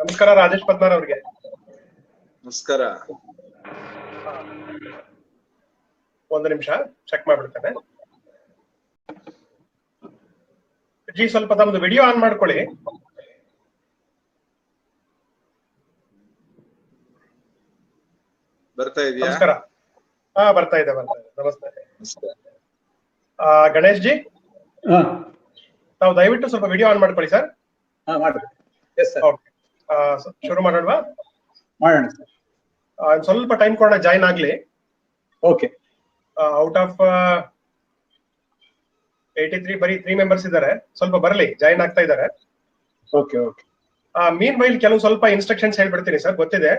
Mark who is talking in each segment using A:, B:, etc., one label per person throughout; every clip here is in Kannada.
A: ನಮಸ್ಕಾರ ರಾಜೇಶ್ ಪದ್ಮಾರ್ ಅವರಿಗೆ.
B: ನಮಸ್ಕಾರ.
A: ಒಂದು ನಿಮಿಷ ಚೆಕ್ ಮಾಡ್ಬಿಡ್ತೇನೆ. ಜಿ ಸ್ವಲ್ಪ ತಮ್ಮದು ವಿಡಿಯೋ ಆನ್ ಮಾಡ್ಕೊಳ್ಳಿ.
B: ಬರ್ತಾ ಇದೆಯಾ?
A: ನಮಸ್ಕಾರ. ಬರ್ತಾ ಇದೆ. ನಮಸ್ತೆ. ಗಣೇಶ್ ಜಿ, ತಾವು ದಯವಿಟ್ಟು ಸ್ವಲ್ಪ ವಿಡಿಯೋ ಆನ್ ಮಾಡ್ಕೊಳ್ಳಿ ಸರ್. ಶುರು ಮಾಡೋಣವಾ?
C: ಮಾಡೋಣ ಸರ್.
A: ಸ್ವಲ್ಪ ಟೈಮ್ ಕೊಡೋಣ, ಜಾಯಿನ್ ಆಗ್ಲಿ.
C: ಓಕೆ.
A: ಔಟ್ ಆಫ್ 83 ಬರೀ 3 ಮೆಂಬರ್ಸ್ ಇದ್ದಾರೆ. ಸ್ವಲ್ಪ ಬರಲಿ, ಜಾಯಿನ್ ಆಗ್ತಾ ಇದ್ದಾರೆ.
C: Okay okay.
A: ಮೀನ್ ವೈಲ್ ಕೆಲವು ಸ್ವಲ್ಪ ಇನ್ಸ್ಟ್ರಕ್ಷನ್ಸ್ ಹೇಳ್ಬಿಡ್ತೀನಿ ಸರ್. ಗೊತ್ತಿದೆ,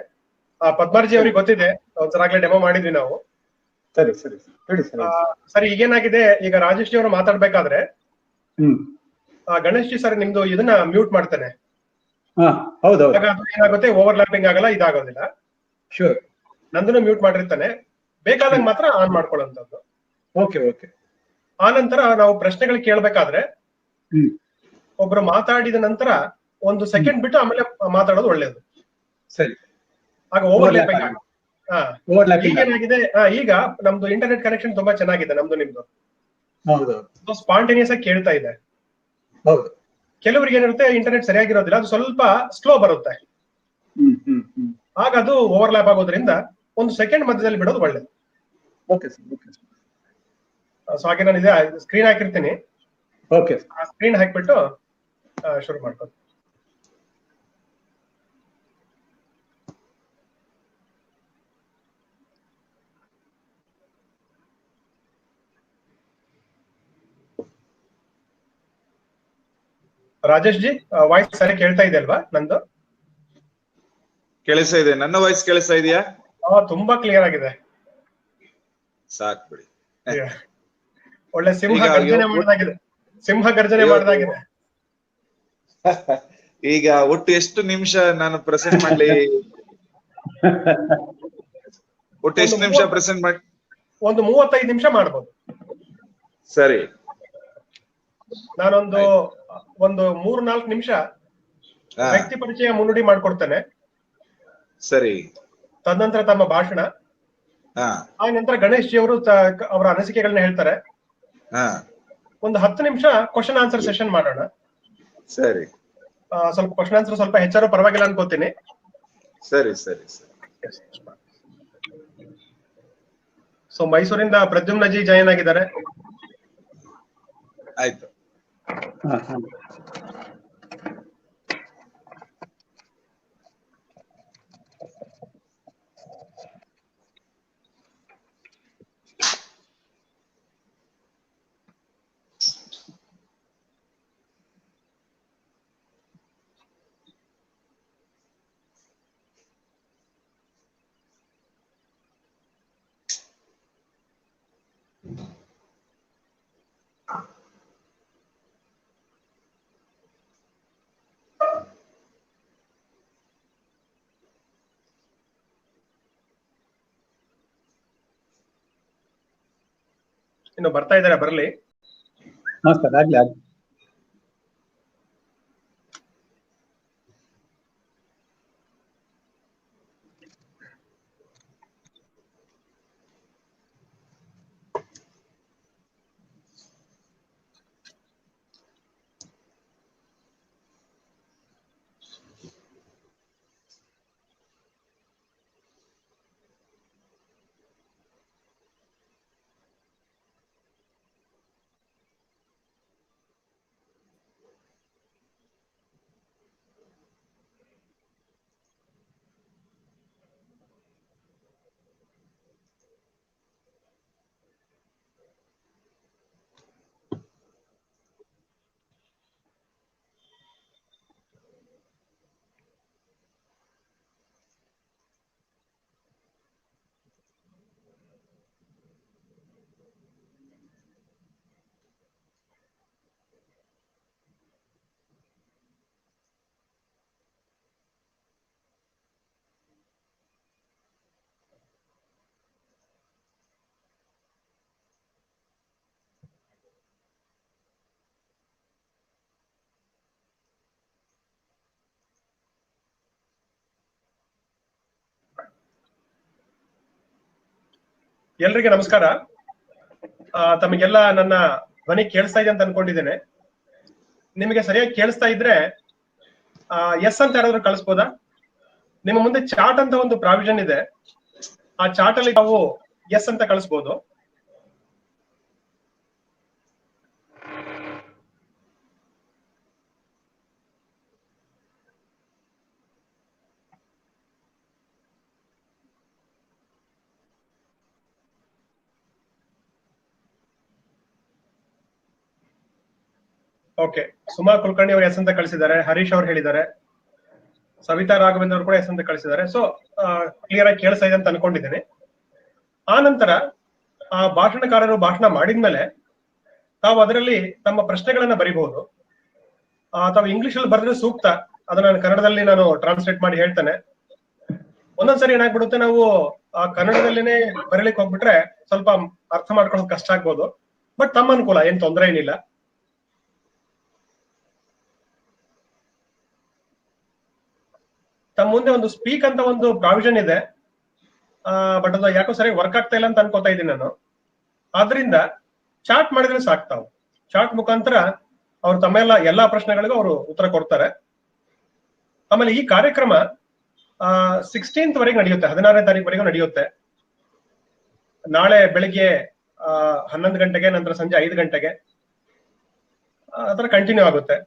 A: ಪದ್ಮಾರ್ಜಿ ಅವ್ರಿಗೆ ಗೊತ್ತಿದೆ, ಒಂದ್ಸಲ ಆಗ್ಲೇ ಡೆಮೋ ಮಾಡಿದ್ವಿ ನಾವು.
C: ಸರಿ ಸರಿ ಹೇಳಿ ಸರ್.
A: ಸರಿ, ಈಗೇನಾಗಿದೆ, ಈಗ ರಾಜೇಶ್ ಜಿ ಅವರು ಮಾತಾಡ್ಬೇಕಾದ್ರೆ ಗಣೇಶ್ ಜಿ ಸರ್ ನಿಮ್ದು ಇದನ್ನ ಮ್ಯೂಟ್ ಮಾಡ್ತೇನೆ. ಏನಾಗುತ್ತೆ, ಓವರ್ಲ್ಯಾಪಿಂಗ್ ಆಗಲ್ಲ, ಇದಾಗೋದಿಲ್ಲ.
C: ಶೂರ್.
A: ನಂದನ್ನು ಮ್ಯೂಟ್ ಮಾಡಿರ್ತಾನೆ, ಬೇಕಾದಾಗ ಮಾತ್ರ ಆನ್ ಮಾಡ್ಕೊಳ್ಳುವಂಥದ್ದು.
C: Okay okay.
A: ಆ ನಂತರ ನಾವು ಪ್ರಶ್ನೆಗಳು ಕೇಳ್ಬೇಕಾದ್ರೆ ಒಬ್ರು ಮಾತಾಡಿದ ನಂತರ 1 ಸೆಕೆಂಡ್ ಬಿಟ್ಟು ಆಮೇಲೆ ಮಾತಾಡೋದು ಒಳ್ಳೇದು.
C: ಸರಿ.
A: ಆಗ ಓವರ್ಲ್ಯಾಪಿಂಗ್ ಆಗ. ಈಗೇನಾಗಿದೆ, ಈಗ ನಮ್ದು ಇಂಟರ್ನೆಟ್ ಕನೆಕ್ಷನ್ ತುಂಬಾ ಚೆನ್ನಾಗಿದೆ, ನಮ್ದು ನಿಮ್ದು. ಸ್ಪಾಂಟೇನಿಯಸ್ ಆಗಿ ಕೇಳ್ತಾ ಇದೆ.
C: ಹೌದು.
A: ಕೆಲವರಿಗೆ ಏನಿರುತ್ತೆ, ಇಂಟರ್ನೆಟ್ ಸರಿಯಾಗಿರೋದಿಲ್ಲ, ಅದು ಸ್ವಲ್ಪ ಸ್ಲೋ ಬರುತ್ತೆ. ಆಗ ಅದು ಓವರ್ಲ್ಯಾಪ್ ಆಗೋದ್ರಿಂದ 1 ಸೆಕೆಂಡ್ ಮಧ್ಯದಲ್ಲಿ ಬಿಡೋದು ಒಳ್ಳೇದು.
C: Okay sir. Okay sir.
A: So ಹಾಗೆ ನಾನು ಇದೆ ಸ್ಕ್ರೀನ್ ಹಾಕಿರ್ತೀನಿ.
C: ಓಕೆ.
A: ಸ್ಕ್ರೀನ್ ಹಾಕ್ಬಿಟ್ಟು ಶುರು ಮಾಡ್ಬೋದು. ರಾಜೇಶ್ ಜಿ, ವಾಯ್ಸ್ ಸರಿ ಕೇಳ್ತಾ ಇದೆ ಅಲ್ವಾ? ನಂದು
B: ಕೇಳಿಸ್ತಾ ಇದೆ. ನನ್ನ ವಾಯ್ಸ್ ಕೇಳಿಸ್ತಾ ಇದೆಯಾ?
A: ತುಂಬಾ ಕ್ಲಿಯರ್ ಆಗಿದೆ.
B: ಸಾಕ್ ಬಿಡಿ.
A: ಒಳ್ಳೆ ಸಿಂಹ ಗರ್ಜನೆ ಮಾಡಿದಾಗಿದೆ.
B: ಈಗ ಒಟ್ಟು ಎಷ್ಟು ನಿಮಿಷ ನಾನು ಪ್ರೆಸೆಂಟ್ ಮಾಡ್ಲಿ? ಒಟ್ಟು ಎಷ್ಟು ನಿಮಿಷ ಪ್ರೆಸೆಂಟ್ ಮಾಡಿ?
A: ಒಂದು 35 ನಿಮಿಷ ಮಾಡ್ಬೋದು.
B: ಸರಿ.
A: ನಾನೊಂದು 3-4 ನಿಮಿಷ ವ್ಯಕ್ತಿ ಪರಿಚಯ ಮುನ್ನುಡಿ ಮಾಡ್ಕೊಡ್ತೇನೆ.
B: ಸರಿ.
A: ತದನಂತರ ತಮ್ಮ ಭಾಷಣ. ಆ ನಂತರ ಗಣೇಶ್ ಜಿ ಅವರು ಅವರ ಅನಿಸಿಕೆಗಳನ್ನ ಹೇಳ್ತಾರೆ. ಒಂದು 10 ನಿಮಿಷ ಕ್ವಶನ್ ಆನ್ಸರ್ ಸೆಷನ್ ಮಾಡೋಣ.
B: ಸರಿ.
A: ಸ್ವಲ್ಪ ಕ್ವಶನ್ ಆನ್ಸರ್ ಸ್ವಲ್ಪ ಹೆಚ್ಚಾರು ಪರವಾಗಿಲ್ಲ ಅನ್ಕೋತೀನಿ.
B: ಸರಿ ಸರಿ ಸರಿ.
A: ಸೊ ಮೈಸೂರಿಂದ ಪ್ರದ್ಯುಮ್ನ ಜಿ ಜಾಯಿನ್ ಆಗಿದ್ದಾರೆ.
B: ಆಯ್ತು.
A: ಇನ್ನು ಬರ್ತಾ ಇದ್ದಾರೆ, ಬರಲಿ.
C: ಸರ್ ಆಗ್ಲಿ ಆಗ್ಲಿ.
A: ಎಲ್ರಿಗೆ ನಮಸ್ಕಾರ. ತಮಗೆಲ್ಲ ನನ್ನ ಧ್ವನಿ ಕೇಳಿಸ್ತಾ ಇದೆ ಅಂತ ಅನ್ಕೊಂಡಿದ್ದೇನೆ. ನಿಮಗೆ ಸರಿಯಾಗಿ ಕೇಳಿಸ್ತಾ ಇದ್ರೆ ಎಸ್ ಅಂತ ಯಾರಾದ್ರೂ ಕಳಿಸ್ಬೋದಾ? ನಿಮ್ಮ ಮುಂದೆ ಚಾರ್ಟ್ ಅಂತ ಒಂದು ಪ್ರಾವಿಷನ್ ಇದೆ, ಆ ಚಾರ್ಟ್ ಅಲ್ಲಿ ನಾವು ಎಸ್ ಅಂತ ಕಳಿಸ್ಬೋದು. ಓಕೆ, ಸುಮಾ ಕುಲಕರ್ಣಿ ಅವರು ಎಸ್ ಅಂತ ಕಳಿಸಿದ್ದಾರೆ, ಹರೀಶ್ ಅವರು ಹೇಳಿದ್ದಾರೆ, ಸವಿತಾ ರಾಘವೇಂದ್ರ ಅವರು ಕೂಡ ಎಸ್ ಅಂತ ಕಳಿಸಿದ್ದಾರೆ. ಸೊ ಕ್ಲಿಯರ್ ಆಗಿ ಕೇಳಿಸ್ತಾ ಇದೆ ಅಂತ ಅನ್ಕೊಂಡಿದ್ದೇನೆ. ಆ ನಂತರ ಆ ಭಾಷಣಕಾರರು ಭಾಷಣ ಮಾಡಿದ್ಮೇಲೆ ತಾವು ಅದರಲ್ಲಿ ತಮ್ಮ ಪ್ರಶ್ನೆಗಳನ್ನ ಬರಿಬಹುದು. ತಾವು ಇಂಗ್ಲಿಷ್ ಅಲ್ಲಿ ಬರೆದ್ರೆ ಸೂಕ್ತ, ಅದನ್ನ ನಾನು ಕನ್ನಡದಲ್ಲಿ ನಾನು ಟ್ರಾನ್ಸ್ಲೇಟ್ ಮಾಡಿ ಹೇಳ್ತೇನೆ. ಒಂದೊಂದ್ಸರಿ ಏನಾಗ್ಬಿಡುತ್ತೆ, ನಾವು ಕನ್ನಡದಲ್ಲಿನೇ ಬರೀಲಿಕ್ಕೆ ಹೋಗ್ಬಿಟ್ರೆ ಸ್ವಲ್ಪ ಅರ್ಥ ಮಾಡ್ಕೊಳ್ಳೋದು ಕಷ್ಟ ಆಗ್ಬೋದು. ಬಟ್ ತಮ್ಮ ಅನುಕೂಲ, ಏನ್ ತೊಂದರೆ ಏನಿಲ್ಲ. ತಮ್ಮ ಮುಂದೆ ಒಂದು ಸ್ಪೀಕ್ ಅಂತ ಒಂದು ಪ್ರಾವಿಷನ್ ಇದೆ, ಬಟ್ ಅದು ಯಾಕೋ ಸರಿ ವರ್ಕ್ ಆಗ್ತಾ ಇಲ್ಲ ಅಂತ ಅನ್ಕೋತಾ ಇದ್ದೀನಿ ನಾನು. ಆದ್ರಿಂದ ಚಾಟ್ ಮಾಡಿದ್ರೆ ಸಾಕು. ತಾವು ಚಾಟ್ ಮುಖಾಂತರ ಅವ್ರು ತಮ್ಮೆಲ್ಲ ಎಲ್ಲಾ ಪ್ರಶ್ನೆಗಳಿಗೂ ಅವರು ಉತ್ತರ ಕೊಡ್ತಾರೆ. ಆಮೇಲೆ ಈ ಕಾರ್ಯಕ್ರಮ 16th ವರೆಗೆ ನಡೆಯುತ್ತೆ, 16ನೇ ತಾರೀಕು ನಡೆಯುತ್ತೆ. ನಾಳೆ ಬೆಳಿಗ್ಗೆ 11 ಗಂಟೆಗೆ, ನಂತರ ಸಂಜೆ 5 ಗಂಟೆಗೆ ಅದರ ಕಂಟಿನ್ಯೂ ಆಗುತ್ತೆ.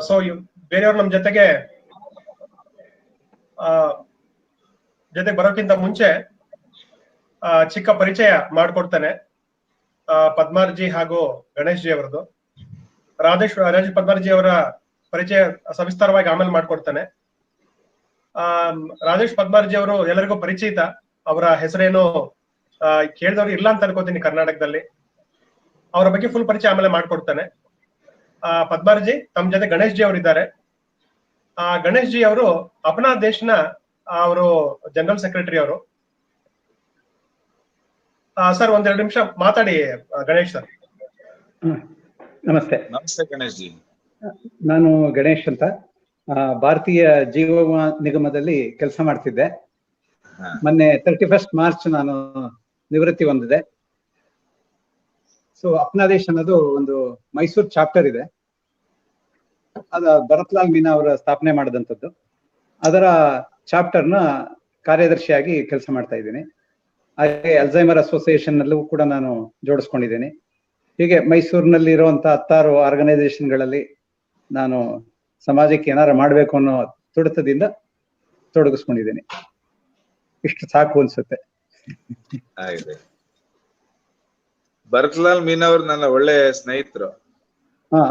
A: ಸೊ ಬೇರೆಯವ್ರು ನಮ್ ಜೊತೆಗೆ ಬರೋಕ್ಕಿಂತ ಮುಂಚೆ ಚಿಕ್ಕ ಪರಿಚಯ ಮಾಡ್ಕೊಡ್ತೇನೆ. ಪದ್ಮಾರ್ಜಿ ಹಾಗೂ ಗಣೇಶ್ ಜಿ ಅವರದು. ರಾಜೇಶ್ ಪದ್ಮಾರ್ಜಿ ಅವರ ಪರಿಚಯ ಸವಿಸ್ತಾರವಾಗಿ ಆಮೇಲೆ ಮಾಡ್ಕೊಡ್ತೇನೆ. ರಾಜೇಶ್ ಪದ್ಮಾರ್ಜಿ ಅವರು ಎಲ್ಲರಿಗೂ ಪರಿಚಿತ. ಅವರ ಹೆಸರೇನು ಕೇಳಿದವ್ರು ಇಲ್ಲ ಅಂತ ಅನ್ಕೋತೀನಿ ಕರ್ನಾಟಕದಲ್ಲಿ. ಅವರ ಬಗ್ಗೆ ಫುಲ್ ಪರಿಚಯ ಆಮೇಲೆ ಮಾಡ್ಕೊಡ್ತೇನೆ. ಪದ್ಮಾರ್ಜಿ, ತಮ್ಮ ಜೊತೆ ಗಣೇಶ್ ಜಿ ಅವರು ಇದ್ದಾರೆ. ಗಣೇಶ್ ಜಿ ಅವರು ಅಪನಾ ದೇಶ್ನ ಅವರು ಜನರಲ್ ಸೆಕ್ರೆಟರಿ ಅವರು. ಸರ್, ಒಂದೆರಡು ನಿಮಿಷ ಮಾತಾಡಿ ಗಣೇಶ್ ಸರ್.
C: ನಮಸ್ತೆ.
B: ನಮಸ್ತೆ ಗಣೇಶ್ ಜಿ.
C: ನಾನು ಗಣೇಶ್ ಅಂತ, ಭಾರತೀಯ ಜೀವ ವಿಮಾ ನಿಗಮದಲ್ಲಿ ಕೆಲಸ ಮಾಡ್ತಿದ್ದೆ. ಮೊನ್ನೆ 31 ಮಾರ್ಚ್ ನಾನು ನಿವೃತ್ತಿ ಹೊಂದಿದೆ. ಸೊ ಅಪ್ನಾದೇಶ್ ಅನ್ನೋದು ಒಂದು ಮೈಸೂರು ಚಾಪ್ಟರ್ ಇದೆ, ಅದ ಭರತ್ಲಾಲ್ ಮೀನಾ ಅವರ ಸ್ಥಾಪನೆ ಮಾಡಿದಂಥದ್ದು. ಅದರ ಚಾಪ್ಟರ್ನ ಕಾರ್ಯದರ್ಶಿಯಾಗಿ ಕೆಲಸ ಮಾಡ್ತಾ ಇದ್ದೀನಿ. ಹಾಗೆ ಅಲ್ಝೈಮರ್ ಅಸೋಸಿಯೇಷನ್ ನಲ್ಲೂ ಕೂಡ ನಾನು ಜೋಡಿಸ್ಕೊಂಡಿದ್ದೀನಿ. ಹೀಗೆ ಮೈಸೂರಿನಲ್ಲಿ ಇರುವಂತಹ 16 ಆರ್ಗನೈಸೇಷನ್ಗಳಲ್ಲಿ ನಾನು ಸಮಾಜಕ್ಕೆ ಏನಾರು ಮಾಡಬೇಕು ಅನ್ನೋ ತುಡಿತದಿಂದ ತೊಡಗಿಸ್ಕೊಂಡಿದ್ದೀನಿ. ಇಷ್ಟು ಸಾಕು ಅನ್ಸುತ್ತೆ.
B: ಭರತ್ಲಾಲ್ ಮೀನಾ ಅವರು ನನ್ನ ಒಳ್ಳೆ ಸ್ನೇಹಿತರು.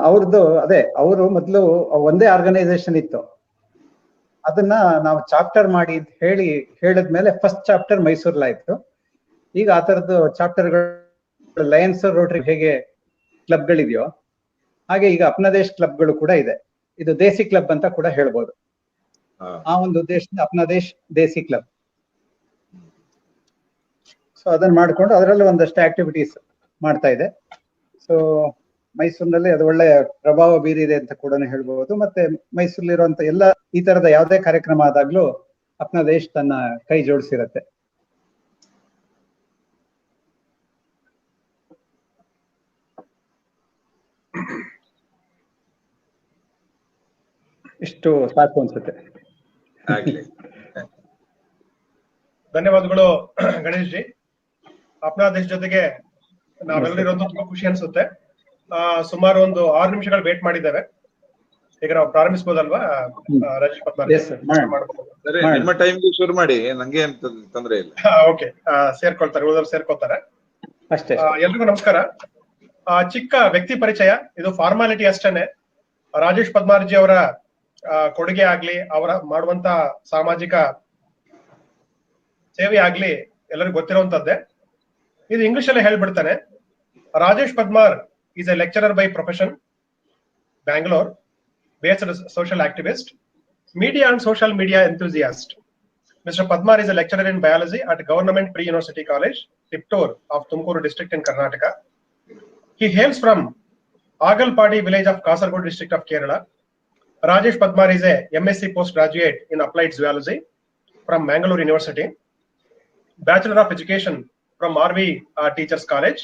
C: ಅವ್ರದ್ದು ಅದೇ, ಅವರು ಮೊದಲು ಒಂದೇ ಆರ್ಗನೈಸೇಷನ್ ಇತ್ತು, ಅದನ್ನ ನಾವು ಚಾಪ್ಟರ್ ಮಾಡಿ ಹೇಳಿದ್ಮೇಲೆ ಫಸ್ಟ್ ಚಾಪ್ಟರ್ ಮೈಸೂರಲ್ಲಾಯ್ತು. ಈಗ ಆ ತರದ್ದು ಚಾಪ್ಟರ್ಗಳು ಲಯನ್ಸ್ ರೋಟರಿ ಹೇಗೆ ಕ್ಲಬ್ಗಳಿದೆಯೋ ಹಾಗೆ ಈಗ ಅಪ್ನಾದೇಶ್ ಕ್ಲಬ್ಗಳು ಕೂಡ ಇದೆ. ಇದು ದೇಸಿ ಕ್ಲಬ್ ಅಂತ ಕೂಡ ಹೇಳ್ಬೋದು. ಆ ಒಂದು ಉದ್ದೇಶದಿಂದ ಅಪ್ನಾದೇಶ್ ದೇಸಿ ಕ್ಲಬ್. ಸೊ ಅದನ್ನ ಮಾಡ್ಕೊಂಡು ಅದರಲ್ಲಿ ಒಂದಷ್ಟು ಆಕ್ಟಿವಿಟೀಸ್ ಮಾಡ್ತಾ ಇದೆ. ಸೊ ಮೈಸೂರಿನಲ್ಲಿ ಅದು ಒಳ್ಳೆಯ ಪ್ರಭಾವ ಬೀರಿದೆ ಅಂತ ಕೂಡ ಹೇಳ್ಬಹುದು. ಮತ್ತೆ ಮೈಸೂರಲ್ಲಿರುವಂತ ಎಲ್ಲ ಈ ತರದ ಯಾವುದೇ ಕಾರ್ಯಕ್ರಮ ಆದಾಗ್ಲೂ ಅಪ್ನಾದೇಶ್ ತನ್ನ ಕೈ ಜೋಡಿಸಿರತ್ತೆ. ಇಷ್ಟು ಸಾಕು ಅನ್ಸುತ್ತೆ.
A: ಧನ್ಯವಾದಗಳು ಗಣೇಶ್ ಜಿ. ಅಪ್ನಾದೇಶ್ ಜೊತೆಗೆ ನಾವೆಲ್ಲರಿರೋದು ತುಂಬಾ ಖುಷಿ ಅನ್ಸುತ್ತೆ. ಸುಮಾರು ಒಂದು 6 ನಿಮಿಷಗಳು ವೇಟ್ ಮಾಡಿದ್ದೇವೆ. ಈಗ ನಾವು ಪ್ರಾರಂಭಿಸಬಹುದಲ್ವಾ ರಾಜೇಶ್ ಪದ್ಮಾರ್ಜಿ?
B: ನಿಮ್ಮ ಟೈಮ್ಗೆ ಶುರು ಮಾಡಿ, ನಂಗೆ ಅಂತ ತೊಂದರೆ ಇಲ್ಲ.
A: ಓಕೆ, ಸೇರ್ಕೊಳ್ತಾರೆ, ಉಳಿದವರು ಸೇರ್ಕೊಳ್ತಾರೆ.
C: ಅಷ್ಟೇ.
A: ಎಲ್ರಿಗೂ ನಮಸ್ಕಾರ. ಚಿಕ್ಕ ವ್ಯಕ್ತಿ ಪರಿಚಯ, ಇದು ಫಾರ್ಮಾಲಿಟಿ ಅಷ್ಟೇನೆ. ರಾಜೇಶ್ ಪದ್ಮಾರ್ಜಿ ಅವರ ಕೊಡುಗೆ ಆಗ್ಲಿ, ಅವರ ಮಾಡುವಂತ ಸಾಮಾಜಿಕ ಸೇವೆ ಆಗ್ಲಿ ಎಲ್ಲರಿಗೂ ಗೊತ್ತಿರುವಂತದ್ದೇ. ಇದು ಇಂಗ್ಲಿಷ್ ಅಲ್ಲೇ ಹೇಳ್ಬಿಡ್ತಾನೆ. Rajesh ಪದ್ಮಾರ್ is a lecturer by profession, Bangalore, based social activist, media and social media enthusiast. Mr. Padmar is a lecturer in biology at Government Pre-University College, Tiptur of Tumkuru district in Karnataka. He hails from Agalpadi village of Kasaragod district of Kerala. Rajesh Padmar is a MSc postgraduate in applied zoology from Mangalore University, Bachelor of Education from RV Teachers College,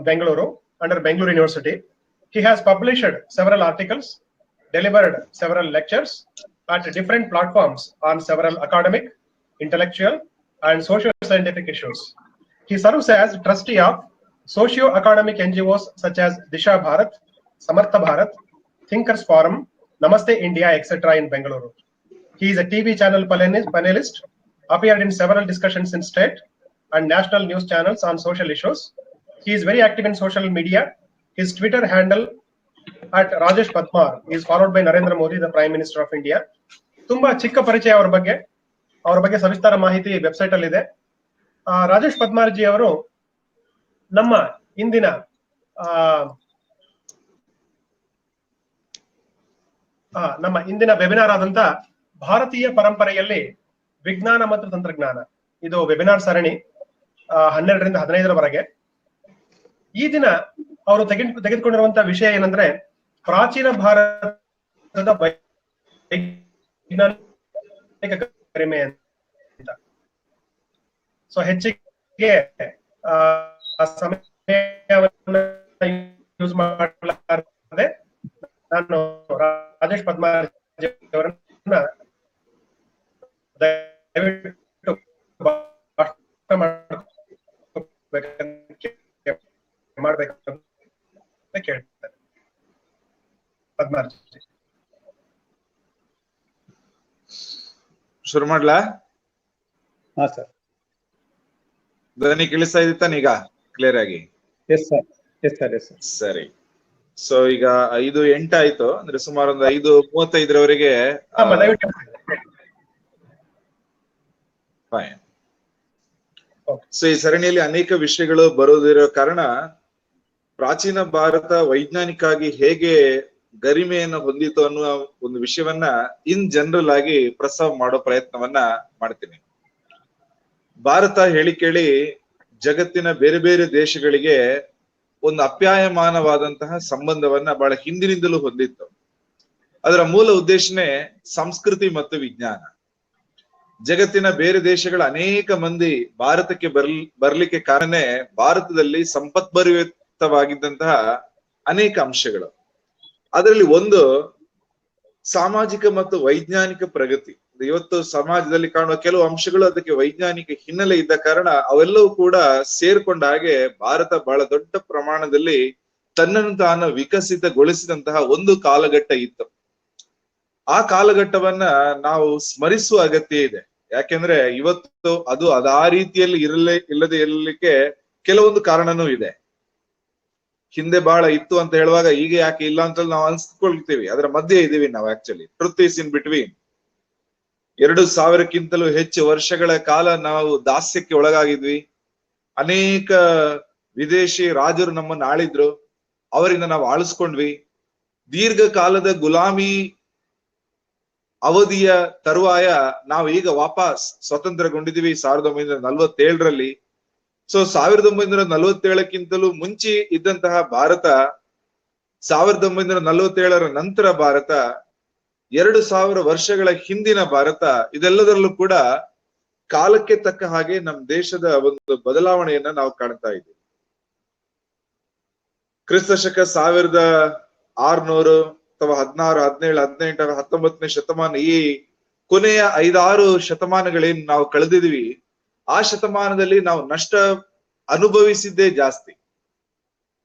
A: Bengaluru, under Bangalore University. He has published several articles, delivered several lectures at different platforms on several academic, intellectual, and socio-scientific issues. He serves as trustee of socio-academic NGOs such as Disha Bharat, Samartha Bharat, Thinkers Forum, Namaste India, etc. in Bengaluru. He is a TV channel panelist, appeared in several discussions in state and national news channels on social issues. He is very active in social media. His Twitter handle at Rajesh Padmar is followed by Narendra Modi, the Prime Minister of India. ತುಂಬಾ ಚಿಕ್ಕ ಪರಿಚಯ ಅವರ ಬಗ್ಗೆ ಸವಿಸ್ತಾರ ಮಾಹಿತಿ ವೆಬ್ಸೈಟ್ ಅಲ್ಲಿ ಇದೆ. ರಾಜೇಶ್ ಪದ್ಮಾರ್ ಜಿ ಅವರು ನಮ್ಮ ಇಂದಿನ ವೆಬಿನಾರ್ ಆದಂತ ಭಾರತೀಯ ಪರಂಪರೆಯಲ್ಲಿ ವಿಜ್ಞಾನ ಮತ್ತು ತಂತ್ರಜ್ಞಾನ, ಇದು ವೆಬಿನಾರ್ ಸರಣಿ 12ರಿಂದ 15ರವರೆಗೆ. ಈ ದಿನ ಅವರು ತೆಗೆದುಕೊಂಡಿರುವಂತಹ ವಿಷಯ ಏನಂದ್ರೆ ಪ್ರಾಚೀನ ಭಾರತದ ವೈಜ್ಞಾನಿಕ ಗರಿಮೆ ಅಂತ. ಸೊ ಹೆಚ್ಚಿಗೆ ಸಮಯವನ್ನು ಯೂಸ್ ಮಾಡಲಾರದೆ ನಾನು ರಾಜೇಶ್ ಪದ್ಮಾರ್ ಅವರನ್ನ ದಯವಿಟ್ಟು ಮಾಡ್ಬೇಕಂತ ಕೇಳ್ತಾರೆ. ಪದ್ಮಾರ್
B: ಶುರು ಮಾಡ್ಲಾ?
C: ಹಾ ಸರ್.
B: ಧ್ವನಿ ಕೇಳಿಸ್ತಾ ಇದ್ದಾನೆ ಈಗ ಕ್ಲಿಯರ್ ಆಗಿ?
C: Yes sir, yes sir, yes sir.
B: ಸರಿ. ಸೊ ಈಗ 5:08 ಆಯ್ತು, ಅಂದ್ರೆ ಸುಮಾರು ಒಂದು 5:35ರವರೆಗೆ ಫೈನ್. ಸೊ ಈ ಸರಣಿಯಲ್ಲಿ ಅನೇಕ ವಿಷಯಗಳು ಬರೋದಿರೋ ಕಾರಣ ಪ್ರಾಚೀನ ಭಾರತ ವೈಜ್ಞಾನಿಕವಾಗಿ ಹೇಗೆ ಗರಿಮೆಯನ್ನು ಹೊಂದಿತು ಅನ್ನುವ ಒಂದು ವಿಷಯವನ್ನ ಇನ್ ಜನರಲ್ ಆಗಿ ಪ್ರಸ್ತಾವ ಮಾಡೋ ಪ್ರಯತ್ನವನ್ನ ಮಾಡ್ತೀನಿ. ಭಾರತ ಹೇಳಿ ಕೇಳಿ ಜಗತ್ತಿನ ಬೇರೆ ಬೇರೆ ದೇಶಗಳಿಗೆ ಒಂದು ಅಪ್ಯಾಯಮಾನವಾದಂತಹ ಸಂಬಂಧವನ್ನ ಬಹಳ ಹಿಂದಿನಿಂದಲೂ ಹೊಂದಿತ್ತು. ಅದರ ಮೂಲ ಉದ್ದೇಶನೇ ಸಂಸ್ಕೃತಿ ಮತ್ತು ವಿಜ್ಞಾನ. ಜಗತ್ತಿನ ಬೇರೆ ದೇಶಗಳ ಅನೇಕ ಮಂದಿ ಭಾರತಕ್ಕೆ ಬರ್ಲಿಕ್ಕೆ ಕಾರಣನೇ ಭಾರತದಲ್ಲಿ ಸಂಪದ್ಭರಿತವಾಗಿದ್ದಂತಹ ಅನೇಕ ಅಂಶಗಳು. ಅದರಲ್ಲಿ ಒಂದು ಸಾಮಾಜಿಕ ಮತ್ತು ವೈಜ್ಞಾನಿಕ ಪ್ರಗತಿ. ಇವತ್ತು ಸಮಾಜದಲ್ಲಿ ಕಾಣುವ ಕೆಲವು ಅಂಶಗಳು ಅದಕ್ಕೆ ವೈಜ್ಞಾನಿಕ ಹಿನ್ನೆಲೆ ಇದ್ದ ಕಾರಣ ಅವೆಲ್ಲವೂ ಕೂಡ ಸೇರ್ಕೊಂಡ ಹಾಗೆ ಭಾರತ ಬಹಳ ದೊಡ್ಡ ಪ್ರಮಾಣದಲ್ಲಿ ತನ್ನನ್ನು ತಾನು ವಿಕಸಿತಗೊಳಿಸಿದಂತಹ ಒಂದು ಕಾಲಘಟ್ಟ ಇತ್ತು. ಆ ಕಾಲಘಟ್ಟವನ್ನ ನಾವು ಸ್ಮರಿಸುವ ಅಗತ್ಯ ಇದೆ. ಯಾಕೆಂದ್ರೆ ಇವತ್ತು ಅದು ಆ ರೀತಿಯಲ್ಲಿ ಇಲ್ಲದೆ ಇರಲಿಕ್ಕೆ ಕೆಲವೊಂದು ಕಾರಣನೂ ಇದೆ. ಹಿಂದೆ ಬಹಳ ಇತ್ತು ಅಂತ ಹೇಳುವಾಗ ಈಗ ಯಾಕೆ ಇಲ್ಲ ಅಂತ ನಾವು ಅನ್ಸ್ಕೊಳ್ತೀವಿ. ಅದರ ಮಧ್ಯೆ ಇದೀವಿ ನಾವು. Actually truth is in between. 2000ಕ್ಕಿಂತಲೂ ಹೆಚ್ಚು ವರ್ಷಗಳ ಕಾಲ ನಾವು ದಾಸ್ಯಕ್ಕೆ ಒಳಗಾಗಿದ್ವಿ. ಅನೇಕ ವಿದೇಶಿ ರಾಜರು ನಮ್ಮನ್ನು ಆಳಿದ್ರು, ಅವರಿಂದ ನಾವು ಆಳಿಸ್ಕೊಂಡ್ವಿ. ದೀರ್ಘಕಾಲದ ಗುಲಾಮಿ ಅವಧಿಯ ತರುವಾಯ ನಾವು ಈಗ ವಾಪಸ್ ಸ್ವತಂತ್ರಗೊಂಡಿದ್ದೀವಿ 1947ರಲ್ಲಿ. ಸೊ 1947ಕ್ಕಿಂತಲೂ ಮುಂಚೆ ಇದ್ದಂತಹ ಭಾರತ, 1947ರ ನಂತರ ಭಾರತ, 2000 ವರ್ಷಗಳ ಹಿಂದಿನ ಭಾರತ, ಇದೆಲ್ಲದರಲ್ಲೂ ಕೂಡ ಕಾಲಕ್ಕೆ ತಕ್ಕ ಹಾಗೆ ನಮ್ಮ ದೇಶದ ಒಂದು ಬದಲಾವಣೆಯನ್ನ ನಾವು ಕಾಣ್ತಾ ಇದ್ದೀವಿ. ಕ್ರಿಸ್ತಶಕ 1600 ಅಥವಾ 16, 17, 18, 19ನೇ ಶತಮಾನ, ಈ ಕೊನೆಯ 5-6 ಶತಮಾನಗಳೇನು ನಾವು ಕಳೆದಿದ್ವಿ, ಆ ಶತಮಾನದಲ್ಲಿ ನಾವು ನಷ್ಟ ಅನುಭವಿಸಿದ್ದೇ ಜಾಸ್ತಿ.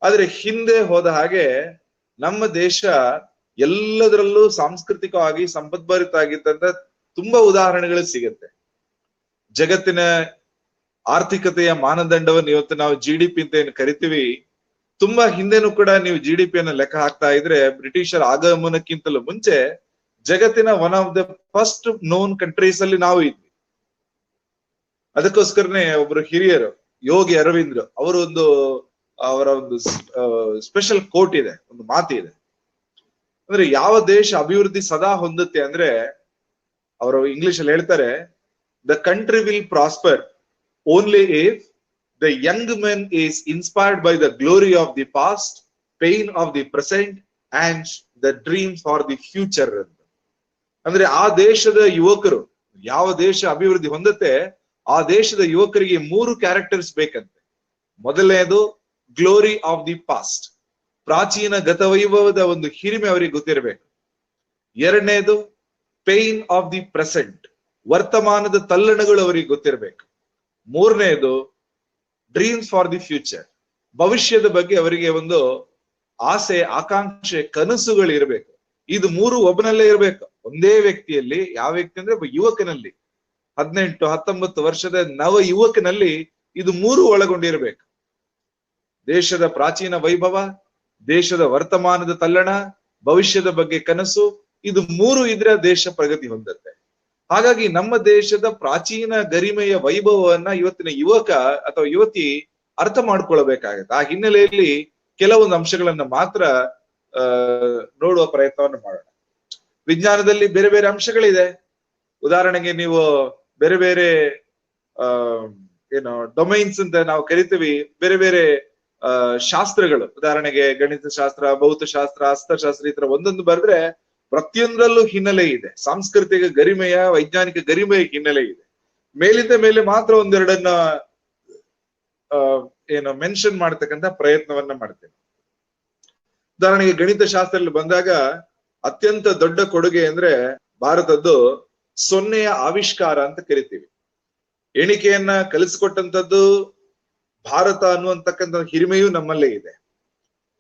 B: ಆದ್ರೆ ಹಿಂದೆ ಹೋದ ಹಾಗೆ ನಮ್ಮ ದೇಶ ಎಲ್ಲದರಲ್ಲೂ ಸಾಂಸ್ಕೃತಿಕವಾಗಿ ಸಂಪದ್ಭರಿತ ಆಗಿದ್ದಂತ ತುಂಬಾ ಉದಾಹರಣೆಗಳು ಸಿಗುತ್ತೆ. ಜಗತ್ತಿನ ಆರ್ಥಿಕತೆಯ ಮಾನದಂಡವನ್ನು ಇವತ್ತು ನಾವು GDP ಅಂತ ಏನು ಕರಿತೀವಿ, ತುಂಬಾ ಹಿಂದೆನೂ ಕೂಡ ನೀವು GDP ಅನ್ನ ಲೆಕ್ಕ ಹಾಕ್ತಾ ಇದ್ರೆ ಬ್ರಿಟಿಷರ ಆಗಮನಕ್ಕಿಂತಲೂ ಮುಂಚೆ ಜಗತ್ತಿನ one of the first known countries ಅಲ್ಲಿ ನಾವು ಇದ್ವಿ. ಅದಕ್ಕೋಸ್ಕರನೇ ಒಬ್ರು ಹಿರಿಯರು ಯೋಗಿ ಅರವಿಂದ್ರ ಅವರು ಅವರ ಒಂದು ಸ್ಪೆಷಲ್ ಕೋಟ್ ಇದೆ, ಒಂದು ಮಾತಿದೆ. ಅಂದ್ರೆ ಯಾವ ದೇಶ ಅಭಿವೃದ್ಧಿ ಸದಾ ಹೊಂದುತ್ತೆ ಅಂದ್ರೆ, ಅವರು ಇಂಗ್ಲಿಷ್ ಅಲ್ಲಿ ಹೇಳ್ತಾರೆ, the country will prosper only if the Young men is inspired by the glory of the past, pain of the present and the dream for the future ಅಂತ. ಅಂದ್ರೆ ಆ ದೇಶದ ಯುವಕರು, ಯಾವ ದೇಶ ಅಭಿವೃದ್ಧಿ ಹೊಂದುತ್ತೆ ಆ ದೇಶದ ಯುವಕರಿಗೆ 3 ಕ್ಯಾರೆಕ್ಟರ್ಸ್ ಬೇಕಂತೆ. ಮೊದಲನೇದು ಗ್ಲೋರಿ ಆಫ್ ದಿ ಪಾಸ್ಟ್, ಪ್ರಾಚೀನ ಗತವೈಭವದ ಒಂದು ಹಿರಿಮೆ ಅವರಿಗೆ ಗೊತ್ತಿರಬೇಕು. ಎರಡನೇದು ಪೇನ್ ಆಫ್ ದಿ ಪ್ರೆಸೆಂಟ್, ವರ್ತಮಾನದ ತಲ್ಲಣಗಳು ಅವರಿಗೆ ಗೊತ್ತಿರಬೇಕು. ಮೂರನೇದು ಡ್ರೀಮ್ಸ್ ಫಾರ್ ದಿ ಫ್ಯೂಚರ್, ಭವಿಷ್ಯದ ಬಗ್ಗೆ ಅವರಿಗೆ ಒಂದು ಆಸೆ, ಆಕಾಂಕ್ಷೆ, ಕನಸುಗಳು ಇರಬೇಕು. ಇದು 3 ಒಬ್ಬನಲ್ಲೇ ಇರಬೇಕು, ಒಂದೇ ವ್ಯಕ್ತಿಯಲ್ಲಿ. ಯಾವ ವ್ಯಕ್ತಿ ಅಂದ್ರೆ ಒಬ್ಬ ಯುವಕನಲ್ಲಿ, 18-19 ವರ್ಷದ ನವ ಯುವಕನಲ್ಲಿ ಇದು 3 ಒಳಗೊಂಡಿರಬೇಕು. ದೇಶದ ಪ್ರಾಚೀನ ವೈಭವ, ದೇಶದ ವರ್ತಮಾನದ ತಲ್ಲಣ, ಭವಿಷ್ಯದ ಬಗ್ಗೆ ಕನಸು, ಇದು 3 ಇದ್ರೆ ದೇಶ ಪ್ರಗತಿ ಹೊಂದುತ್ತೆ. ಹಾಗಾಗಿ ನಮ್ಮ ದೇಶದ ಪ್ರಾಚೀನ ಗರಿಮೆಯ ವೈಭವವನ್ನ ಇವತ್ತಿನ ಯುವಕ ಅಥವಾ ಯುವತಿ ಅರ್ಥ ಮಾಡ್ಕೊಳ್ಬೇಕಾಗತ್ತೆ. ಆ ಹಿನ್ನೆಲೆಯಲ್ಲಿ ಕೆಲವೊಂದು ಅಂಶಗಳನ್ನ ಮಾತ್ರ ನೋಡುವ ಪ್ರಯತ್ನವನ್ನು ಮಾಡೋಣ. ವಿಜ್ಞಾನದಲ್ಲಿ ಬೇರೆ ಬೇರೆ ಅಂಶಗಳಿದೆ. ಉದಾಹರಣೆಗೆ ನೀವು ಬೇರೆ ಬೇರೆ ಡೊಮೈನ್ಸ್ ಅಂತ ನಾವು ಕರಿತೀವಿ, ಬೇರೆ ಬೇರೆ ಶಾಸ್ತ್ರಗಳು, ಉದಾಹರಣೆಗೆ ಗಣಿತ ಶಾಸ್ತ್ರ, ಭೌತಶಾಸ್ತ್ರ, ಹಸ್ತಶಾಸ್ತ್ರ, ಈ ತರ ಒಂದೊಂದು ಬರೆದ್ರೆ ಪ್ರತಿಯೊಂದರಲ್ಲೂ ಹಿನ್ನೆಲೆ ಇದೆ. ಸಾಂಸ್ಕೃತಿಕ ಗರಿಮೆಯ, ವೈಜ್ಞಾನಿಕ ಗರಿಮೆಯ ಹಿನ್ನೆಲೆ ಇದೆ. ಮೇಲಿಂದ ಮೇಲೆ ಮಾತ್ರ ಒಂದೆರಡನ್ನ ಮೆನ್ಷನ್ ಮಾಡ್ತಕ್ಕಂಥ ಪ್ರಯತ್ನವನ್ನ ಮಾಡ್ತೇನೆ. ಉದಾಹರಣೆಗೆ ಗಣಿತ ಶಾಸ್ತ್ರದಲ್ಲಿ ಬಂದಾಗ ಅತ್ಯಂತ ದೊಡ್ಡ ಕೊಡುಗೆ ಅಂದ್ರೆ ಭಾರತದ್ದು ಸೊನ್ನೆಯ ಆವಿಷ್ಕಾರ ಅಂತ ಕರಿತೀವಿ. ಎಣಿಕೆಯನ್ನ ಕಲಿಸ್ಕೊಟ್ಟಂತದ್ದು ಭಾರತ ಅನ್ನುವಂತಕ್ಕಂಥ ಹಿರಿಮೆಯೂ ನಮ್ಮಲ್ಲೇ ಇದೆ.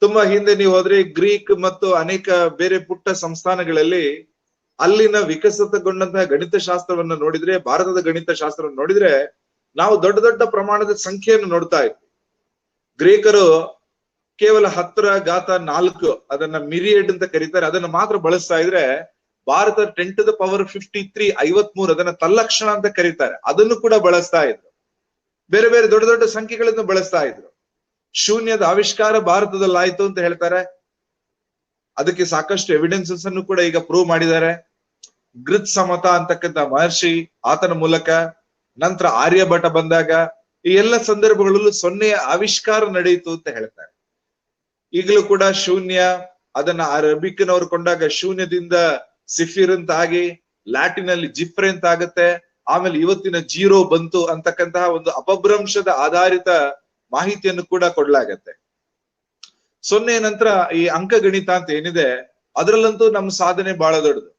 B: ತುಂಬಾ ಹಿಂದೆ ನೀವು ಹೋದ್ರೆ ಗ್ರೀಕ್ ಮತ್ತು ಅನೇಕ ಬೇರೆ ಪುಟ್ಟ ಸಂಸ್ಥಾನಗಳಲ್ಲಿ ಅಲ್ಲಿನ ವಿಕಸಿತಗೊಂಡಂತಹ ಗಣಿತ ಶಾಸ್ತ್ರವನ್ನ ನೋಡಿದ್ರೆ, ಭಾರತದ ಗಣಿತ ಶಾಸ್ತ್ರವನ್ನು ನೋಡಿದ್ರೆ ನಾವು ದೊಡ್ಡ ದೊಡ್ಡ ಪ್ರಮಾಣದ ಸಂಖ್ಯೆಯನ್ನು ನೋಡ್ತಾ ಇದ್ವಿ. ಗ್ರೀಕರು ಕೇವಲ 10⁴ ಅದನ್ನ ಮಿರಿಯಡ್ ಅಂತ ಕರೀತಾರೆ, ಅದನ್ನ ಮಾತ್ರ ಬಳಸ್ತಾ ಇದ್ರೆ ಭಾರತ 10⁻53 53 ಅದನ್ನ ತಲ್ಲಕ್ಷಣ ಅಂತ ಕರೀತಾರೆ, ಅದನ್ನು ಕೂಡ ಬಳಸ್ತಾ ಇದ್ರು. ಬೇರೆ ಬೇರೆ ದೊಡ್ಡ ದೊಡ್ಡ ಸಂಖ್ಯೆಗಳನ್ನು ಬಳಸ್ತಾ ಇದ್ರು. ಶೂನ್ಯದ ಆವಿಷ್ಕಾರ ಭಾರತದಲ್ಲಿ ಆಯ್ತು ಅಂತ ಹೇಳ್ತಾರೆ. ಅದಕ್ಕೆ ಸಾಕಷ್ಟು ಎವಿಡೆನ್ಸಸ್ ಅನ್ನು ಕೂಡ ಈಗ ಪ್ರೂವ್ ಮಾಡಿದ್ದಾರೆ. ಗೃತ್ ಸಮತ ಅಂತಕ್ಕಂಥ ಮಹರ್ಷಿ, ಆತನ ಮೂಲಕ, ನಂತರ ಆರ್ಯಭಟ ಬಂದಾಗ, ಈ ಎಲ್ಲ ಸಂದರ್ಭಗಳಲ್ಲೂ ಸೊನ್ನೆಯ ಆವಿಷ್ಕಾರ ನಡೆಯಿತು ಅಂತ ಹೇಳ್ತಾರೆ. ಈಗಲೂ ಕೂಡ ಶೂನ್ಯ, ಅದನ್ನ ಅರಬಿಕ್ನವ್ರು ಕೊಂಡಾಗ ಶೂನ್ಯದಿಂದ ಸಿಫಿರ್ ಅಂತ ಆಗಿ, ಲ್ಯಾಟಿನ್ ಅಲ್ಲಿ ಜಿಫ್ರೆ ಅಂತ ಆಗುತ್ತೆ, ಆಮೇಲೆ ಇವತ್ತಿನ ಜೀರೋ ಬಂತು ಅಂತಕ್ಕಂತಹ ಒಂದು ಅಪಭ್ರಂಶದ ಆಧಾರಿತ ಮಾಹಿತಿಯನ್ನು ಕೂಡ ಕೊಡ್ಲಾಗತ್ತೆ. ಸೊನ್ನೆ ನಂತರ ಈ ಅಂಕಗಣಿತ ಅಂತ ಏನಿದೆ, ಅದರಲ್ಲಂತೂ ನಮ್ಮ ಸಾಧನೆ ಬಹಳ ದೊಡ್ಡದು.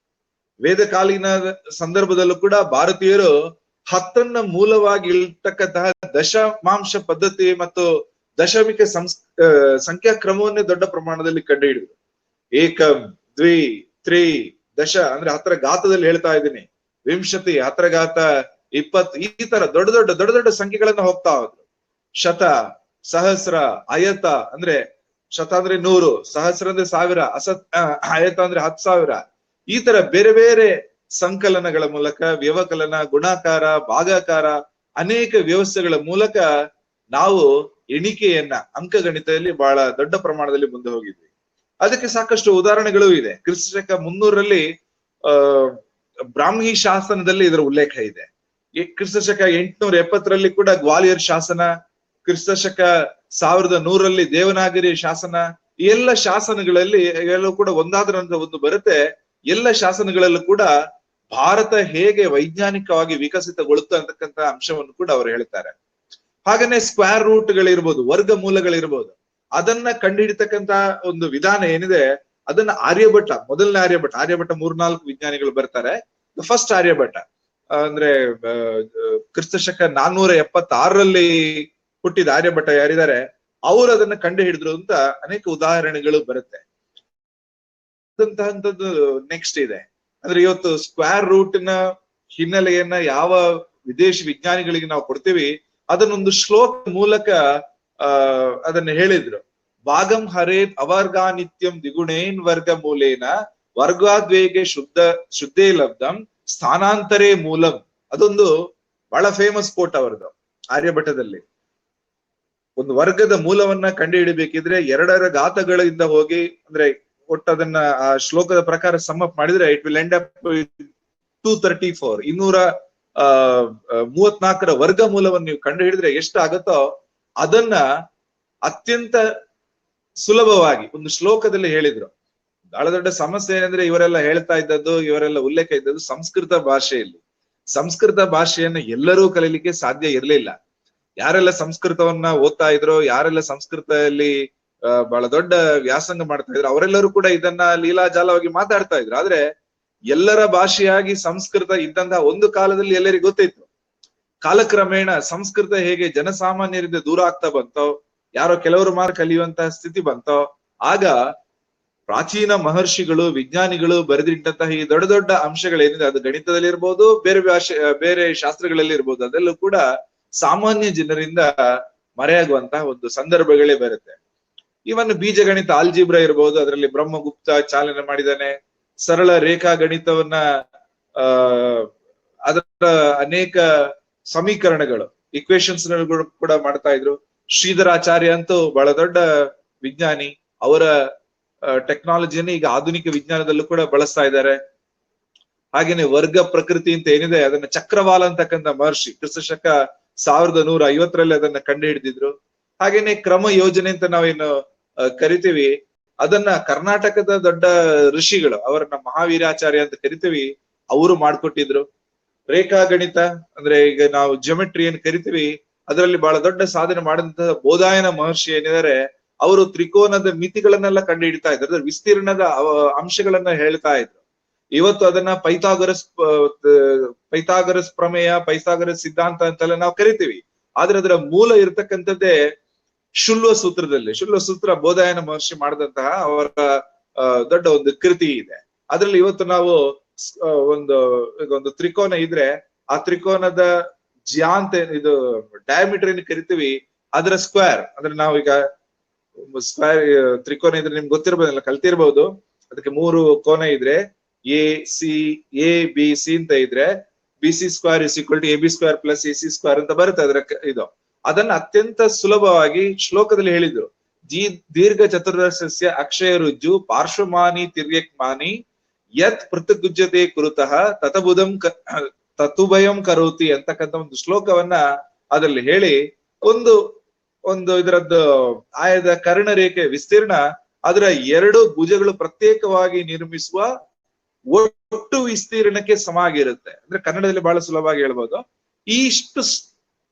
B: ವೇದಕಾಲೀನ ಸಂದರ್ಭದಲ್ಲೂ ಕೂಡ ಭಾರತೀಯರು 10ನ್ನ ಮೂಲವಾಗಿ ಇರ್ತಕ್ಕಂತಹ ದಶಮಾಂಶ ಪದ್ಧತಿ ಮತ್ತು ದಶಮಿಕ ಸಂಖ್ಯಾ ಕ್ರಮವನ್ನೇ ದೊಡ್ಡ ಪ್ರಮಾಣದಲ್ಲಿ ಕಂಡು ಹಿಡಿದ್ರು. ಏಕಂ, ದ್ವಿ, ತ್ರಿ, ದಶ ಅಂದ್ರೆ 10ರ ಘಾತದಲ್ಲಿ ಹೇಳ್ತಾ ಇದ್ದೀನಿ, ವಿಂಶತಿ, 10ರ ಘಾತ 20, ಈ ತರ ದೊಡ್ಡ ದೊಡ್ಡ ಸಂಖ್ಯೆಗಳನ್ನ ಹೋಗ್ತಾ ಹೋದ್ರು. ಶತ, ಸಹಸ್ರ, ಅಯತ ಅಂದ್ರೆ ಶತ ಅಂದ್ರೆ 100, ಸಹಸ್ರ ಅಂದ್ರೆ 1000, ಅಯತ ಅಂದ್ರೆ 10,000, ಈ ತರ ಬೇರೆ ಬೇರೆ ಸಂಕಲನಗಳ ಮೂಲಕ, ವ್ಯವಕಲನ, ಗುಣಾಕಾರ, ಭಾಗಾಕಾರ, ಅನೇಕ ವ್ಯವಸ್ಥೆಗಳ ಮೂಲಕ ನಾವು ಎಣಿಕೆಯನ್ನ ಅಂಕಗಣಿತದಲ್ಲಿ ಬಹಳ ದೊಡ್ಡ ಪ್ರಮಾಣದಲ್ಲಿ ಮುಂದೆ ಹೋಗಿದ್ವಿ. ಅದಕ್ಕೆ ಸಾಕಷ್ಟು ಉದಾಹರಣೆಗಳು ಇದೆ. ಕ್ರಿಸ್ತಶಕ 300ರಲ್ಲಿ ಬ್ರಾಹ್ಮಿ ಶಾಸನದಲ್ಲಿ ಇದರ ಉಲ್ಲೇಖ ಇದೆ. ಕ್ರಿಸ್ತಶಕ 870ರಲ್ಲಿ ಕೂಡ ಗ್ವಾಲಿಯರ್ ಶಾಸನ, ಕ್ರಿಸ್ತಶಕ 1100ರಲ್ಲಿ ದೇವನಾಗರಿ ಶಾಸನ, ಈ ಎಲ್ಲ ಶಾಸನಗಳಲ್ಲಿ ಎಲ್ಲವೂ ಕೂಡ ಒಂದಾದ ನಂತರ ಒಂದು ಬರುತ್ತೆ. ಎಲ್ಲ ಶಾಸನಗಳಲ್ಲೂ ಕೂಡ ಭಾರತ ಹೇಗೆ ವೈಜ್ಞಾನಿಕವಾಗಿ ವಿಕಸಿತಗೊಳ್ಳುತ್ತೆ ಅಂತಕ್ಕಂಥ ಅಂಶವನ್ನು ಕೂಡ ಅವರು ಹೇಳ್ತಾರೆ. ಹಾಗೇನೆ ಸ್ಕ್ವೇರ್ ರೂಟ್ಗಳಿರ್ಬೋದು, ವರ್ಗ ಮೂಲಗಳಿರ್ಬೋದು, ಅದನ್ನ ಕಂಡುಹಿಡಿತಕ್ಕಂತ ಒಂದು ವಿಧಾನ ಏನಿದೆ, ಅದನ್ನ ಆರ್ಯಭಟ, ಮೊದಲನೇ ಆರ್ಯಭಟ 3-4 ವಿಜ್ಞಾನಿಗಳು ಬರ್ತಾರೆ. ಫಸ್ಟ್ ಆರ್ಯಭಟ ಅಂದ್ರೆ ಕ್ರಿಸ್ತಶಕ 476ರಲ್ಲಿ ಹುಟ್ಟಿದ ಆರ್ಯಭಟ ಯಾರಿದ್ದಾರೆ, ಅವರು ಅದನ್ನ ಕಂಡು ಹಿಡಿದ್ರು ಅಂತ ಅನೇಕ ಉದಾಹರಣೆಗಳು ಬರುತ್ತೆ. ಅಂತದ್ದು ನೆಕ್ಸ್ಟ್ ಇದೆ. ಅಂದ್ರೆ ಇವತ್ತು ಸ್ಕ್ವೇರ್ ರೂಟ್ ನ ಹಿನ್ನೆಲೆಯನ್ನ ಯಾವ ವಿದೇಶಿ ವಿಜ್ಞಾನಿಗಳಿಗೆ ನಾವು ಕೊಡ್ತೀವಿ, ಅದನ್ನೊಂದು ಶ್ಲೋಕ ಮೂಲಕ ಅದನ್ನ ಹೇಳಿದ್ರು. ಭಾಗಂ ಹರೇತ್ ಅವರ್ಗಾನಿತ್ಯಂ ದ್ವಿಗುಣೇನ್ ವರ್ಗ ಮೂಲೇನ ವರ್ಗಾದ್ವೇಗೆ ಶುದ್ಧೇ ಲಬ್ಧಂ ಸ್ಥಾನಾಂತರೇ ಮೂಲಂ. ಅದೊಂದು ಬಹಳ ಫೇಮಸ್ ಕೋಟ್ ಅವರದು ಆರ್ಯಭಟದಲ್ಲಿ. ಒಂದು ವರ್ಗದ ಮೂಲವನ್ನ ಕಂಡು ಹಿಡಿಬೇಕಿದ್ರೆ 2ರ ಘಾತಗಳಿಂದ ಹೋಗಿ, ಅಂದ್ರೆ ಒಟ್ಟು ಅದನ್ನ ಆ ಶ್ಲೋಕದ ಪ್ರಕಾರ ಸಮ್ ಅಪ್ ಮಾಡಿದ್ರೆ ಇಟ್ ವಿಲ್ ಎಂಡ್ ಅಪ್ 234 234ರ ವರ್ಗ ಮೂಲವನ್ನು ನೀವು ಕಂಡು ಹಿಡಿದ್ರೆ ಎಷ್ಟಾಗತ್ತೋ ಅದನ್ನ ಅತ್ಯಂತ ಸುಲಭವಾಗಿ ಒಂದು ಶ್ಲೋಕದಲ್ಲಿ ಹೇಳಿದ್ರು. ಬಹಳ ದೊಡ್ಡ ಸಮಸ್ಯೆ ಏನಂದ್ರೆ ಇವರೆಲ್ಲ ಹೇಳ್ತಾ ಇದ್ದದ್ದು, ಇವರೆಲ್ಲ ಉಲ್ಲೇಖ ಇದ್ದದ್ದು ಸಂಸ್ಕೃತ ಭಾಷೆಯಲ್ಲಿ. ಸಂಸ್ಕೃತ ಭಾಷೆಯನ್ನ ಎಲ್ಲರೂ ಕಲೀಲಿಕ್ಕೆ ಸಾಧ್ಯ ಇರಲಿಲ್ಲ. ಯಾರೆಲ್ಲ ಸಂಸ್ಕೃತವನ್ನ ಓದ್ತಾ ಇದ್ರು, ಯಾರೆಲ್ಲ ಸಂಸ್ಕೃತದಲ್ಲಿ ಬಹಳ ದೊಡ್ಡ ವ್ಯಾಸಂಗ ಮಾಡ್ತಾ ಇದ್ರು, ಅವರೆಲ್ಲರೂ ಕೂಡ ಇದನ್ನ ಲೀಲಾಜಾಲವಾಗಿ ಮಾತಾಡ್ತಾ ಇದ್ರು. ಆದ್ರೆ ಎಲ್ಲರ ಭಾಷೆಯಾಗಿ ಸಂಸ್ಕೃತ ಇದ್ದಂತಹ ಒಂದು ಕಾಲದಲ್ಲಿ ಎಲ್ಲರಿಗೂ ಗೊತ್ತಿತ್ತು. ಕಾಲಕ್ರಮೇಣ ಸಂಸ್ಕೃತ ಹೇಗೆ ಜನಸಾಮಾನ್ಯರಿಂದ ದೂರ ಆಗ್ತಾ ಬಂತೋ, ಯಾರೋ ಕೆಲವರು ಮಾತ್ರ ಕಲಿಯುವಂತಹ ಸ್ಥಿತಿ ಬಂತೋ, ಆಗ ಪ್ರಾಚೀನ ಮಹರ್ಷಿಗಳು, ವಿಜ್ಞಾನಿಗಳು ಬರೆದಿಟ್ಟಂತಹ ಈ ದೊಡ್ಡ ದೊಡ್ಡ ಅಂಶಗಳೇನಿದೆ, ಅದು ಗಣಿತದಲ್ಲಿ ಇರ್ಬೋದು, ಬೇರೆ ಶಾಸ್ತ್ರಗಳಲ್ಲಿ ಇರ್ಬೋದು, ಅದೆಲ್ಲೂ ಕೂಡ ಸಾಮಾನ್ಯ ಜನರಿಂದ ಮರೆಯಾಗುವಂತಹ ಒಂದು ಸಂದರ್ಭಗಳೇ ಬರುತ್ತೆ. ಇವನ್ ಬೀಜಗಣಿತ ಆಲ್ಜಿಬ್ರಾ ಇರ್ಬೋದು, ಅದರಲ್ಲಿ ಬ್ರಹ್ಮಗುಪ್ತ ಚಾಲನೆ ಮಾಡಿದಾನೆ. ಸರಳ ರೇಖಾ ಗಣಿತವನ್ನ ಅದರ ಅನೇಕ ಸಮೀಕರಣಗಳು, ಇಕ್ವೇಶನ್ಸ್ ಕೂಡ ಮಾಡ್ತಾ ಇದ್ರು. ಶ್ರೀಧರಾಚಾರ್ಯ ಅಂತೂ ಬಹಳ ದೊಡ್ಡ ವಿಜ್ಞಾನಿ, ಅವರ ಟೆಕ್ನಾಲಜಿಯನ್ನು ಈಗ ಆಧುನಿಕ ವಿಜ್ಞಾನದಲ್ಲೂ ಕೂಡ ಬಳಸ್ತಾ ಇದ್ದಾರೆ. ಹಾಗೇನೆ ವರ್ಗ ಪ್ರಕೃತಿ ಅಂತ ಏನಿದೆ ಅದನ್ನ ಚಕ್ರವಾಲ ಅಂತಕ್ಕಂಥ ಮಹರ್ಷಿ ಕ್ರಿಸ್ತಶಕ 1150ರಲ್ಲಿ ಅದನ್ನ ಕಂಡು ಹಿಡಿದಿದ್ರು. ಹಾಗೇನೆ ಕ್ರಮ ಯೋಜನೆ ಅಂತ ನಾವೇನು ಕರಿತೀವಿ, ಅದನ್ನ ಕರ್ನಾಟಕದ ದೊಡ್ಡ ಋಷಿಗಳು, ಅವರನ್ನ ಮಹಾವೀರಾಚಾರ್ಯ ಅಂತ ಕರಿತೀವಿ, ಅವರು ಮಾಡ್ಕೊಟ್ಟಿದ್ರು. ರೇಖಾ ಗಣಿತ ಅಂದ್ರೆ ಈಗ ನಾವು ಜಿಯೋಮೆಟ್ರಿ ಏನ್ ಕರಿತೀವಿ, ಅದರಲ್ಲಿ ಬಹಳ ದೊಡ್ಡ ಸಾಧನೆ ಮಾಡಿದಂತಹ ಬೋಧಾಯನ ಮಹರ್ಷಿ ಏನಿದ್ದಾರೆ, ಅವರು ತ್ರಿಕೋನದ ಮಿತಿಗಳನ್ನೆಲ್ಲ ಕಂಡು ಹಿಡಿತಾ ಇದ್ರು, ಅದ್ರ ವಿಸ್ತೀರ್ಣದ ಅಂಶಗಳನ್ನ ಹೇಳ್ತಾ ಇದ್ರು. ಇವತ್ತು ಅದನ್ನ ಪೈಥಾಗರಸ್ ಪ್ರಮೇಯ, ಪೈಥಾಗರಸ್ ಸಿದ್ಧಾಂತ ಅಂತೆಲ್ಲ ನಾವು ಕರಿತೀವಿ. ಆದ್ರೆ ಅದರ ಮೂಲ ಇರ್ತಕ್ಕಂಥದ್ದೇ ಶುಲ್ವ ಸೂತ್ರದಲ್ಲಿ. ಶುಲ್ವ ಸೂತ್ರ ಬೋಧಾಯನ ಮಹರ್ಷಿ ಮಾಡಿದಂತಹ ಅವರ ದೊಡ್ಡ ಒಂದು ಕೃತಿ ಇದೆ. ಅದ್ರಲ್ಲಿ ಇವತ್ತು ನಾವು ಒಂದು ತ್ರಿಕೋನ ಇದ್ರೆ ಆ ತ್ರಿಕೋನದ ಜ್ಯಾಂತ ಇದು ಡಯಾಮೀಟರ್ ಏನ್ ಕರಿತೀವಿ, ಅದರ ಸ್ಕ್ವೇರ್ ಅಂದ್ರೆ ನಾವೀಗ ಸ್ಕ್ವೇರ್ ತ್ರಿಕೋನ ಇದ್ರೆ ನಿಮ್ಗೆ ಗೊತ್ತಿರ್ಬೋದಲ್ಲ, ಕಲ್ತಿರ್ಬಹುದು. ಅದಕ್ಕೆ 3 ಕೋನ ಇದ್ರೆ ಎ ಬಿ ಸಿ ಅಂತ ಇದ್ರೆ BC square is equal to AB square plus AC square ಅಂತ ಬರುತ್ತೆ ಅದರ ಇದು. ಅದನ್ನ ಅತ್ಯಂತ ಸುಲಭವಾಗಿ ಶ್ಲೋಕದಲ್ಲಿ ಹೇಳಿದ್ರು. ದೀರ್ಘ ಚತುರ್ದಶಸ್ಯ ಅಕ್ಷಯ ರುಜ್ಜು ಪಾರ್ಶ್ವಮಾನಿ ತಿರ್ಯಕ್ಮಾನಿ ಯತ್ ಪೃಥಗುಜ್ಯತೆ ಕುರುತಃ ತತುಭಯಂ ಕರೋತಿ ಅಂತಕ್ಕಂಥ ಒಂದು ಶ್ಲೋಕವನ್ನ ಅದರಲ್ಲಿ ಹೇಳಿ, ಒಂದು ಇದರದ್ದು ಆಯದ ಕರ್ಣರೇಖೆ ವಿಸ್ತೀರ್ಣ ಅದರ 2 ಭುಜಗಳು ಪ್ರತ್ಯೇಕವಾಗಿ ನಿರ್ಮಿಸುವ ಒಟ್ಟು ವಿಸ್ತೀರ್ಣಕ್ಕೆ ಸಮ ಆಗಿರುತ್ತೆ. ಅಂದ್ರೆ ಕನ್ನಡದಲ್ಲಿ ಬಹಳ ಸುಲಭವಾಗಿ ಹೇಳ್ಬೋದು.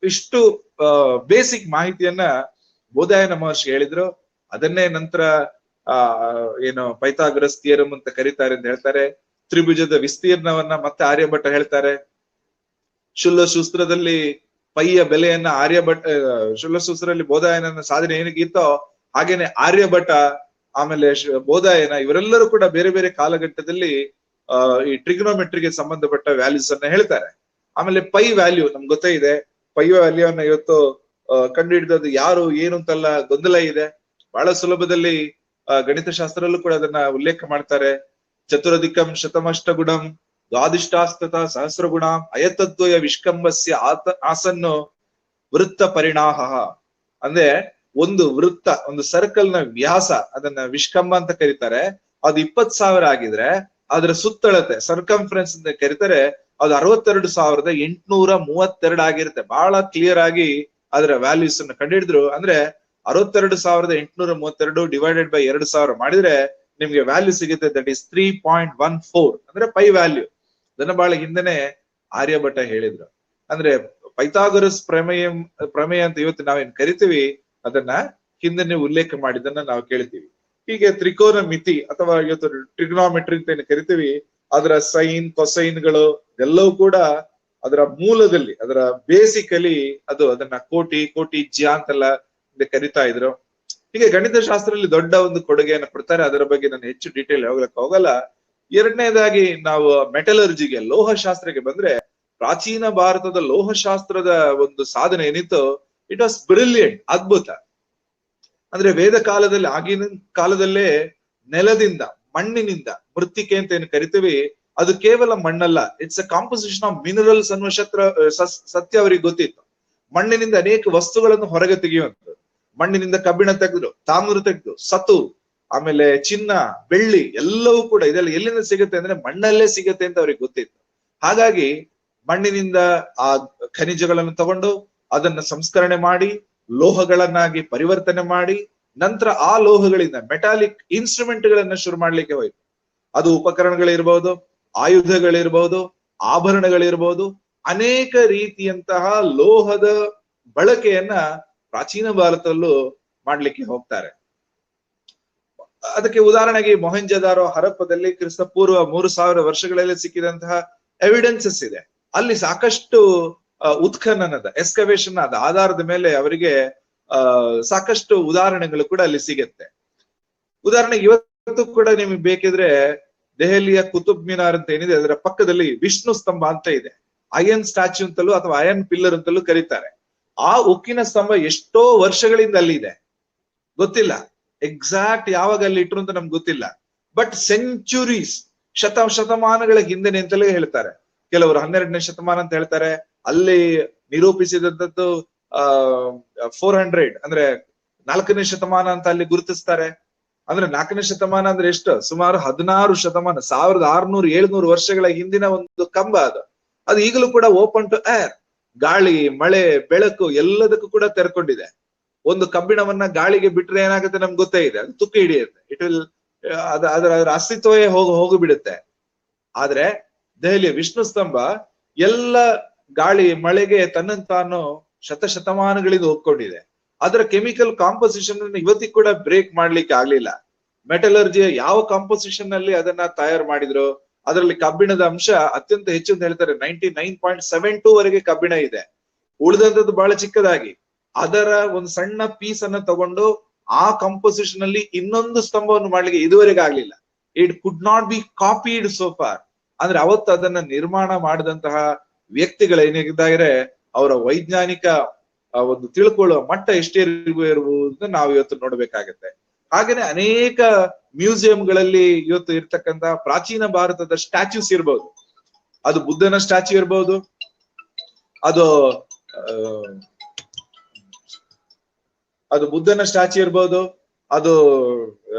B: ಇಷ್ಟು ಬೇಸಿಕ್ ಮಾಹಿತಿಯನ್ನ ಬೋಧಾಯನ ಮಹರ್ಷಿ ಹೇಳಿದ್ರು. ಅದನ್ನೇ ನಂತರ ಏನು ಪೈಥಾಗರಸ್ ಥಿಯರಂ ಅಂತ ಕರೀತಾರೆ ಅಂತ ಹೇಳ್ತಾರೆ. ತ್ರಿಭುಜದ ವಿಸ್ತೀರ್ಣವನ್ನ ಮತ್ತೆ ಆರ್ಯಭಟ ಹೇಳ್ತಾರೆ. ಶುಲ್ವಸೂತ್ರದಲ್ಲಿ ಪೈಯ ಬೆಲೆಯನ್ನ ಶುಲ್ವಸೂತ್ರದಲ್ಲಿ ಬೋಧಾಯನ ಸಾಧನೆ ಏನಿಗಿತ್ತೋ ಹಾಗೇನೆ ಆರ್ಯಭಟ, ಆಮೇಲೆ ಬೋಧಾಯನ, ಇವರೆಲ್ಲರೂ ಕೂಡ ಬೇರೆ ಬೇರೆ ಕಾಲಘಟ್ಟದಲ್ಲಿ ಈ ಟ್ರಿಗ್ನೋಮೆಟ್ರಿಗೆ ಸಂಬಂಧಪಟ್ಟ ವ್ಯಾಲ್ಯೂಸ್ ಅನ್ನ ಹೇಳ್ತಾರೆ. ಆಮೇಲೆ ಪೈ ವ್ಯಾಲ್ಯೂ ನಮ್ಗೆ ಗೊತ್ತೇ ಇದೆ. ಪೈ ವ್ಯಾಲ್ಯೂ ಅನ್ನ ಇವತ್ತು ಕಂಡು ಹಿಡಿದದ್ದು ಯಾರು ಏನು ಅಂತೆಲ್ಲ ಗೊಂದಲ ಇದೆ. ಬಹಳ ಸುಲಭದಲ್ಲಿ ಗಣಿತಶಾಸ್ತ್ರಲ್ಲೂ ಕೂಡ ಅದನ್ನ ಉಲ್ಲೇಖ ಮಾಡ್ತಾರೆ. ಚತುರಧಿಕಂ ಶತಮಷ್ಟ ಗುಣಂ ದ್ವಾದಿಷ್ಟಾಸ್ತತ ಸಹಸ್ರ ಗುಣ ಅಯತದ್ವಯ ವಿಷ್ಕಂಬಸ್ಯ ಆಸನ್ನು ವೃತ್ತ ಪರಿಣಾಹ. ಅಂದ್ರೆ ಒಂದು ವೃತ್ತ, ಒಂದು ಸರ್ಕಲ್ ನ ವ್ಯಾಸ, ಅದನ್ನ ವಿಷ್ಕಂಬ ಅಂತ ಕರೀತಾರೆ. ಅದು 20,000 ಆಗಿದ್ರೆ ಅದರ ಸುತ್ತಳತೆ ಸರ್ಕಂಫರೆನ್ಸ್ ಅಂತ ಕರೀತಾರೆ. ಅದು 62,832 ಆಗಿರುತ್ತೆ. ಬಹಳ ಕ್ಲಿಯರ್ ಆಗಿ ಅದರ ವ್ಯಾಲ್ಯೂಸ್ ಅನ್ನು ಕಂಡುಹಿಡಿದ್ರು. ಅಂದ್ರೆ 62,832 ಡಿವೈಡೆಡ್ ಬೈ 2,000 ಮಾಡಿದ್ರೆ ನಿಮ್ಗೆ ವ್ಯಾಲ್ಯೂ ಸಿಗುತ್ತೆ. ದಟ್ ಈಸ್ 3.14 ಅಂದ್ರೆ ಪೈ ವ್ಯಾಲ್ಯೂ. ಅದನ್ನ ಬಹಳ ಹಿಂದೆನೆ ಆರ್ಯಭಟ ಹೇಳಿದ್ರು. ಅಂದ್ರೆ ಪೈಥಾಗರಸ್ ಪ್ರಮೇಯ ಅಂತ ಇವತ್ತು ನಾವೇನ್ ಕರಿತೀವಿ, ಅದನ್ನ ಹಿಂದೆ ಉಲ್ಲೇಖ ಮಾಡಿದ್ದನ್ನ ನಾವು ಕೇಳ್ತೀವಿ. ಹೀಗೆ ತ್ರಿಕೋನ ಮಿತಿ ಅಥವಾ ಇವತ್ತು ಟ್ರಿಗ್ನೋಮೆಟ್ರಿ ಅಂತ ಏನ್ ಕರಿತೀವಿ, ಅದರ ಸೈನ್ ಕೊಸೈನ್ಗಳು ಎಲ್ಲವೂ ಕೂಡ ಅದರ ಮೂಲದಲ್ಲಿ, ಅದರ ಬೇಸಿಕಲಿ ಅದನ್ನ ಕೋಟಿ ಜ್ಯಾ ಅಂತೆಲ್ಲ ಕರಿತಾ ಇದ್ರು. ಹೀಗೆ ಗಣಿತ ಶಾಸ್ತ್ರದಲ್ಲಿ ದೊಡ್ಡ ಒಂದು ಕೊಡುಗೆಯನ್ನು ಕೊಡ್ತಾರೆ. ಅದರ ಬಗ್ಗೆ ನಾನು ಹೆಚ್ಚು ಡೀಟೇಲ್ ಹೋಗ್ಲಕ್ಕೆ ಹೋಗಲ್ಲ. ಎರಡನೇದಾಗಿ ನಾವು ಮೆಟಲರ್ಜಿಗೆ, ಲೋಹಶಾಸ್ತ್ರಕ್ಕೆ ಬಂದ್ರೆ, ಪ್ರಾಚೀನ ಭಾರತದ ಲೋಹಶಾಸ್ತ್ರದ ಒಂದು ಸಾಧನೆ ಏನಿತ್ತು, ಇಟ್ ವಾಸ್ ಬ್ರಿಲಿಯಂಟ್, ಅದ್ಭುತ. ಅಂದ್ರೆ ವೇದ ಕಾಲದಲ್ಲಿ, ಆಗಿನ ಕಾಲದಲ್ಲೇ ನೆಲದಿಂದ, ಮಣ್ಣಿನಿಂದ, ಮೃತ್ತಿಕೆ ಅಂತ ಏನ್ ಕರಿತೀವಿ, ಅದು ಕೇವಲ ಮಣ್ಣಲ್ಲ, it's a composition of minerals ಅನ್ನುವ ಸತ್ಯ ಅವರಿಗೆ ಗೊತ್ತಿತ್ತು. ಮಣ್ಣಿನಿಂದ ಅನೇಕ ವಸ್ತುಗಳನ್ನು ಹೊರಗೆ ತೆಗೆಯುವಂಥದ್ದು. ಮಣ್ಣಿನಿಂದ ಕಬ್ಬಿಣ ತೆಗೆದ್ರು, ತಾಮ್ರ ತೆಗೆದು, ಸತು, ಆಮೇಲೆ ಚಿನ್ನ, ಬೆಳ್ಳಿ ಎಲ್ಲವೂ ಕೂಡ ಇದೆಲ್ಲ ಎಲ್ಲಿಂದ ಸಿಗುತ್ತೆ ಅಂದ್ರೆ ಮಣ್ಣಲ್ಲೇ ಸಿಗುತ್ತೆ ಅಂತ ಅವ್ರಿಗೆ ಗೊತ್ತಿತ್ತು. ಹಾಗಾಗಿ ಮಣ್ಣಿನಿಂದ ಆ ಖನಿಜಗಳನ್ನು ತಗೊಂಡು ಅದನ್ನ ಸಂಸ್ಕರಣೆ ಮಾಡಿ ಲೋಹಗಳನ್ನಾಗಿ ಪರಿವರ್ತನೆ ಮಾಡಿ ನಂತರ ಆ ಲೋಹಗಳಿಂದ ಮೆಟಾಲಿಕ್ ಇನ್ಸ್ಟ್ರೂಮೆಂಟ್ ಗಳನ್ನ ಶುರು ಮಾಡ್ಲಿಕ್ಕೆ ಹೋಯ್ತು. ಅದು ಉಪಕರಣಗಳಿರ್ಬಹುದು, ಆಯುಧಗಳಿರ್ಬಹುದು, ಆಭರಣಗಳಿರ್ಬಹುದು, ಅನೇಕ ರೀತಿಯಂತಹ ಲೋಹದ ಬಳಕೆಯನ್ನ ಪ್ರಾಚೀನ ಭಾರತದಲ್ಲೂ ಮಾಡ್ಲಿಕ್ಕೆ ಹೋಗ್ತಾರೆ. ಅದಕ್ಕೆ ಉದಾಹರಣೆಗೆ ಮೊಹೆಂಜದಾರೋ ಹರಪ್ಪದಲ್ಲಿ ಕ್ರಿಸ್ತ ಪೂರ್ವ 3000 ವರ್ಷಗಳಲ್ಲಿ ಸಿಕ್ಕಿದಂತಹ ಎವಿಡೆನ್ಸಸ್ ಇದೆ. ಅಲ್ಲಿ ಸಾಕಷ್ಟು ಉತ್ಖನನದ ಎಕ್ಸ್ಕವೇಷನ್ ಆದ ಆಧಾರದ ಮೇಲೆ ಅವರಿಗೆ ಸಾಕಷ್ಟು ಉದಾಹರಣೆಗಳು ಕೂಡ ಅಲ್ಲಿ ಸಿಗುತ್ತೆ. ಉದಾಹರಣೆಗೆ ಇವತ್ತು ಕೂಡ ನಿಮಗೆ ಬೇಕಿದ್ರೆ ದೆಹಲಿಯ ಕುತುಬ್ ಮಿನಾರ್ ಅಂತ ಏನಿದೆ ಅದರ ಪಕ್ಕದಲ್ಲಿ ವಿಷ್ಣು ಸ್ತಂಭ ಅಂತ ಇದೆ. ಅಯನ್ ಸ್ಟ್ಯಾಚ್ಯೂ ಅಂತಲೂ ಅಥವಾ ಅಯನ್ ಪಿಲ್ಲರ್ ಅಂತಲೂ ಕರೀತಾರೆ. ಆ ಉಕ್ಕಿನ ಸ್ತಂಭ ಎಷ್ಟೋ ವರ್ಷಗಳಿಂದ ಅಲ್ಲಿ ಇದೆ, ಗೊತ್ತಿಲ್ಲ ಎಕ್ಸಾಕ್ಟ್ ಯಾವಾಗ ಅಲ್ಲಿ ಇಟ್ರು ಅಂತ ನಮ್ಗೆ ಗೊತ್ತಿಲ್ಲ. ಬಟ್ ಸೆಂಚುರೀಸ್, ಶತಮಾನಗಳ ಹಿಂದೆನೆ ಅಂತಲೇ ಹೇಳ್ತಾರೆ. ಕೆಲವರು 12ನೇ ಶತಮಾನ ಅಂತ ಹೇಳ್ತಾರೆ. ಅಲ್ಲಿ ನಿರೂಪಿಸಿದಂಥದ್ದು 400 ಅಂದ್ರೆ 4ನೇ ಶತಮಾನ ಅಂತ ಅಲ್ಲಿ ಗುರುತಿಸ್ತಾರೆ. ಅಂದ್ರೆ 4ನೇ ಶತಮಾನ ಅಂದ್ರೆ ಎಷ್ಟು? ಸುಮಾರು 16 ಶತಮಾನ, 1600-1700 ವರ್ಷಗಳ ಹಿಂದಿನ ಒಂದು ಕಂಬ ಅದು ಈಗಲೂ ಕೂಡ ಓಪನ್ ಟು ಏರ್, ಗಾಳಿ, ಮಳೆ, ಬೆಳಕು ಎಲ್ಲದಕ್ಕೂ ಕೂಡ ತೆರ್ಕೊಂಡಿದೆ. ಒಂದು ಕಬ್ಬಿಣವನ್ನ ಗಾಳಿಗೆ ಬಿಟ್ರೆ ಏನಾಗುತ್ತೆ ನಮ್ಗೆ ಗೊತ್ತೇ ಇದೆ, ಅದು ತುಕ್ಕು ಹಿಡಿಯುತ್ತೆ. ಇಟ್ ವಿಲ್ ಅದರ ಅಸ್ತಿತ್ವವೇ ಹೋಗಿ ಬಿಡುತ್ತೆ. ಆದ್ರೆ ದೆಹಲಿಯ ವಿಷ್ಣು ಸ್ತಂಭ ಎಲ್ಲ ಗಾಳಿ ಮಳೆಗೆ ತನ್ನನ್ನು ತಾನು ಶತಮಾನಗಳಿಂದ ಒಪ್ಕೊಂಡಿದೆ. ಅದರ ಕೆಮಿಕಲ್ ಕಾಂಪೋಸಿಷನ್ ಇವತ್ತಿಗೆ ಕೂಡ ಬ್ರೇಕ್ ಮಾಡ್ಲಿಕ್ಕೆ ಆಗ್ಲಿಲ್ಲ. ಮೆಟಲರ್ಜಿಯ ಯಾವ ಕಾಂಪೋಸಿಷನ್ ಅಲ್ಲಿ ಅದನ್ನ ತಯಾರು ಮಾಡಿದ್ರು ಅದರಲ್ಲಿ ಕಬ್ಬಿಣದ ಅಂಶ ಅತ್ಯಂತ ಹೆಚ್ಚು ಅಂತ ಹೇಳ್ತಾರೆ. 99.72 ವರೆಗೆ ಕಬ್ಬಿಣ ಇದೆ. ಉಳಿದಂತದ್ದು ಬಹಳ ಚಿಕ್ಕದಾಗಿ ಅದರ ಒಂದು ಸಣ್ಣ ಪೀಸ್ ಅನ್ನ ತಗೊಂಡು ಆ ಕಂಪೋಸಿಷನ್ ಅಲ್ಲಿ ಇನ್ನೊಂದು ಸ್ತಂಭವನ್ನು ಮಾಡ್ಲಿಕ್ಕೆ ಇದುವರೆಗೆ ಆಗ್ಲಿಲ್ಲ. It could not be copied so for. ಅಂದ್ರೆ ಅವತ್ತು ಅದನ್ನ ನಿರ್ಮಾಣ ಮಾಡಿದಂತಹ ವ್ಯಕ್ತಿಗಳೇನಿದ್ದಾರೆ ಅವರ ವೈಜ್ಞಾನಿಕ ಒಂದು ತಿಳ್ಕೊಳ್ಳುವ ಮಟ್ಟ ಎಷ್ಟೇ ಇರುವುದು ನಾವು ಇವತ್ತು ನೋಡ್ಬೇಕಾಗತ್ತೆ. ಹಾಗೇನೆ ಅನೇಕ ಮ್ಯೂಸಿಯಂಗಳಲ್ಲಿ ಇವತ್ತು ಇರ್ತಕ್ಕಂತಹ ಪ್ರಾಚೀನ ಭಾರತದ ಸ್ಟ್ಯಾಚ್ಯೂಸ್ ಇರ್ಬೋದು. ಅದು ಬುದ್ಧನ ಸ್ಟ್ಯಾಚ್ಯೂ ಇರ್ಬೋದು, ಅದು ಬುದ್ಧನ ಸ್ಟ್ಯಾಚ್ಯೂ ಇರ್ಬೋದು, ಅದು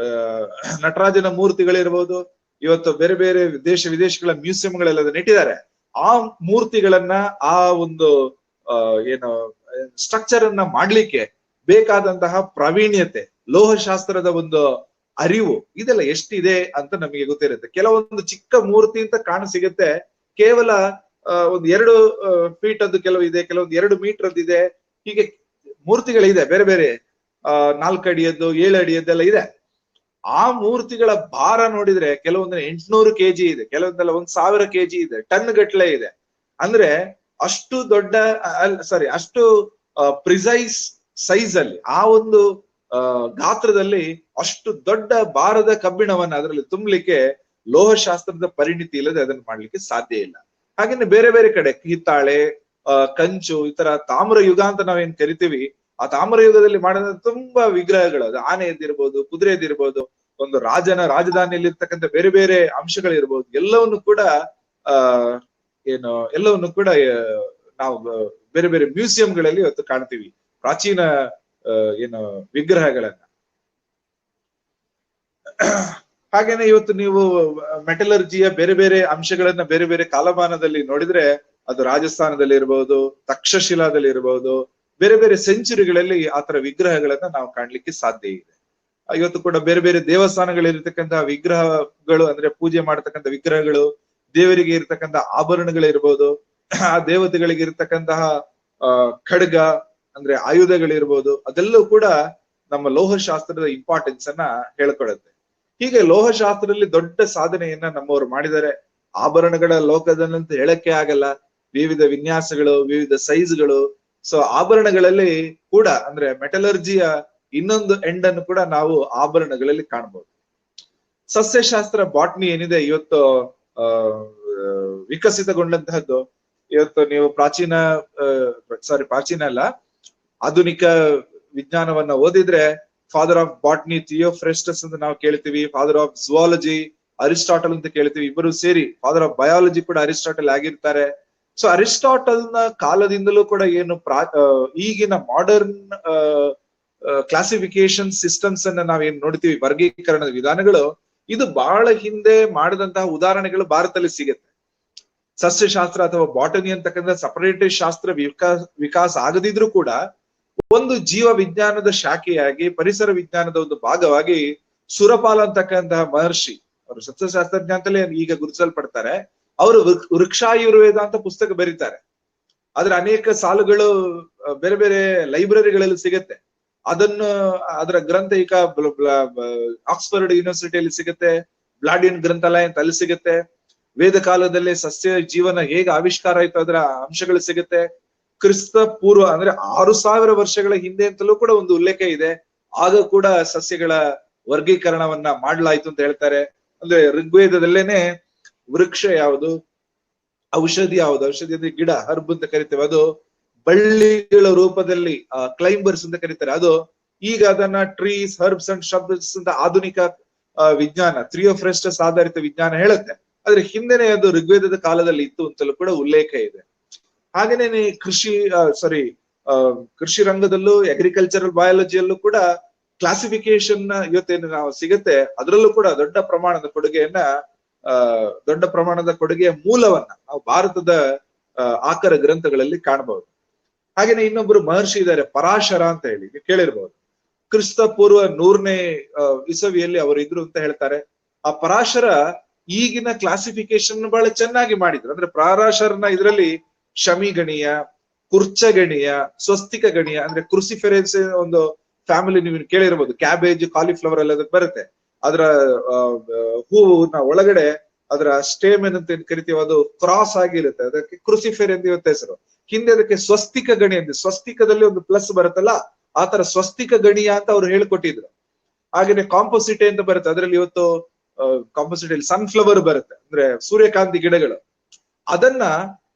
B: ನಟರಾಜನ ಮೂರ್ತಿಗಳಿರ್ಬೋದು. ಇವತ್ತು ಬೇರೆ ಬೇರೆ ದೇಶ ವಿದೇಶಗಳ ಮ್ಯೂಸಿಯಂಗಳೆಲ್ಲ ನೆಟ್ಟಿದ್ದಾರೆ. ಆ ಮೂರ್ತಿಗಳನ್ನ ಆ ಒಂದು ಏನು ಸ್ಟ್ರಕ್ಚರ್ ಅನ್ನ ಮಾಡ್ಲಿಕ್ಕೆ ಬೇಕಾದಂತಹ ಪ್ರಾವೀಣ್ಯತೆ, ಲೋಹಶಾಸ್ತ್ರದ ಒಂದು ಅರಿವು ಇದೆಲ್ಲ ಎಷ್ಟಿದೆ ಅಂತ ನಮಗೆ ಗೊತ್ತಿರುತ್ತೆ. ಕೆಲವೊಂದು ಚಿಕ್ಕ ಮೂರ್ತಿ ಅಂತ ಕಾಣ ಸಿಗುತ್ತೆ, ಕೇವಲ ಒಂದು 2 ಫೀಟ್ ಅದು ಕೆಲವು ಇದೆ, ಕೆಲವೊಂದು 2 ಮೀಟರ್ ಅದು ಇದೆ. ಹೀಗೆ ಮೂರ್ತಿಗಳಿದೆ ಬೇರೆ ಬೇರೆ, 4 ಅಡಿಯದ್ದು 7 ಅಡಿಯದ್ದೆಲ್ಲ ಇದೆ. ಆ ಮೂರ್ತಿಗಳ ಭಾರ ನೋಡಿದ್ರೆ ಕೆಲವೊಂದು 800 kg ಇದೆ, ಕೆಲವೊಂದೆಲ್ಲ 1000 kg ಇದೆ, ಟನ್ ಗಟ್ಲೆ ಇದೆ. ಅಂದ್ರೆ ಅಷ್ಟು ದೊಡ್ಡ ಅಷ್ಟು ಪ್ರಿಸೈಸ್ ಸೈಜ್ ಅಲ್ಲಿ, ಆ ಒಂದು ಗಾತ್ರದಲ್ಲಿ ಅಷ್ಟು ದೊಡ್ಡ ಭಾರದ ಕಬ್ಬಿಣವನ್ನ ಅದರಲ್ಲಿ ತುಂಬಲಿಕ್ಕೆ ಲೋಹಶಾಸ್ತ್ರದ ಪರಿಣಿತಿ ಇಲ್ಲದೆ ಅದನ್ನ ಮಾಡ್ಲಿಕ್ಕೆ ಸಾಧ್ಯ ಇಲ್ಲ. ಹಾಗೇನೆ ಬೇರೆ ಬೇರೆ ಕಡೆ ಹಿತ್ತಾಳೆ, ಕಂಚು, ಈ ತರ ತಾಮ್ರ ಯುಗ ಅಂತ ನಾವೇನ್ ಕರಿತೀವಿ, ಆ ತಾಮ್ರ ಯುಗದಲ್ಲಿ ಮಾಡಿದ ತುಂಬಾ ವಿಗ್ರಹಗಳು, ಅದು ಆನೆಯದ್ದಿರ್ಬೋದು, ಕುದುರೆಯದಿರ್ಬೋದು, ಒಂದು ರಾಜನ ರಾಜಧಾನಿಯಲ್ಲಿ ಇರ್ತಕ್ಕಂಥ ಬೇರೆ ಬೇರೆ ಅಂಶಗಳಿರ್ಬೋದು, ಎಲ್ಲವನ್ನು ಕೂಡ ಎಲ್ಲವನ್ನು ಕೂಡ ನಾವು ಬೇರೆ ಬೇರೆ ಮ್ಯೂಸಿಯಂಗಳಲ್ಲಿ ಇವತ್ತು ಕಾಣ್ತೀವಿ ಪ್ರಾಚೀನ ವಿಗ್ರಹಗಳನ್ನ. ಹಾಗೇನೆ ಇವತ್ತು ನೀವು ಮೆಟಲರ್ಜಿಯ ಬೇರೆ ಬೇರೆ ಅಂಶಗಳನ್ನ ಬೇರೆ ಬೇರೆ ಕಾಲಮಾನದಲ್ಲಿ ನೋಡಿದ್ರೆ ಅದು ರಾಜಸ್ಥಾನದಲ್ಲಿ ಇರಬಹುದು, ತಕ್ಷಶಿಲಾದಲ್ಲಿ ಇರಬಹುದು, ಬೇರೆ ಬೇರೆ ಸೆಂಚುರಿಗಳಲ್ಲಿ ಆತರ ವಿಗ್ರಹಗಳನ್ನ ನಾವು ಕಾಣ್ಲಿಕ್ಕೆ ಸಾಧ್ಯ ಇದೆ. ಇವತ್ತು ಕೂಡ ಬೇರೆ ಬೇರೆ ದೇವಸ್ಥಾನಗಳಿರ್ತಕ್ಕಂತಹ ವಿಗ್ರಹಗಳು, ಅಂದ್ರೆ ಪೂಜೆ ಮಾಡತಕ್ಕಂಥ ವಿಗ್ರಹಗಳು, ದೇವರಿಗೆ ಇರ್ತಕ್ಕಂಥ ಆಭರಣಗಳಿರ್ಬೋದು, ಆ ದೇವತೆಗಳಿಗೆ ಇರ್ತಕ್ಕಂತಹ ಖಡ್ಗ ಅಂದ್ರೆ ಆಯುಧಗಳಿರ್ಬೋದು, ಅದೆಲ್ಲವೂ ಕೂಡ ನಮ್ಮ ಲೋಹಶಾಸ್ತ್ರದ ಇಂಪಾರ್ಟೆನ್ಸ್ ಅನ್ನ ಹೇಳ್ಕೊಡುತ್ತೆ. ಹೀಗೆ ಲೋಹಶಾಸ್ತ್ರದಲ್ಲಿ ದೊಡ್ಡ ಸಾಧನೆಯನ್ನ ನಮ್ಮವರು ಮಾಡಿದ್ದಾರೆ. ಆಭರಣಗಳ ಲೋಕದಲ್ಲಂತ ಹೇಳಕ್ಕೆ ಆಗಲ್ಲ, ವಿವಿಧ ವಿನ್ಯಾಸಗಳು, ವಿವಿಧ ಸೈಜ್ಗಳು. ಸೊ ಆಭರಣಗಳಲ್ಲಿ ಕೂಡ ಅಂದ್ರೆ ಮೆಟಲರ್ಜಿಯ ಇನ್ನೊಂದು ಎಂಡ್ ಅನ್ನು ಕೂಡ ನಾವು ಆಭರಣಗಳಲ್ಲಿ ಕಾಣಬಹುದು. ಸಸ್ಯಶಾಸ್ತ್ರ ಬಾಟ್ನಿ ಏನಿದೆ ಇವತ್ತು ವಿಕಸಿತಗೊಂಡಂತಹದ್ದು. ಇವತ್ತು ನೀವು ಪ್ರಾಚೀನ ಅಲ್ಲ, ಆಧುನಿಕ ವಿಜ್ಞಾನವನ್ನ ಓದಿದ್ರೆ ಫಾದರ್ ಆಫ್ ಬಾಟ್ನಿ ಥಿಯೋಫ್ರೆಸ್ಟಸ್ ಅಂತ ನಾವು ಕೇಳ್ತೀವಿ, ಫಾದರ್ ಆಫ್ ಝುವಾಲಜಿ ಅರಿಸ್ಟಾಟಲ್ ಅಂತ ಕೇಳ್ತೀವಿ. ಇಬ್ಬರು ಸೇರಿ ಫಾದರ್ ಆಫ್ ಬಯಾಲಜಿ ಕೂಡ ಅರಿಸ್ಟಾಟಲ್ ಆಗಿರ್ತಾರೆ. ಸೊ ಅರಿಸ್ಟಾಟಲ್ ನ ಕಾಲದಿಂದಲೂ ಕೂಡ ಏನು ಈಗಿನ ಮಾಡರ್ನ್ ಕ್ಲಾಸಿಫಿಕೇಶನ್ ಸಿಸ್ಟಮ್ಸ್ ಅನ್ನ ನಾವೇನ್ ನೋಡ್ತೀವಿ, ವರ್ಗೀಕರಣದ ವಿಧಾನಗಳು, ಇದು ಬಹಳ ಹಿಂದೆ ಮಾಡಿದಂತಹ ಉದಾಹರಣೆಗಳು ಭಾರತದಲ್ಲಿ ಸಿಗುತ್ತೆ. ಸಸ್ಯಶಾಸ್ತ್ರ ಅಥವಾ ಬಾಟನಿ ಅಂತಕ್ಕಂಥ ಸಪರೇಟ್ ಶಾಸ್ತ್ರ ವಿಕಾಸ ಆಗದಿದ್ರು ಕೂಡ ಒಂದು ಜೀವ ವಿಜ್ಞಾನದ ಶಾಖೆಯಾಗಿ ಪರಿಸರ ವಿಜ್ಞಾನದ ಒಂದು ಭಾಗವಾಗಿ ಸುರಪಾಲ ಅಂತಕ್ಕಂತಹ ಮಹರ್ಷಿ, ಅವರು ಸಸ್ಯಶಾಸ್ತ್ರಜ್ಞ ಅಂತಲೇ ಈಗ ಗುರುತಿಸಲ್ಪಡ್ತಾರೆ. ಅವರು ವೃಕ್ಷಾಯುರ್ವೇದ ಅಂತ ಪುಸ್ತಕ ಬರೀತಾರೆ. ಅದ್ರ ಅನೇಕ ಸಾಲುಗಳು ಬೇರೆ ಬೇರೆ ಲೈಬ್ರರಿಗಳಲ್ಲಿ ಸಿಗುತ್ತೆ. ಅದರ ಗ್ರಂಥ ಈಗ ಆಕ್ಸ್ಫರ್ಡ್ ಯೂನಿವರ್ಸಿಟಿಯಲ್ಲಿ ಸಿಗುತ್ತೆ, ಬ್ಲಾಡಿಯನ್ ಗ್ರಂಥಾಲಯ ಅಂತ ಅಲ್ಲಿ ಸಿಗುತ್ತೆ. ವೇದ ಕಾಲದಲ್ಲಿ ಸಸ್ಯ ಜೀವನ ಹೇಗೆ ಆವಿಷ್ಕಾರ ಆಯ್ತು ಅದರ ಅಂಶಗಳು ಸಿಗುತ್ತೆ. ಕ್ರಿಸ್ತ ಪೂರ್ವ ಅಂದ್ರೆ 6000 ವರ್ಷಗಳ ಹಿಂದೆ ಅಂತಲೂ ಕೂಡ ಒಂದು ಉಲ್ಲೇಖ ಇದೆ. ಆಗ ಕೂಡ ಸಸ್ಯಗಳ ವರ್ಗೀಕರಣವನ್ನ ಮಾಡಲಾಯ್ತು ಅಂತ ಹೇಳ್ತಾರೆ. ಅಂದ್ರೆ ಋಗ್ವೇದದಲ್ಲೇನೆ ವೃಕ್ಷ ಯಾವುದು, ಔಷಧಿ ಯಾವುದು, ಔಷಧಿ ಅಂದ್ರೆ ಗಿಡ, ಹರ್ಬ್ ಅಂತ ಕರಿತೇವೆ, ಅದು ಬಳ್ಳಿಗಳ ರೂಪದಲ್ಲಿ ಕ್ಲೈಂಬರ್ಸ್ ಅಂತ ಕರೀತಾರೆ. ಅದು ಈಗ ಅದನ್ನ ಟ್ರೀಸ್, ಹರ್ಬ್ಸ್ ಅಂಡ್ ಶಬ್ಸ್ ಅಂತ ಆಧುನಿಕ ವಿಜ್ಞಾನ, ಥ್ರಿಯೋಫ್ರೆಸ್ಟಸ್ ಆಧಾರಿತ ವಿಜ್ಞಾನ ಹೇಳುತ್ತೆ. ಆದ್ರೆ ಹಿಂದೆನೆ ಅದು ಋಗ್ವೇದದ ಕಾಲದಲ್ಲಿ ಇತ್ತು ಅಂತಲೂ ಕೂಡ ಉಲ್ಲೇಖ ಇದೆ. ಹಾಗೇನೆ ಕೃಷಿ ರಂಗದಲ್ಲೂ ಅಗ್ರಿಕಲ್ಚರಲ್ ಬಯಾಲಜಿಯಲ್ಲೂ ಕೂಡ ಕ್ಲಾಸಿಫಿಕೇಶನ್ ಇವತ್ತೇನು ನಾವು ಸಿಗುತ್ತೆ, ಅದರಲ್ಲೂ ಕೂಡ ದೊಡ್ಡ ಪ್ರಮಾಣದ ಕೊಡುಗೆಯ ಮೂಲವನ್ನ ನಾವು ಭಾರತದ ಆಕರ ಗ್ರಂಥಗಳಲ್ಲಿ ಕಾಣಬಹುದು. ಹಾಗೇನೆ ಇನ್ನೊಬ್ರು ಮಹರ್ಷಿ ಇದ್ದಾರೆ, ಪರಾಶರ ಅಂತ ಹೇಳಿ ನೀವು ಕೇಳಿರ್ಬಹುದು. ಕ್ರಿಸ್ತ ಪೂರ್ವ 100ನೇ ಇಸವಿಯಲ್ಲಿ ಅವರು ಇದ್ರು ಅಂತ ಹೇಳ್ತಾರೆ. ಆ ಪರಾಶರ ಈಗಿನ ಕ್ಲಾಸಿಫಿಕೇಶನ್ ಬಹಳ ಚೆನ್ನಾಗಿ ಮಾಡಿದ್ರು. ಅಂದ್ರೆ ಪರಾಶರನ ಇದರಲ್ಲಿ ಶಮಿಗಣೀಯ, ಕುರ್ಚಗಣೀಯ, ಸ್ವಸ್ತಿಕ ಗಣೀಯ, ಅಂದ್ರೆ ಕ್ರುಸಿಫೆರೆನ್ಸ್ ಒಂದು ಫ್ಯಾಮಿಲಿ ನೀವು ಕೇಳಿರ್ಬೋದು. ಕ್ಯಾಬೇಜ್, ಕಾಲಿಫ್ಲವರ್ ಎಲ್ಲ ಅದಕ್ಕೆ ಬರುತ್ತೆ. ಅದರ ಹೂವಿನ ಒಳಗಡೆ ಅದರ ಸ್ಟೇಮೆನ್ ಅಂತ ಏನ್ ಕರಿತೀವಿ ಅದು ಕ್ರಾಸ್ ಆಗಿರುತ್ತೆ. ಅದಕ್ಕೆ ಕ್ರುಸಿಫೆರ್ ಎಂದು ಇವತ್ತು ಹೆಸರು. ಹಿಂದೆ ಅದಕ್ಕೆ ಸ್ವಸ್ತಿಕ ಗಣಿ ಅಂತ, ಸ್ವಸ್ತಿಕದಲ್ಲಿ ಒಂದು ಪ್ಲಸ್ ಬರುತ್ತಲ್ಲ, ಆತರ ಸ್ವಸ್ತಿಕ ಗಣಿಯ ಅಂತ ಅವ್ರು ಹೇಳ್ಕೊಟ್ಟಿದ್ರು. ಹಾಗೇನೆ ಕಾಂಪೋಸಿಟೆ ಅಂತ ಬರುತ್ತೆ, ಅದರಲ್ಲಿ ಇವತ್ತು ಕಾಂಪೋಸಿಟಲ್ಲಿ ಸನ್ಫ್ಲವರ್ ಬರುತ್ತೆ, ಅಂದ್ರೆ ಸೂರ್ಯಕಾಂತಿ ಗಿಡಗಳು. ಅದನ್ನ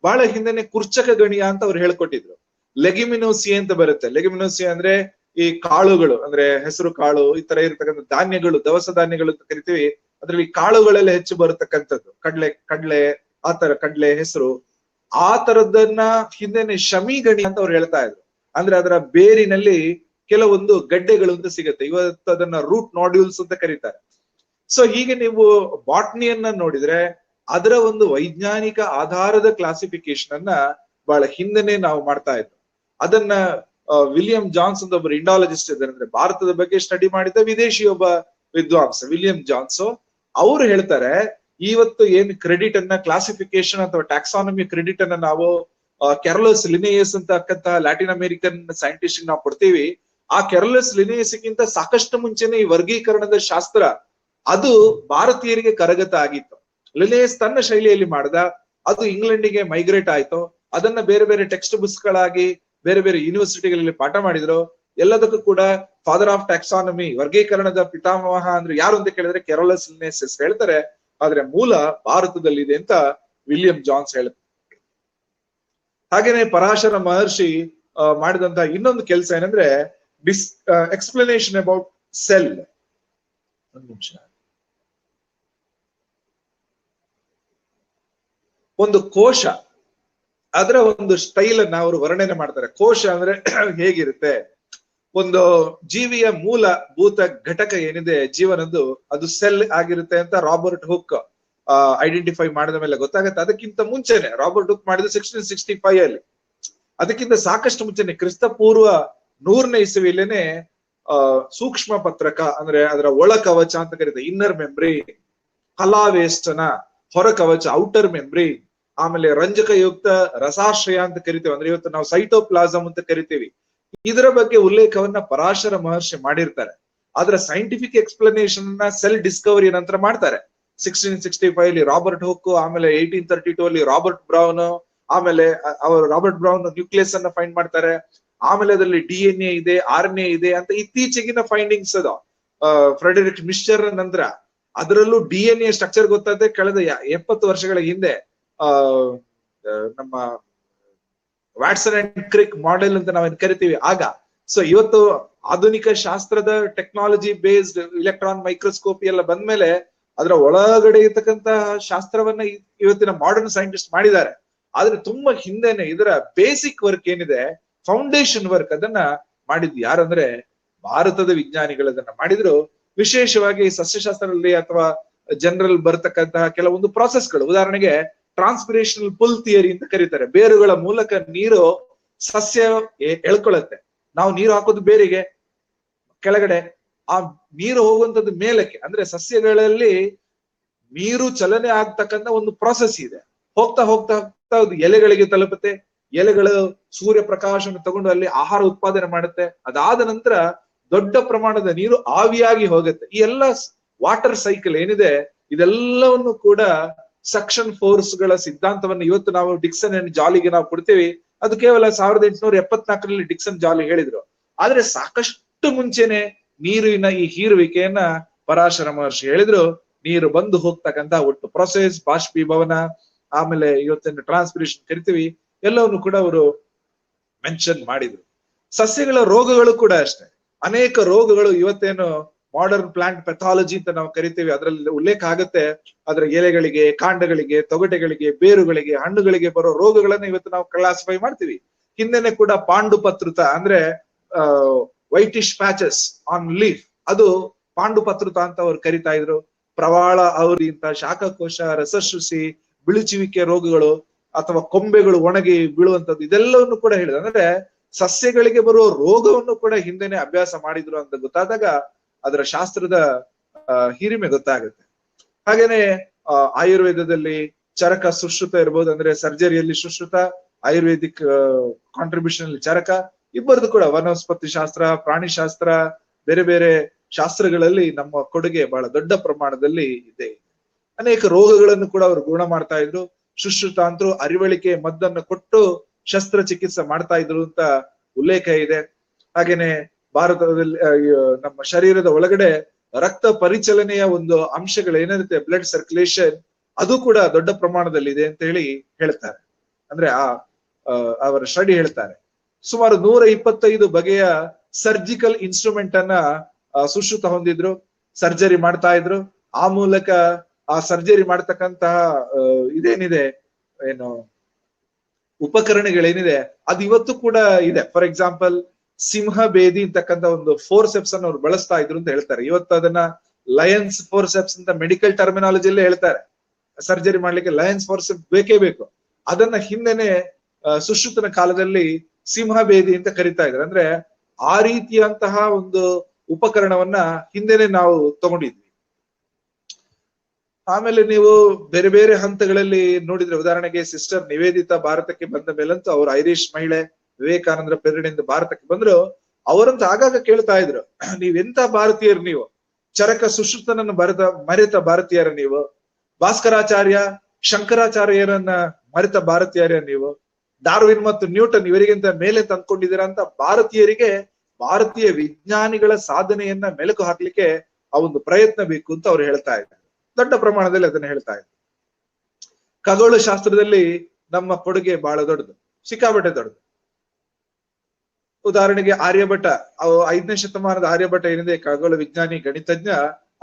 B: ಬಹಳ ಹಿಂದೆನೆ ಕುರ್ಚಕ ಗಣಿಯ ಅಂತ ಅವ್ರು ಹೇಳ್ಕೊಟ್ಟಿದ್ರು. ಲೆಗಿಮಿನೋಸಿಯಾ ಅಂತ ಬರುತ್ತೆ. ಲೆಗಿಮಿನೋಸಿಯಾ ಅಂದ್ರೆ ಈ ಕಾಳುಗಳು, ಅಂದ್ರೆ ಹೆಸರು ಕಾಳು, ಈ ತರ ಇರತಕ್ಕಂಥ ಧಾನ್ಯಗಳು, ದವಸ ಧಾನ್ಯಗಳು ಅಂತ ಕರಿತೀವಿ. ಅದ್ರಲ್ಲಿ ಕಾಳುಗಳೆಲ್ಲ ಹೆಚ್ಚು ಬರತಕ್ಕಂಥದ್ದು, ಕಡ್ಲೆ ಆತರ, ಕಡ್ಲೆ, ಹೆಸರು, ಆ ತರದನ್ನ ಹಿಂದೆನೆ ಶಮಿಗಣಿ ಅಂತ ಅವ್ರು ಹೇಳ್ತಾ ಇದ್ರು. ಅಂದ್ರೆ ಅದರ ಬೇರಿನಲ್ಲಿ ಕೆಲವೊಂದು ಗಡ್ಡೆಗಳು ಅಂತ ಸಿಗುತ್ತೆ. ಇವತ್ತು ಅದನ್ನ ರೂಟ್ ನಾಡ್ಯೂಲ್ಸ್ ಅಂತ ಕರೀತಾರೆ. ಸೊ ಹೀಗೆ ನೀವು ಬಾಟ್ನಿಯನ್ನ ನೋಡಿದ್ರೆ ಅದರ ಒಂದು ವೈಜ್ಞಾನಿಕ ಆಧಾರದ ಕ್ಲಾಸಿಫಿಕೇಶನ್ ಅನ್ನ ಬಹಳ ಹಿಂದೆನೆ ನಾವು ಮಾಡ್ತಾ ಇದ್ವಿ. ಅದನ್ನ ವಿಲಿಯಂ ಜಾನ್ಸ್ ಅಂತ ಒಬ್ಬರು ಇಂಡಾಲಜಿಸ್ಟ್ ಇದ್ದಾರೆ, ಅಂದ್ರೆ ಭಾರತದ ಬಗ್ಗೆ ಸ್ಟಡಿ ಮಾಡಿದ ವಿದೇಶಿ ಒಬ್ಬ ವಿದ್ವಾಂಸ ವಿಲಿಯಂ ಜಾನ್ಸ್. ಅವರು ಹೇಳ್ತಾರೆ, ಇವತ್ತು ಏನ್ ಕ್ರೆಡಿಟ್ ಅನ್ನ ಕ್ಲಾಸಿಫಿಕೇಶನ್ ಅಥವಾ ಟ್ಯಾಕ್ಸಾನಮಿ ಕ್ರೆಡಿಟ್ ಅನ್ನ ನಾವು ಕೆರಲಸ್ ಲಿನೇಯಸ್ ಅಂತಕ್ಕಂತಹ ಲ್ಯಾಟಿನ್ ಅಮೆರಿಕನ್ ಸೈಂಟಿಸ್ಟ್ ನಾವು ಕೊಡ್ತೀವಿ. ಆ ಕೆರಲಸ್ ಲಿನೇಯಸ್ ಗಿಂತ ಸಾಕಷ್ಟು ಮುಂಚೆನೆ ಈ ವರ್ಗೀಕರಣದ ಶಾಸ್ತ್ರ ಅದು ಭಾರತೀಯರಿಗೆ ಕರಗತ ಆಗಿತ್ತು. ಲಿನೇಯಸ್ ತನ್ನ ಶೈಲಿಯಲ್ಲಿ ಮಾಡ್ದ, ಅದು ಇಂಗ್ಲೆಂಡಿಗೆ ಮೈಗ್ರೇಟ್ ಆಯ್ತು. ಅದನ್ನ ಬೇರೆ ಬೇರೆ ಟೆಕ್ಸ್ಟ್ ಬುಕ್ಸ್ ಗಳಾಗಿ ಬೇರೆ ಬೇರೆ ಯೂನಿವರ್ಸಿಟಿಗಳಲ್ಲಿ ಪಾಠ ಮಾಡಿದ್ರು. ಎಲ್ಲದಕ್ಕೂ ಕೂಡ ಫಾದರ್ ಆಫ್ ಟ್ಯಾಕ್ಸಾನಮಿ, ವರ್ಗೀಕರಣದ ಪಿತಾಮಹ ಅಂದ್ರೆ ಯಾರು ಅಂತ ಕೇಳಿದ್ರೆ ಕೆರಲಸ್ ಲಿನೇಯಸ್ ಹೇಳ್ತಾರೆ. ಆದ್ರೆ ಮೂಲ ಭಾರತದಲ್ಲಿದೆ ಅಂತ ವಿಲಿಯಂ ಜಾನ್ಸ್ ಹೇಳ್ತಾರೆ. ಹಾಗೇನೆ ಪರಾಶರ ಮಹರ್ಷಿ ಮಾಡಿದಂತಹ ಇನ್ನೊಂದು ಕೆಲಸ ಏನಂದ್ರೆ ಎಕ್ಸ್ಪ್ಲನೇಷನ್ ಅಬೌಟ್ ಸೆಲ್. ಒಂದು ನಿಮಿಷ. ಒಂದು ಕೋಶ, ಅದರ ಒಂದು ಸ್ಟೈಲ್ ಅನ್ನ ಅವರು ವರ್ಣನೆ ಮಾಡ್ತಾರೆ. ಕೋಶ ಅಂದ್ರೆ ಹೇಗಿರುತ್ತೆ, ಒಂದು ಜೀವಿಯ ಮೂಲಭೂತ ಘಟಕ ಏನಿದೆ ಜೀವನದ್ದು, ಅದು ಸೆಲ್ ಆಗಿರುತ್ತೆ ಅಂತ ರಾಬರ್ಟ್ ಹುಕ್ ಐಡೆಂಟಿಫೈ ಮಾಡಿದ ಮೇಲೆ ಗೊತ್ತಾಗತ್ತೆ. ಅದಕ್ಕಿಂತ ಮುಂಚೆನೆ ರಾಬರ್ಟ್ ಹುಕ್ ಮಾಡಿದ 1665 ಅಲ್ಲಿ, ಅದಕ್ಕಿಂತ ಸಾಕಷ್ಟು ಮುಂಚೆನೆ ಕ್ರಿಸ್ತ ಪೂರ್ವ 100ನೇ ಇಸವಿಯಲ್ಲೇನೆ ಸೂಕ್ಷ್ಮ ಪತ್ರಕ ಅಂದ್ರೆ ಅದರ ಒಳ ಕವಚ ಅಂತ ಕರೀತಾರೆ, ಇನ್ನರ್ ಮೆಮ್ಬ್ರಿ, ಕಲಾವೇಷ್ಟನ ಹೊರ ಕವಚ, ಔಟರ್ ಮೆಮ್ಬ್ರಿ, ಆಮೇಲೆ ರಂಜಕಯುಕ್ತ ರಸಾಶ್ರಯ ಅಂತ ಕರಿತೇವೆ, ಅಂದ್ರೆ ಇವತ್ತು ನಾವು ಸೈಟೋಪ್ಲಾಸಮ್ ಅಂತ ಕರಿತೀವಿ. ಇದರ ಬಗ್ಗೆ ಉಲ್ಲೇಖವನ್ನ ಪರಾಶರ ಮಹರ್ಷಿ ಮಾಡಿರ್ತಾರೆ. ಅದರ ಸೈಂಟಿಫಿಕ್ ಎಕ್ಸ್ಪ್ಲನೇಷನ್ ನ ಸೆಲ್ ಡಿಸ್ಕವರಿ ನಂತರ ಮಾಡ್ತಾರೆ 1665 ಅಲ್ಲಿ ರಾಬರ್ಟ್ ಹುಕ್, ಆಮೇಲೆ 1832 ಅಲ್ಲಿ ರಾಬರ್ಟ್ ಬ್ರೌನ್, ಆಮೇಲೆ ಅವರು ರಾಬರ್ಟ್ ಬ್ರೌನ್ ನ್ಯೂಕ್ಲಿಯಸ್ ಅನ್ನ ಫೈಂಡ್ ಮಾಡ್ತಾರೆ. ಆಮೇಲೆ ಅದರಲ್ಲಿ DNA ಇದೆ, RNA ಇದೆ ಅಂತ ಇತ್ತೀಚೆಗಿನ ಫೈಂಡಿಂಗ್ಸ್ ಅದು ಫ್ರೆಡರಿಕ್ ಮಿಸ್ಚರ್ ನಂತರ. ಅದರಲ್ಲೂ DNA ಸ್ಟ್ರಕ್ಚರ್ ಗೊತ್ತಾದ್ರೆ ಕಳೆದ 70 ವರ್ಷಗಳ ಹಿಂದೆ ನಮ್ಮ ವ್ಯಾಟ್ಸನ್ ಅಂಡ್ ಕ್ರಿಕ್ ಮಾಡೆಲ್ ಅಂತ ನಾವೇನ್ ಕರಿತೀವಿ ಆಗ. ಸೊ ಇವತ್ತು ಆಧುನಿಕ ಶಾಸ್ತ್ರದ ಟೆಕ್ನಾಲಜಿ ಬೇಸ್ಡ್ ಇಲೆಕ್ಟ್ರಾನ್ ಮೈಕ್ರೋಸ್ಕೋಪಿ ಎಲ್ಲ ಬಂದ್ಮೇಲೆ ಅದರ ಒಳಗಡೆ ಇರ್ತಕ್ಕಂತಹ ಶಾಸ್ತ್ರವನ್ನ ಇವತ್ತಿನ ಮಾಡರ್ನ್ ಸೈಂಟಿಸ್ಟ್ ಮಾಡಿದ್ದಾರೆ. ಆದ್ರೆ ತುಂಬಾ ಹಿಂದೆನೆ ಇದರ ಬೇಸಿಕ್ ವರ್ಕ್ ಏನಿದೆ, ಫೌಂಡೇಶನ್ ವರ್ಕ್, ಅದನ್ನ ಮಾಡಿದ್ದು ಯಾರಂದ್ರೆ ಭಾರತದ ವಿಜ್ಞಾನಿಗಳು ಅದನ್ನ ಮಾಡಿದ್ರು. ವಿಶೇಷವಾಗಿ ಸಸ್ಯಶಾಸ್ತ್ರದಲ್ಲಿ ಅಥವಾ ಜನರಲ್ ಬರ್ತಕ್ಕಂತಹ ಕೆಲವೊಂದು ಪ್ರಾಸೆಸ್ಗಳು, ಉದಾಹರಣೆಗೆ ಟ್ರಾನ್ಸ್ಪಿರೇಷನಲ್ ಪುಲ್ ಥಿಯರಿ ಅಂತ ಕರೀತಾರೆ. ಬೇರುಗಳ ಮೂಲಕ ನೀರು ಸಸ್ಯ ಎಳ್ಕೊಳ್ಳುತ್ತೆ. ನಾವು ನೀರು ಹಾಕೋದು ಬೇರಿಗೆ ಕೆಳಗಡೆ, ಆ ನೀರು ಹೋಗುವಂತದ್ದು ಮೇಲಕ್ಕೆ. ಅಂದ್ರೆ ಸಸ್ಯಗಳಲ್ಲಿ ನೀರು ಚಲನೆ ಆಗ್ತಕ್ಕಂಥ ಒಂದು ಪ್ರಾಸೆಸ್ ಇದೆ. ಹೋಗ್ತಾ ಹೋಗ್ತಾ ಹೋಗ್ತಾ ಅದು ಎಲೆಗಳಿಗೆ ತಲುಪುತ್ತೆ. ಎಲೆಗಳು ಸೂರ್ಯ ಪ್ರಕಾಶವನ್ನು ತಗೊಂಡು ಅಲ್ಲಿ ಆಹಾರ ಉತ್ಪಾದನೆ ಮಾಡುತ್ತೆ. ಅದಾದ ನಂತರ ದೊಡ್ಡ ಪ್ರಮಾಣದ ನೀರು ಆವಿಯಾಗಿ ಹೋಗುತ್ತೆ. ಈ ಎಲ್ಲ ವಾಟರ್ ಸೈಕಲ್ ಏನಿದೆ, ಇದೆಲ್ಲವನ್ನು ಕೂಡ ಸಕ್ಷನ್ ಫೋರ್ಸ್ ಗಳ ಸಿದ್ಧಾಂತವನ್ನು ಇವತ್ತು ನಾವು ಡಿಕ್ಸನ್ ಅಂಡ್ ಜಾಲಿಗೆ ನಾವು ಕೊಡ್ತೀವಿ. ಅದು ಕೇವಲ 1874ರಲ್ಲಿ ಡಿಕ್ಸನ್ ಜಾಲಿ ಹೇಳಿದ್ರು. ಆದ್ರೆ ಸಾಕಷ್ಟು ಮುಂಚೆನೆ ನೀರಿನ ಈ ಹೀರುವಿಕೆಯನ್ನ ಪರಾಶರ ಮಹರ್ಷಿ ಹೇಳಿದ್ರು. ನೀರು ಬಂದು ಹೋಗ್ತಕ್ಕಂತ ಒಟ್ಟು ಪ್ರೊಸೆಸ್, ಬಾಷ್ಪೀಭವನ, ಆಮೇಲೆ ಇವತ್ತಿನ ಟ್ರಾನ್ಸ್ಪಿರೇಷನ್ ಕರಿತೀವಿ, ಎಲ್ಲವನ್ನು ಕೂಡ ಅವರು ಮೆನ್ಷನ್ ಮಾಡಿದ್ರು. ಸಸ್ಯಗಳ ರೋಗಗಳು ಕೂಡ ಅಷ್ಟೇ. ಅನೇಕ ರೋಗಗಳು ಇವತ್ತೇನು ಮಾಡರ್ನ್ ಪ್ಲಾಂಟ್ ಪೆಥಾಲಜಿ ಅಂತ ನಾವು ಕರಿತೀವಿ, ಅದರಲ್ಲಿ ಉಲ್ಲೇಖ ಆಗುತ್ತೆ. ಅದರ ಎಲೆಗಳಿಗೆ, ಕಾಂಡಗಳಿಗೆ, ತೊಗಟೆಗಳಿಗೆ, ಬೇರುಗಳಿಗೆ, ಹಣ್ಣುಗಳಿಗೆ ಬರೋ ರೋಗಗಳನ್ನ ಇವತ್ತು ನಾವು ಕ್ಲಾಸಿಫೈ ಮಾಡ್ತೀವಿ. ಹಿಂದೆನೆ ಕೂಡ ಪಾಂಡುಪತ್ರುತ ಅಂದ್ರೆ ವೈಟಿಶ್ ಪ್ಯಾಚಸ್ ಆನ್ ಲೀಫ್, ಅದು ಪಾಂಡುಪತ್ರುತ ಅಂತ ಅವ್ರು ಕರಿತಾ ಇದ್ರು. ಪ್ರವಾಳ ಅವರಿ ಇಂತ ಶಾಖಕೋಶ, ರಸಶುಸಿ, ಬಿಳುಚುವಿಕೆ ರೋಗಗಳು ಅಥವಾ ಕೊಂಬೆಗಳು ಒಣಗಿ ಬೀಳುವಂತದ್ದು, ಇದೆಲ್ಲವನ್ನು ಕೂಡ ಹೇಳಿದ್ರು. ಅಂದ್ರೆ ಸಸ್ಯಗಳಿಗೆ ಬರುವ ರೋಗವನ್ನು ಕೂಡ ಹಿಂದೆನೆ ಅಭ್ಯಾಸ ಮಾಡಿದ್ರು ಅಂತ ಗೊತ್ತಾದಾಗ ಅದರ ಶಾಸ್ತ್ರದ ಹಿರಿಮೆ ಗೊತ್ತಾಗುತ್ತೆ. ಹಾಗೇನೆ ಆಯುರ್ವೇದದಲ್ಲಿ ಚರಕ ಸುಶ್ರುತ ಇರ್ಬೋದು, ಅಂದ್ರೆ ಸರ್ಜರಿಯಲ್ಲಿ ಸುಶ್ರುತ, ಆಯುರ್ವೇದಿಕ್ ಕಾಂಟ್ರಿಬ್ಯೂಷನ್ ಅಲ್ಲಿ ಚರಕ, ಇಬ್ಬರದು ಕೂಡ ವನಸ್ಪತಿ ಶಾಸ್ತ್ರ, ಪ್ರಾಣಿಶಾಸ್ತ್ರ, ಬೇರೆ ಬೇರೆ ಶಾಸ್ತ್ರಗಳಲ್ಲಿ ನಮ್ಮ ಕೊಡುಗೆ ಬಹಳ ದೊಡ್ಡ ಪ್ರಮಾಣದಲ್ಲಿ ಇದೆ. ಅನೇಕ ರೋಗಗಳನ್ನು ಕೂಡ ಅವರು ಗುಣ ಮಾಡ್ತಾ ಇದ್ರು. ಸುಶ್ರುತ ಅಂತರೂ ಅರಿವಳಿಕೆ ಮದ್ದನ್ನು ಕೊಟ್ಟು ಶಸ್ತ್ರಚಿಕಿತ್ಸೆ ಮಾಡ್ತಾ ಇದ್ರು ಅಂತ ಉಲ್ಲೇಖ ಇದೆ. ಹಾಗೇನೆ ಭಾರತದಲ್ಲಿ ನಮ್ಮ ಶರೀರದ ಒಳಗಡೆ ರಕ್ತ ಪರಿಚಲನೆಯ ಒಂದು ಅಂಶಗಳೇನಿರುತ್ತೆ, ಬ್ಲಡ್ ಸರ್ಕ್ಯುಲೇಷನ್, ಅದು ಕೂಡ ದೊಡ್ಡ ಪ್ರಮಾಣದಲ್ಲಿ ಇದೆ ಅಂತ ಹೇಳಿ ಹೇಳ್ತಾರೆ. ಅಂದ್ರೆ ಅವರ ಸ್ಟಡಿ ಹೇಳ್ತಾರೆ. ಸುಮಾರು 125 ಬಗೆಯ ಸರ್ಜಿಕಲ್ ಇನ್ಸ್ಟ್ರೂಮೆಂಟ್ ಅನ್ನ ಸುಶ್ರುತ ಹೊಂದಿದ್ರು, ಸರ್ಜರಿ ಮಾಡ್ತಾ ಇದ್ರು. ಆ ಮೂಲಕ ಆ ಸರ್ಜರಿ ಮಾಡ್ತಕ್ಕಂತಹ ಇದೇನಿದೆ ಏನು ಉಪಕರಣಗಳೇನಿದೆ ಅದು ಇವತ್ತು ಕೂಡ ಇದೆ. ಫಾರ್ ಎಕ್ಸಾಂಪಲ್ ಸಿಂಹ ಬೇದಿ ಅಂತಕ್ಕಂಥ ಒಂದು ಫೋರ್ಸೆಪ್ಸ್ ಅನ್ನು ಅವ್ರು ಬಳಸ್ತಾ ಇದ್ರು ಅಂತ ಹೇಳ್ತಾರೆ. ಇವತ್ತು ಅದನ್ನ ಲಯನ್ಸ್ ಫೋರ್ಸೆಪ್ಸ್ ಅಂತ ಮೆಡಿಕಲ್ ಟರ್ಮಿನಾಲಜಿಯಲ್ಲೇ ಹೇಳ್ತಾರೆ. ಸರ್ಜರಿ ಮಾಡ್ಲಿಕ್ಕೆ ಲಯನ್ಸ್ ಫೋರ್ಸೆಪ್ಸ್ ಬೇಕೇ ಬೇಕು. ಅದನ್ನ ಹಿಂದೆನೆ ಸುಶ್ರುತನ ಕಾಲದಲ್ಲಿ ಸಿಂಹ ಬೇದಿ ಅಂತ ಕರಿತಾ ಇದ್ರು. ಅಂದ್ರೆ ಆ ರೀತಿಯಂತಹ ಒಂದು ಉಪಕರಣವನ್ನ ಹಿಂದೆನೆ ನಾವು ತಗೊಂಡಿದ್ವಿ. ಆಮೇಲೆ ನೀವು ಬೇರೆ ಬೇರೆ ಹಂತಗಳಲ್ಲಿ ನೋಡಿದ್ರೆ, ಉದಾಹರಣೆಗೆ ಸಿಸ್ಟರ್ ನಿವೇದಿತಾ ಭಾರತಕ್ಕೆ ಬಂದ ಮೇಲಂತೂ ಅವ್ರು ಐರಿಷ್ ಮಹಿಳೆ, ವಿವೇಕಾನಂದರ ಪ್ರೇರಣೆಯಿಂದ ಭಾರತಕ್ಕೆ ಬಂದ್ರು. ಅವರಂತೂ ಆಗಾಗ ಕೇಳ್ತಾ ಇದ್ರು, ನೀವೆಂತ ಭಾರತೀಯರು ನೀವು, ಚರಕ ಸುಶ್ರುತನನ್ನು ಮರೆತ ಭಾರತೀಯರ ನೀವು, ಭಾಸ್ಕರಾಚಾರ್ಯ ಶಂಕರಾಚಾರ್ಯರನ್ನ ಮರೆತ ಭಾರತೀಯರ ನೀವು, ಡಾರ್ವಿನ್ ಮತ್ತು ನ್ಯೂಟನ್ ಇವರಿಗಿಂತ ಮೇಲೆ ತಂದ್ಕೊಂಡಿದ್ದೀರಾ ಅಂತ ಭಾರತೀಯರಿಗೆ ಭಾರತೀಯ ವಿಜ್ಞಾನಿಗಳ ಸಾಧನೆಯನ್ನ ಮೆಲುಕು ಹಾಕ್ಲಿಕ್ಕೆ ಆ ಒಂದು ಪ್ರಯತ್ನ ಬೇಕು ಅಂತ ಅವ್ರು ಹೇಳ್ತಾ ಇದ್ದಾರೆ. ದೊಡ್ಡ ಪ್ರಮಾಣದಲ್ಲಿ ಅದನ್ನ ಹೇಳ್ತಾ ಇದ್ದಾರೆ. ಖಗೋಳ ಶಾಸ್ತ್ರದಲ್ಲಿ ನಮ್ಮ ಕೊಡುಗೆ ಬಹಳ ದೊಡ್ಡದು, ಸಿಕ್ಕಾಪಟ್ಟೆ ದೊಡ್ಡದು. ಉದಾಹರಣೆಗೆ ಆರ್ಯಭಟ, 5ನೇ ಶತಮಾನದ ಆರ್ಯಭಟ ಏನಿದೆ, ಖಗೋಳ ವಿಜ್ಞಾನಿ ಗಣಿತಜ್ಞ,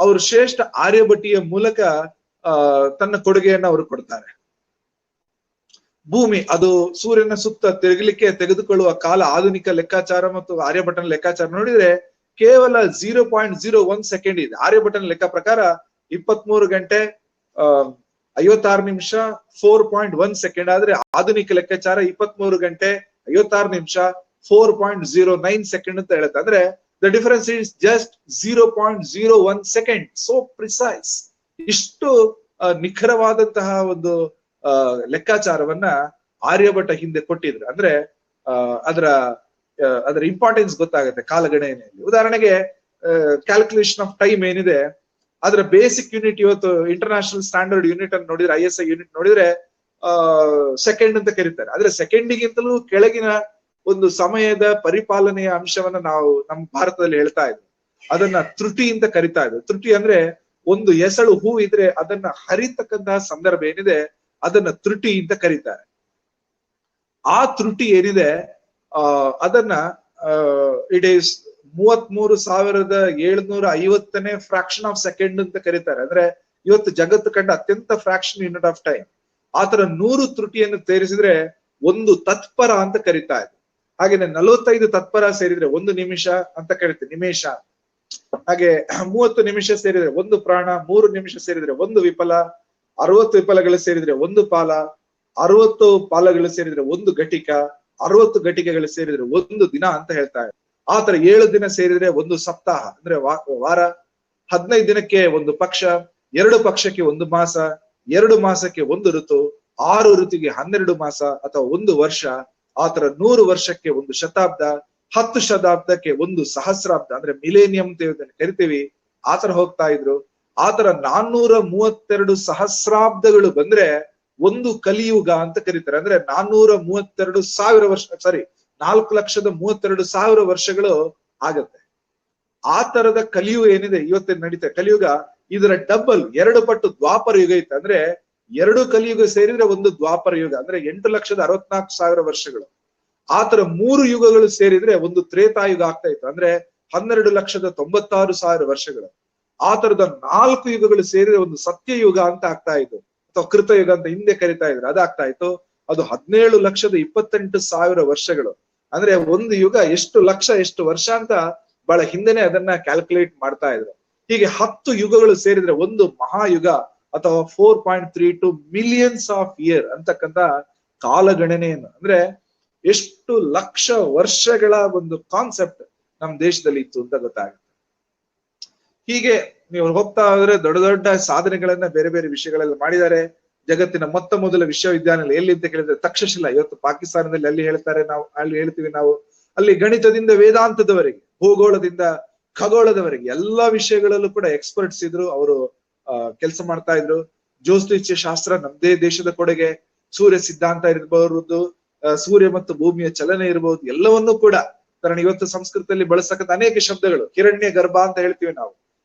B: ಅವರು ಶ್ರೇಷ್ಠ ಆರ್ಯಭಟಿಯ ಮೂಲಕ ತನ್ನ ಕೊಡುಗೆಯನ್ನ ಅವರು ಕೊಡ್ತಾರೆ. ಭೂಮಿ ಅದು ಸೂರ್ಯನ ಸುತ್ತ ತಿರುಗಲಿಕ್ಕೆ ತೆಗೆದುಕೊಳ್ಳುವ ಕಾಲ, ಆಧುನಿಕ ಲೆಕ್ಕಾಚಾರ ಮತ್ತು ಆರ್ಯಭಟನ ಲೆಕ್ಕಾಚಾರ ನೋಡಿದ್ರೆ ಕೇವಲ 0.01 ಸೆಕೆಂಡ್ ಇದೆ. ಆರ್ಯಭಟನ ಲೆಕ್ಕ ಪ್ರಕಾರ 23 ಗಂಟೆ 56 ನಿಮಿಷ 4.1 ಸೆಕೆಂಡ್. ಆದ್ರೆ ಆಧುನಿಕ ಲೆಕ್ಕಾಚಾರ 23 ಗಂಟೆ 56 ನಿಮಿಷ 4.09 ಸೆಕೆಂಡ್ ಅಂತ ಹೇಳುತ್ತೆ. ಅಂದ್ರೆ the difference is just 0.01 second. So precise. ಇಷ್ಟು ನಿಖರವಾದಂತಹ ಒಂದು ಲೆಕ್ಕಾಚಾರವನ್ನ ಆರ್ಯಭಟ ಹಿಂದೆ ಕೊಟ್ಟಿದ್ರು. ಅಂದ್ರೆ ಅದರ ಇಂಪಾರ್ಟೆನ್ಸ್ ಗೊತ್ತಾಗುತ್ತೆ ಕಾಲಗಣನೆಯಲ್ಲಿ. ಉದಾಹರಣೆಗೆ ಕ್ಯಾಲ್ಕುಲೇಷನ್ ಆಫ್ ಟೈಮ್ ಏನಿದೆ, ಅದರ ಬೇಸಿಕ್ ಯೂನಿಟ್ ಇವತ್ತು ಇಂಟರ್ನ್ಯಾಷನಲ್ ಸ್ಟ್ಯಾಂಡರ್ಡ್ ಯೂನಿಟ್ ಅನ್ನು ನೋಡಿದ್ರೆ, ISI ಯೂನಿಟ್ ನೋಡಿದ್ರೆ ಸೆಕೆಂಡ್ ಅಂತ ಕರೀತಾರೆ. ಆದ್ರೆ ಸೆಕೆಂಡಿಗಿಂತಲೂ ಕೆಳಗಿನ ಒಂದು ಸಮಯದ ಪರಿಪಾಲನೆಯ ಅಂಶವನ್ನ ನಾವು ನಮ್ಮ ಭಾರತದಲ್ಲಿ ಹೇಳ್ತಾ ಇದ್ವಿ. ಅದನ್ನ ತ್ರುಟಿ ಅಂತ ಕರಿತಾ ಇದ್ವಿ. ತ್ರುಟಿ ಅಂದ್ರೆ ಒಂದು ಎಸಳು ಹೂ ಇದ್ರೆ ಅದನ್ನ ಹರಿತಕ್ಕಂತಹ ಸಂದರ್ಭ ಏನಿದೆ ಅದನ್ನ ತ್ರುಟಿ ಅಂತ ಕರೀತಾರೆ. ಆ ತ್ರುಟಿ ಏನಿದೆ ಅದನ್ನ ಇಟ್ ಈಸ್ 33,750ನೇ ಫ್ರಾಕ್ಷನ್ ಆಫ್ ಸೆಕೆಂಡ್ ಅಂತ ಕರೀತಾರೆ. ಅಂದ್ರೆ ಇವತ್ತು ಜಗತ್ತು ಕಂಡ ಅತ್ಯಂತ ಫ್ರಾಕ್ಷನ್ ಯೂನಿಟ್ ಆಫ್ ಟೈಮ್. ಆತರ 100 ತ್ರುಟಿಯನ್ನು ಸೇರಿಸಿದ್ರೆ ಒಂದು ತತ್ಪರ ಅಂತ ಕರಿತಾ ಇದೆ. ಹಾಗೇನೆ 45 ತತ್ಪರ ಸೇರಿದ್ರೆ 1 ನಿಮಿಷ ಅಂತ ಕರಿತೀವಿ, ನಿಮೇಶ. ಹಾಗೆ 30 ನಿಮಿಷ ಸೇರಿದ್ರೆ 1 ಪ್ರಾಣ, 3 ನಿಮಿಷ ಸೇರಿದ್ರೆ 1 ವಿಫಲ, 60 ವಿಫಲಗಳು ಸೇರಿದ್ರೆ 1 ಪಾಲ, 60 ಪಾಲಗಳು ಸೇರಿದ್ರೆ 1 ಘಟಿಕ, 60 ಘಟಿಕೆಗಳು ಸೇರಿದ್ರೆ 1 ದಿನ ಅಂತ ಹೇಳ್ತಾ ಇದೆ. ಆತರ 7 ದಿನ ಸೇರಿದ್ರೆ 1 ಸಪ್ತಾಹ ಅಂದ್ರೆ ವಾರ, 15 ದಿನಕ್ಕೆ 1 ಪಕ್ಷ, 2 ಪಕ್ಷಕ್ಕೆ 1 ಮಾಸ, 2 ಮಾಸಕ್ಕೆ 1 ಋತು, 6 ಋತುಗೆ 12 ಮಾಸ ಅಥವಾ 1 ವರ್ಷ. ಆತರ 100 ವರ್ಷಕ್ಕೆ 1 ಶತಾಬ್ದ, 10 ಶತಾಬ್ದಕ್ಕೆ 1 ಸಹಸ್ರಾಬ್ದ ಅಂದ್ರೆ ಮಿಲೇನಿಯಂ ಅಂತ ಕರಿತೀವಿ. ಆತರ ಹೋಗ್ತಾ ಇದ್ರು. ಆತರ 432 ಸಹಸ್ರಾಬ್ದಗಳು ಬಂದ್ರೆ 1 ಕಲಿಯುಗ ಅಂತ ಕರೀತಾರೆ. ಅಂದ್ರೆ 432,000 ವರ್ಷ, 4,32,000 ವರ್ಷಗಳು ಆಗತ್ತೆ. ಆ ತರದ ಕಲಿಯುಗ ಏನಿದೆ ಇವತ್ತಿನ ನಡೀತಾ ಕಲಿಯುಗ, ಇದರ ಡಬಲ್ 2 ಪಟ್ಟು ದ್ವಾಪರ ಯುಗ ಇತ್ತು. ಅಂದ್ರೆ 2 ಕಲಿಯುಗ ಸೇರಿದ್ರೆ 1 ದ್ವಾಪರ ಯುಗ ಅಂದ್ರೆ 8,64,000 ವರ್ಷಗಳು. ಆತರ 3 ಯುಗಗಳು ಸೇರಿದ್ರೆ 1 ತ್ರೇತಾಯುಗ ಆಗ್ತಾ ಇತ್ತು. ಅಂದ್ರೆ 12,96,000 ವರ್ಷಗಳು. ಆ ತರದ 4 ಯುಗಗಳು ಸೇರಿದ್ರೆ 1 ಸತ್ಯಯುಗ ಅಂತ ಆಗ್ತಾ ಇತ್ತು, ಅಥವಾ ಕೃತಯುಗ ಅಂತ ಹಿಂದೆ ಕರಿತಾ ಇದ್ರು, ಅದಾಗ್ತಾ ಇತ್ತು. ಅದು 17,28,000 ವರ್ಷಗಳು. ಅಂದ್ರೆ 1 ಯುಗ ಎಷ್ಟು ಲಕ್ಷ ಎಷ್ಟು ವರ್ಷ ಅಂತ ಬಹಳ ಹಿಂದೆನೆ ಅದನ್ನ ಕ್ಯಾಲ್ಕುಲೇಟ್ ಮಾಡ್ತಾ ಇದ್ರು. ಹೀಗೆ 10 ಯುಗಗಳು ಸೇರಿದ್ರೆ 1 ಮಹಾಯುಗ ಅಥವಾ 4.32 ಮಿಲಿಯನ್ಸ್ ಆಫ್ ಇಯರ್ ಅಂತಕ್ಕಂಥ ಕಾಲಗಣನೆಯನ್ನು, ಅಂದ್ರೆ ಎಷ್ಟು ಲಕ್ಷ ವರ್ಷಗಳ ಒಂದು ಕಾನ್ಸೆಪ್ಟ್ ನಮ್ ದೇಶದಲ್ಲಿ ಇತ್ತು ಅಂತ ಗೊತ್ತಾಗುತ್ತೆ. ಹೀಗೆ ನೀವು ಹೋಗ್ತಾ ಹೋದ್ರೆ ದೊಡ್ಡ ದೊಡ್ಡ ಸಾಧನೆಗಳನ್ನ ಬೇರೆ ಬೇರೆ ವಿಷಯಗಳೆಲ್ಲ ಮಾಡಿದ್ದಾರೆ. ಜಗತ್ತಿನ ಮೊತ್ತ ಮೊದಲ ವಿಶ್ವವಿದ್ಯಾನಿಲಯ ಎಲ್ಲಿ ಅಂತ ಕೇಳಿದ್ರೆ ತಕ್ಷಶಿಲಾ. ಇವತ್ತು ಪಾಕಿಸ್ತಾನದಲ್ಲಿ ಅಲ್ಲಿ ಹೇಳ್ತಾರೆ, ನಾವು ಅಲ್ಲಿ ಹೇಳ್ತೀವಿ ನಾವು. ಅಲ್ಲಿ ಗಣಿತದಿಂದ ವೇದಾಂತದವರೆಗೆ, ಭೂಗೋಳದಿಂದ ಖಗೋಳದವರೆಗೆ ಎಲ್ಲಾ ವಿಷಯಗಳಲ್ಲೂ ಕೂಡ ಎಕ್ಸ್ಪರ್ಟ್ಸ್ ಇದ್ರು. ಅವರು ಕೆಲಸ ಮಾಡ್ತಾ ಇದ್ರು. ಜ್ಯೋತಿಷ್ಯ ಶಾಸ್ತ್ರ ನಮ್ದೇ ದೇಶದ ಕೊಡುಗೆ. ಸೂರ್ಯ ಸಿದ್ಧಾಂತ ಇರಬಹುದು, ಸೂರ್ಯ ಮತ್ತು ಭೂಮಿಯ ಚಲನೆ ಇರಬಹುದು, ಎಲ್ಲವನ್ನೂ ಕೂಡ. ಕಾರಣ ಇವತ್ತು ಸಂಸ್ಕೃತದಲ್ಲಿ ಬಳಸತಕ್ಕಂಥ ಅನೇಕ ಶಬ್ದಗಳು, ಹಿರಣ್ಯ ಗರ್ಭ ಅಂತ ಹೇಳ್ತೀವಿ ನಾವು,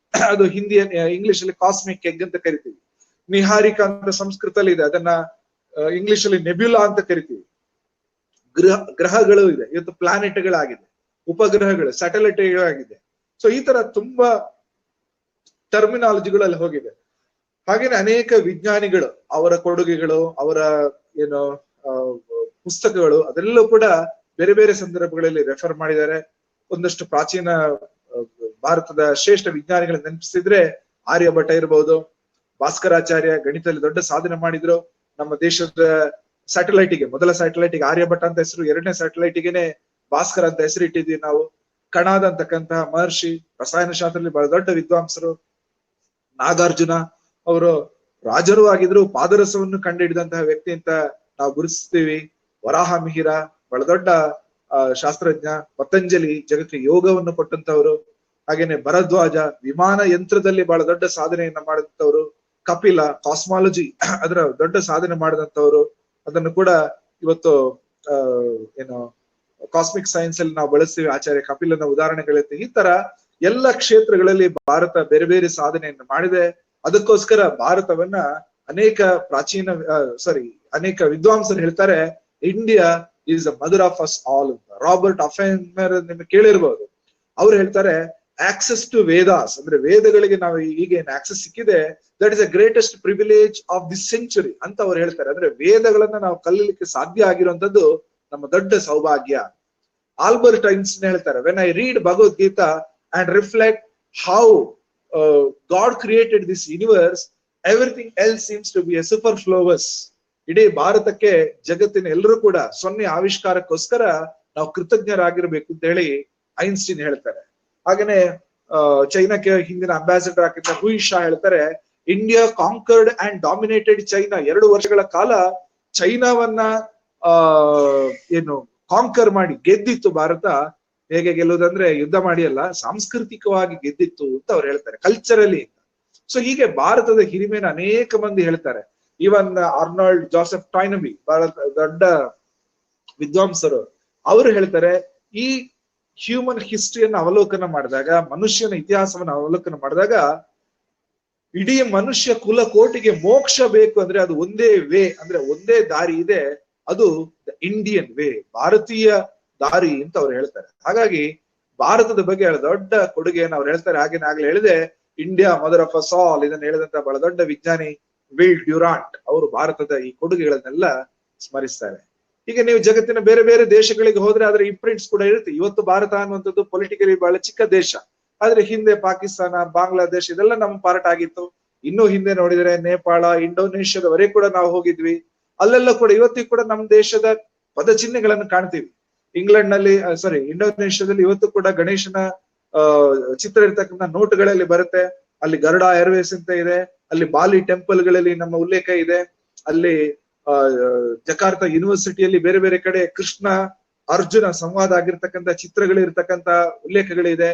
B: ಅದು ಹಿಂದಿ ಇಂಗ್ಲಿಷ್ ಅಲ್ಲಿ ಕಾಸ್ಮಿಕ್ ಎಗ್ ಅಂತ ಕರಿತೀವಿ. ನಿಹಾರಿಕಾ ಅಂತ ಸಂಸ್ಕೃತದಲ್ಲಿ ಇದೆ, ಅದನ್ನ ಇಂಗ್ಲಿಷ್ ಅಲ್ಲಿ ನೆಬ್ಯುಲಾ ಅಂತ ಕರಿತೀವಿ. ಗ್ರಹಗಳು ಇದೆ, ಇವತ್ತು ಪ್ಲಾನೆಟ್ಗಳಾಗಿದೆ, ಉಪಗ್ರಹಗಳು, ಸ್ಯಾಟಲೈಟ್ಗಳಾಗಿದೆ. ಸೊ ಈ ತರ ತುಂಬಾ ಟರ್ಮಿನಾಲಜಿಗಳಲ್ಲಿ ಹೋಗಿದೆ. ಹಾಗೇನೆ ಅನೇಕ ವಿಜ್ಞಾನಿಗಳು ಅವರ ಕೊಡುಗೆಗಳು, ಅವರ ಏನು ಪುಸ್ತಕಗಳು ಅದೆಲ್ಲವೂ ಕೂಡ ಬೇರೆ ಬೇರೆ ಸಂದರ್ಭಗಳಲ್ಲಿ ರೆಫರ್ ಮಾಡಿದ್ದಾರೆ. ಒಂದಷ್ಟು ಪ್ರಾಚೀನ ಭಾರತದ ಶ್ರೇಷ್ಠ ವಿಜ್ಞಾನಿಗಳ ನೆನಪಿಸಿದ್ರೆ ಆರ್ಯಭಟ ಇರಬಹುದು, ಭಾಸ್ಕರಾಚಾರ್ಯ ಗಣಿತದಲ್ಲಿ ದೊಡ್ಡ ಸಾಧನೆ ಮಾಡಿದ್ರು. ನಮ್ಮ ದೇಶದ ಸ್ಯಾಟಲೈಟಿಗೆ, ಮೊದಲ ಸ್ಯಾಟಲೈಟಿಗೆ ಆರ್ಯಭಟ ಅಂತ ಹೆಸರು, 2ನೇ ಸ್ಯಾಟಲೈಟಿಗೆನೆ ಭಾಸ್ಕರ ಅಂತ ಹೆಸರು ಇಟ್ಟಿದ್ವಿ ನಾವು. ಕಣಾದ ಅಂತಕ್ಕಂತಹ ಮಹರ್ಷಿ ರಸಾಯನಶಾಸ್ತ್ರದಲ್ಲಿ ಬಹಳ ದೊಡ್ಡ ವಿದ್ವಾಂಸರು. ನಾಗಾರ್ಜುನ ಅವರು ರಾಜರು ಆಗಿದ್ರು, ಪಾದರಸವನ್ನು ಕಂಡು ಹಿಡಿದಂತಹ ವ್ಯಕ್ತಿ ಅಂತ ನಾವು ಗುರುತಿಸ್ತೀವಿ. ವರಾಹ ಮಿಹಿರ ಬಹಳ ದೊಡ್ಡ ಶಾಸ್ತ್ರಜ್ಞ. ಪತಂಜಲಿ ಜಗತ್ತಿಗೆ ಯೋಗವನ್ನು ಕೊಟ್ಟಂತವ್ರು. ಹಾಗೇನೆ ಭರದ್ವಾಜ ವಿಮಾನ ಯಂತ್ರದಲ್ಲಿ ಬಹಳ ದೊಡ್ಡ ಸಾಧನೆಯನ್ನ ಮಾಡಿದಂತವ್ರು. ಕಪಿಲ ಕಾಸ್ಮಾಲಜಿ ಅದರ ದೊಡ್ಡ ಸಾಧನೆ ಮಾಡಿದಂತವ್ರು. ಅದನ್ನು ಕೂಡ ಇವತ್ತು ಏನು ಕಾಸ್ಮಿಕ್ ಸೈನ್ಸ್ ಅಲ್ಲಿ ನಾವು ಬಳಸ್ತೀವಿ. ಆಚಾರ್ಯ ಕಪಿಲನ ಉದಾಹರಣೆಗಳಿರುತ್ತೆ. ಈ ತರ ಎಲ್ಲ ಕ್ಷೇತ್ರಗಳಲ್ಲಿ ಭಾರತ ಬೇರೆ ಬೇರೆ ಸಾಧನೆಯನ್ನು ಮಾಡಿದೆ. ಅದಕ್ಕೋಸ್ಕರ ಭಾರತವನ್ನ ಅನೇಕ ಅನೇಕ ವಿದ್ವಾಂಸರು ಹೇಳ್ತಾರೆ, India is the mother of us all ಅಂತ. ರಾಬರ್ಟ್ ಅಫೆನ್ಮರ್ ನಿಮ್ಗೆ ಕೇಳಿರ್ಬಹುದು. ಅವ್ರು ಹೇಳ್ತಾರೆ, ಆಕ್ಸೆಸ್ ಟು ವೇದಾಸ್ ಅಂದ್ರೆ ವೇದಗಳಿಗೆ ನಾವು ಈಗೇನು ಆಕ್ಸೆಸ್ ಸಿಕ್ಕಿದೆ, that is the greatest privilege of this century ಅಂತ ಅವ್ರು ಹೇಳ್ತಾರೆ. ಅಂದ್ರೆ ವೇದಗಳನ್ನ ನಾವು ಕಲೀಲಿಕ್ಕೆ ಸಾಧ್ಯ ಆಗಿರುವಂತದ್ದು ನಮ್ಮ ದೊಡ್ಡ ಸೌಭಾಗ್ಯ. ಆಲ್ಬರ್ಟ್ ಐನ್ಸ್ಟೈನ್ ಹೇಳ್ತಾರೆ, when I read Bhagavadgita and reflect how God created this universe, everything else seems to be a superfluous. ಇಡೀ ಭಾರತಕ್ಕೆ, ಜಗತ್ತಿನ ಎಲ್ಲರೂ ಕೂಡ 0 ಆವಿಷ್ಕಾರಕ್ಕೋಸ್ಕರ ನಾವು ಕೃತಜ್ಞರಾಗಿರ್ಬೇಕು ಅಂತ ಹೇಳಿ ಐನ್ಸ್ಟೀನ್ ಹೇಳ್ತಾರೆ. ಹಾಗೇನೆ ಚೈನಾಕ್ಕೆ ಹಿಂದಿನ ಅಂಬಾಸಿಡರ್ ಆಗಿದ್ದ ಹುಯಿ ಶಾ ಹೇಳ್ತಾರೆ, India conquered and dominated China. 2 ವರ್ಷಗಳ ಕಾಲ ಚೈನಾವನ್ನ ಏನು ಕಾಂಕರ್ ಮಾಡಿ ಗೆದ್ದಿತ್ತು ಭಾರತ. ಹೇಗೆ ಗೆಲ್ಲುವುದಂದ್ರೆ ಯುದ್ಧ ಮಾಡಿ ಅಲ್ಲ, ಸಾಂಸ್ಕೃತಿಕವಾಗಿ ಗೆದ್ದಿತ್ತು ಅಂತ ಅವ್ರು ಹೇಳ್ತಾರೆ, ಕಲ್ಚರಲಿ. ಸೊ ಹೀಗೆ ಭಾರತದ ಹಿರಿಮೆನ ಅನೇಕ ಮಂದಿ ಹೇಳ್ತಾರೆ. ಈವನ್ ಆರ್ನಾಲ್ಡ್ ಜೋಸೆಫ್ ಟಾಯ್ನಬಿ ಬಹಳ ದೊಡ್ಡ ವಿದ್ವಾಂಸರು, ಅವರು ಹೇಳ್ತಾರೆ, ಈ ಹ್ಯೂಮನ್ ಹಿಸ್ಟ್ರಿಯನ್ನು ಅವಲೋಕನ ಮಾಡಿದಾಗ, ಮನುಷ್ಯನ ಇತಿಹಾಸವನ್ನು ಅವಲೋಕನ ಮಾಡಿದಾಗ, ಇಡೀ ಮನುಷ್ಯ ಕುಲ ಕೋಟಿಗೆ ಮೋಕ್ಷ ಬೇಕು ಅಂದ್ರೆ ಅದು ಒಂದೇ ವೇ, ಅಂದ್ರೆ ಒಂದೇ ದಾರಿ ಇದೆ, ಅದು ಇಂಡಿಯನ್ ವೇ, ಭಾರತೀಯ ದಾರಿ ಅಂತ ಅವ್ರು ಹೇಳ್ತಾರೆ. ಹಾಗಾಗಿ ಭಾರತದ ಬಗ್ಗೆ ದೊಡ್ಡ ಕೊಡುಗೆಯನ್ನು ಅವ್ರು ಹೇಳ್ತಾರೆ. ಹಾಗೇನೆ ಆಗ್ಲೇ ಹೇಳಿದೆ, India mother of us all ಇದನ್ನ ಹೇಳಿದಂತ ಬಹಳ ದೊಡ್ಡ ವಿಜ್ಞಾನಿ ವಿಲ್ ಡ್ಯೂರಾಂಟ್ ಅವರು ಭಾರತದ ಈ ಕೊಡುಗೆಗಳನ್ನೆಲ್ಲ ಸ್ಮರಿಸ್ತಾರೆ. ಈಗ ನೀವು ಜಗತ್ತಿನ ಬೇರೆ ಬೇರೆ ದೇಶಗಳಿಗೆ ಹೋದ್ರೆ ಅದರ ಇಂಪ್ರಿಂಟ್ಸ್ ಕೂಡ ಇರುತ್ತೆ. ಇವತ್ತು ಭಾರತ ಅನ್ನುವಂಥದ್ದು ಪೊಲಿಟಿಕಲಿ ಬಹಳ ಚಿಕ್ಕ ದೇಶ, ಆದ್ರೆ ಹಿಂದೆ ಪಾಕಿಸ್ತಾನ, ಬಾಂಗ್ಲಾದೇಶ ಇದೆಲ್ಲ ನಮ್ಮ ಪಾರ್ಟ್ ಆಗಿತ್ತು. ಇನ್ನು ಹಿಂದೆ ನೋಡಿದ್ರೆ ನೇಪಾಳ, ಇಂಡೋನೇಷ್ಯಾದವರೆಗೆ ಕೂಡ ನಾವು ಹೋಗಿದ್ವಿ. ಅಲ್ಲೆಲ್ಲ ಕೂಡ ಇವತ್ತಿಗೂ ಕೂಡ ನಮ್ಮ ದೇಶದ ಪದಚಿಹ್ನೆಗಳನ್ನು ಕಾಣ್ತೀವಿ. ಇಂಗ್ಲೆಂಡ್ ನಲ್ಲಿ ಇಂಡೋನೇಷ್ಯಾದಲ್ಲಿ ಇವತ್ತು ಕೂಡ ಗಣೇಶನ ಚಿತ್ರ ಇರ್ತಕ್ಕಂಥ ನೋಟ್ಗಳಲ್ಲಿ ಬರುತ್ತೆ. ಅಲ್ಲಿ ಗರುಡ ಏರ್ವೇಸ್ ಅಂತ ಇದೆ, ಅಲ್ಲಿ ಬಾಲಿ ಟೆಂಪಲ್ ಗಳಲ್ಲಿ ನಮ್ಮ ಉಲ್ಲೇಖ ಇದೆ, ಅಲ್ಲಿ ಜಕಾರ್ತಾ ಯೂನಿವರ್ಸಿಟಿಯಲ್ಲಿ ಬೇರೆ ಬೇರೆ ಕಡೆ ಕೃಷ್ಣ ಅರ್ಜುನ ಸಂವಾದ ಆಗಿರ್ತಕ್ಕಂಥ ಚಿತ್ರಗಳಿರ್ತಕ್ಕಂಥ ಉಲ್ಲೇಖಗಳಿದೆ.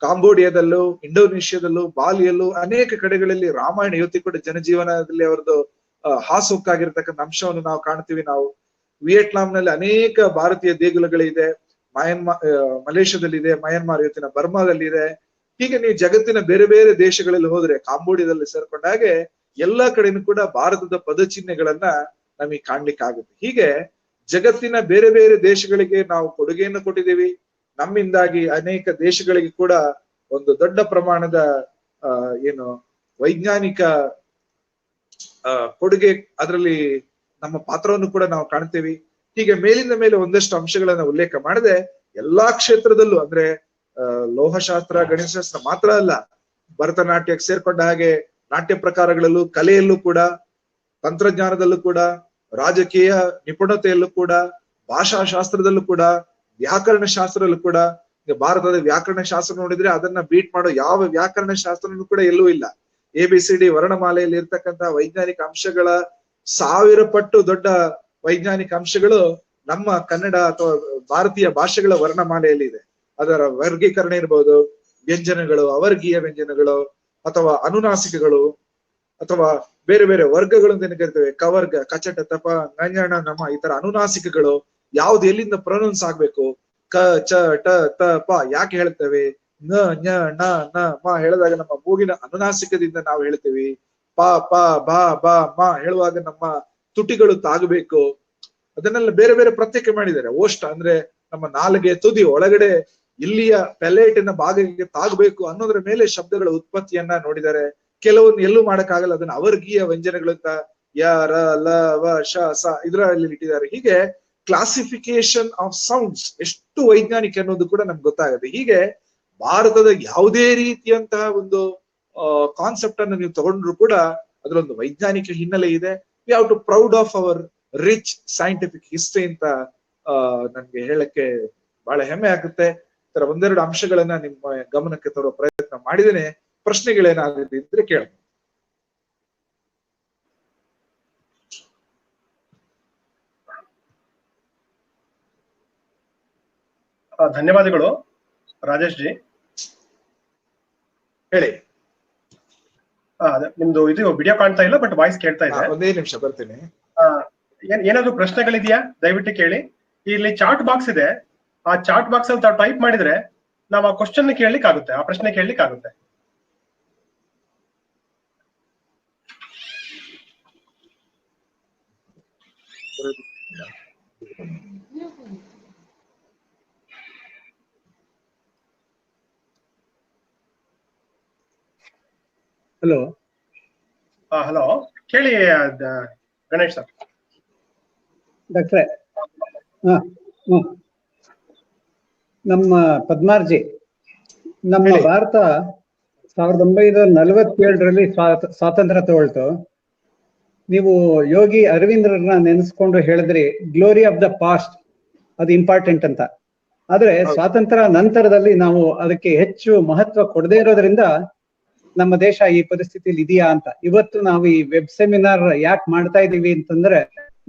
B: ಕಾಂಬೋಡಿಯಾದಲ್ಲೂ, ಇಂಡೋನೇಷ್ಯಾದಲ್ಲೂ, ಬಾಲಿಯಲ್ಲೂ ಅನೇಕ ಕಡೆಗಳಲ್ಲಿ ರಾಮಾಯಣ ಇವತ್ತಿಗೂ ಕೂಡ ಜನಜೀವನದಲ್ಲಿ ಅವರದ್ದು ಹಾಸೊಕ್ಕಾಗಿರ್ತಕ್ಕಂಥ ಅಂಶವನ್ನು ನಾವು ಕಾಣ್ತೀವಿ. ನಾವು ವಿಯೆಟ್ನಾಂನಲ್ಲಿ ಅನೇಕ ಭಾರತೀಯ ದೇಗುಲಗಳಿದೆ, ಮಲೇಷ್ಯಾದಲ್ಲಿದೆ, ಮಯನ್ಮಾರ್ ಇವತ್ತಿನ ಬರ್ಮಾದಲ್ಲಿ ಇದೆ. ಹೀಗೆ ನೀವು ಜಗತ್ತಿನ ಬೇರೆ ಬೇರೆ ದೇಶಗಳಲ್ಲಿ ಹೋದ್ರೆ, ಕಾಂಬೋಡಿಯಾದಲ್ಲಿ ಸೇರ್ಕೊಂಡ ಹಾಗೆ ಎಲ್ಲಾ ಕಡೆನೂ ಕೂಡ ಭಾರತದ ಪದಚಿಹ್ನೆಗಳನ್ನ ನಮಗೆ ಕಾಣ್ಲಿಕ್ಕೆ ಆಗುತ್ತೆ. ಹೀಗೆ ಜಗತ್ತಿನ ಬೇರೆ ಬೇರೆ ದೇಶಗಳಿಗೆ ನಾವು ಕೊಡುಗೆಯನ್ನು ಕೊಟ್ಟಿದ್ದೀವಿ. ನಮ್ಮಿಂದಾಗಿ ಅನೇಕ ದೇಶಗಳಿಗೆ ಕೂಡ ಒಂದು ದೊಡ್ಡ ಪ್ರಮಾಣದ ವೈಜ್ಞಾನಿಕ ಕೊಡುಗೆ, ಅದರಲ್ಲಿ ನಮ್ಮ ಪಾತ್ರವನ್ನು ಕೂಡ ನಾವು ಕಾಣ್ತೇವೆ. ಹೀಗೆ ಮೇಲಿಂದ ಮೇಲೆ ಒಂದಷ್ಟು ಅಂಶಗಳನ್ನ ಉಲ್ಲೇಖ ಮಾಡದೆ ಎಲ್ಲಾ ಕ್ಷೇತ್ರದಲ್ಲೂ, ಅಂದ್ರೆ ಲೋಹಶಾಸ್ತ್ರ, ಗಣಿತಶಾಸ್ತ್ರ ಮಾತ್ರ ಅಲ್ಲ, ಭರತನಾಟ್ಯಕ್ಕೆ ಸೇರ್ಕೊಂಡ ಹಾಗೆ ನಾಟ್ಯ ಪ್ರಕಾರಗಳಲ್ಲೂ, ಕಲೆಯಲ್ಲೂ ಕೂಡ, ತಂತ್ರಜ್ಞಾನದಲ್ಲೂ ಕೂಡ, ರಾಜಕೀಯ ನಿಪುಣತೆಯಲ್ಲೂ ಕೂಡ, ಭಾಷಾಶಾಸ್ತ್ರದಲ್ಲೂ ಕೂಡ, ವ್ಯಾಕರಣ ಶಾಸ್ತ್ರದಲ್ಲೂ ಕೂಡ. ಭಾರತದ ವ್ಯಾಕರಣ ಶಾಸ್ತ್ರ ನೋಡಿದ್ರೆ ಅದನ್ನ ಬೀಟ್ ಮಾಡೋ ಯಾವ ವ್ಯಾಕರಣ ಶಾಸ್ತ್ರನೂ ಕೂಡ ಎಲ್ಲೂ ಇಲ್ಲ. ABCD ವರ್ಣಮಾಲೆಯಲ್ಲಿ ಇರ್ತಕ್ಕಂಥ ವೈಜ್ಞಾನಿಕ ಅಂಶಗಳ 1000 ಪಟ್ಟು ದೊಡ್ಡ ವೈಜ್ಞಾನಿಕ ಅಂಶಗಳು ನಮ್ಮ ಕನ್ನಡ ಅಥವಾ ಭಾರತೀಯ ಭಾಷೆಗಳ ವರ್ಣಮಾಲೆಯಲ್ಲಿ ಇದೆ. ಅದರ ವರ್ಗೀಕರಣ ಇರ್ಬೋದು, ವ್ಯಂಜನಗಳು, ಅವರ್ಗೀಯ ವ್ಯಂಜನಗಳು, ಅಥವಾ ಅನುನಾಸಿಕಗಳು, ಅಥವಾ ಬೇರೆ ಬೇರೆ ವರ್ಗಗಳು ಅಂತ ಕರಿತೇವೆ. ಕವರ್ಗ, ಕಚಟ, ತಪ, ಗಂಜಣ, ನಮ, ಈ ತರ ಅನುನಾಸಿಕಗಳು ಯಾವ್ದು ಎಲ್ಲಿಂದ ಪ್ರೊನೌನ್ಸ್ ಆಗ್ಬೇಕು, ಕ, ಚ, ಟ, ತ, ಪ ಯಾಕೆ ಹೇಳ್ತೇವೆ, ನ, ಞ, ಣ, ನ, ಮ ಹೇಳಿದಾಗ ನಮ್ಮ ಮೂಗಿನ ಅನುನಾಸಿಕದಿಂದ ನಾವು ಹೇಳ್ತೇವೆ. ಪ, ಪ, ಬ, ಬ, ಮ ಹೇಳುವಾಗ ನಮ್ಮ ತುಟಿಗಳು ತಾಗಬೇಕು. ಅದನ್ನೆಲ್ಲ ಬೇರೆ ಬೇರೆ ಪ್ರತ್ಯೇಕ ಮಾಡಿದ್ದಾರೆ. ಓಷ್ಟ ಅಂದ್ರೆ ನಮ್ಮ ನಾಲಿಗೆ ತುದಿ ಒಳಗಡೆ ಇಲ್ಲಿಯ ಪೆಲೇಟಿನ ಭಾಗಕ್ಕೆ ತಾಗಬೇಕು ಅನ್ನೋದ್ರ ಮೇಲೆ ಶಬ್ದಗಳ ಉತ್ಪತ್ತಿಯನ್ನ ನೋಡಿದ್ದಾರೆ. ಕೆಲವೊಂದು ಎಲ್ಲೂ ಮಾಡಕ್ಕಾಗಲ್ಲ, ಅದನ್ನ ಅವರ್ಗೀಯ ವ್ಯಂಜನಗಳಂತ ಯ, ರ, ಲ, ವ, ಶ, ಸ ಇದರಲ್ಲಿ ಇಟ್ಟಿದ್ದಾರೆ. ಹೀಗೆ ಕ್ಲಾಸಿಫಿಕೇಶನ್ ಆಫ್ ಸೌಂಡ್ಸ್ ಎಷ್ಟು ವೈಜ್ಞಾನಿಕ ಅನ್ನೋದು ಕೂಡ ನಮ್ಗೆ ಗೊತ್ತಾಗುತ್ತೆ. ಹೀಗೆ ಭಾರತದ ಯಾವುದೇ ರೀತಿಯಂತಹ ಒಂದು ಕಾನ್ಸೆಪ್ಟ್ ಅನ್ನು ನೀವು ತಗೊಂಡ್ರು ಕೂಡ ಅದರೊಂದು ವೈಜ್ಞಾನಿಕ ಹಿನ್ನೆಲೆ ಇದೆ. We have to proud of our rich scientific history ಅಂತ ನನ್ಗೆ ಹೇಳಕ್ಕೆ ಬಹಳ ಹೆಮ್ಮೆ ಆಗುತ್ತೆ. ತರ ಒಂದೆರಡು ಅಂಶಗಳನ್ನ ನಿಮ್ಮ ಗಮನಕ್ಕೆ ತರುವ ಪ್ರಯತ್ನ ಮಾಡಿದ್ದೇನೆ. ಪ್ರಶ್ನೆಗಳೇನಾಗುತ್ತೆ ಇದ್ರೆ ಕೇಳ.
A: ಧನ್ಯವಾದಗಳು ರಾಜೇಶ್ ಜಿ.
B: ಹೇಳಿ.
A: ನಿಮ್ದು ಇದು ವಿಡಿಯೋ ಕಾಣ್ತಾ ಇಲ್ಲ, ಬಟ್ ವಾಯ್ಸ್ ಕೇಳ್ತಾ ಇದೆ.
B: ಒಂದೇ ನಿಮಿಷ ಬರ್ತೀನಿ.
A: ಏನಾದ್ರು ಪ್ರಶ್ನೆಗಳಿದೆಯಾ ದಯವಿಟ್ಟು ಕೇಳಿ. ಇಲ್ಲಿ ಚಾಟ್ ಬಾಕ್ಸ್ ಇದೆ, ಆ ಚಾಟ್ ಬಾಕ್ಸ್ ಅಲ್ಲಿ ತಾವು ಟೈಪ್ ಮಾಡಿದ್ರೆ ನಾವು ಆ ಕ್ವಶನ್ ಕೇಳಲಿಕ್ಕೆ ಆಗುತ್ತೆ, ಆ ಪ್ರಶ್ನೆ ಕೇಳಲಿಕ್ಕೆ ಆಗುತ್ತೆ.
C: ಹಲೋ.
A: ಹಲೋ, ಕೇಳಿ ಗಣೇಶ್ ಸರ್.
C: ಡಾಕ್ಟ್ರೆ, ನಮ್ಮ ಪದ್ಮಾರ್ಜಿ, ನಮ್ಮ ಭಾರತ 1947ರಲ್ಲಿ ಸ್ವಾತಂತ್ರ್ಯ ತಗೊಳ್ತು. ನೀವು ಯೋಗಿ ಅರವಿಂದ್ರನ್ನ ನೆನೆಸ್ಕೊಂಡು ಹೇಳಿದ್ರಿ ಗ್ಲೋರಿ ಆಫ್ ದ ಪಾಸ್ಟ್, ಅದು ಇಂಪಾರ್ಟೆಂಟ್ ಅಂತ. ಆದ್ರೆ ಸ್ವಾತಂತ್ರ್ಯ ನಂತರದಲ್ಲಿ ನಾವು ಅದಕ್ಕೆ ಹೆಚ್ಚು ಮಹತ್ವ ಕೊಡದೇ ಇರೋದ್ರಿಂದ ನಮ್ಮ ದೇಶ ಈ ಪರಿಸ್ಥಿತಿಯಲ್ಲಿ ಇದೆಯಾ ಅಂತ. ಇವತ್ತು ನಾವು ಈ ವೆಬ್ ಸೆಮಿನಾರ್ ಯಾಕೆ ಮಾಡ್ತಾ ಇದೀವಿ ಅಂತಂದ್ರೆ,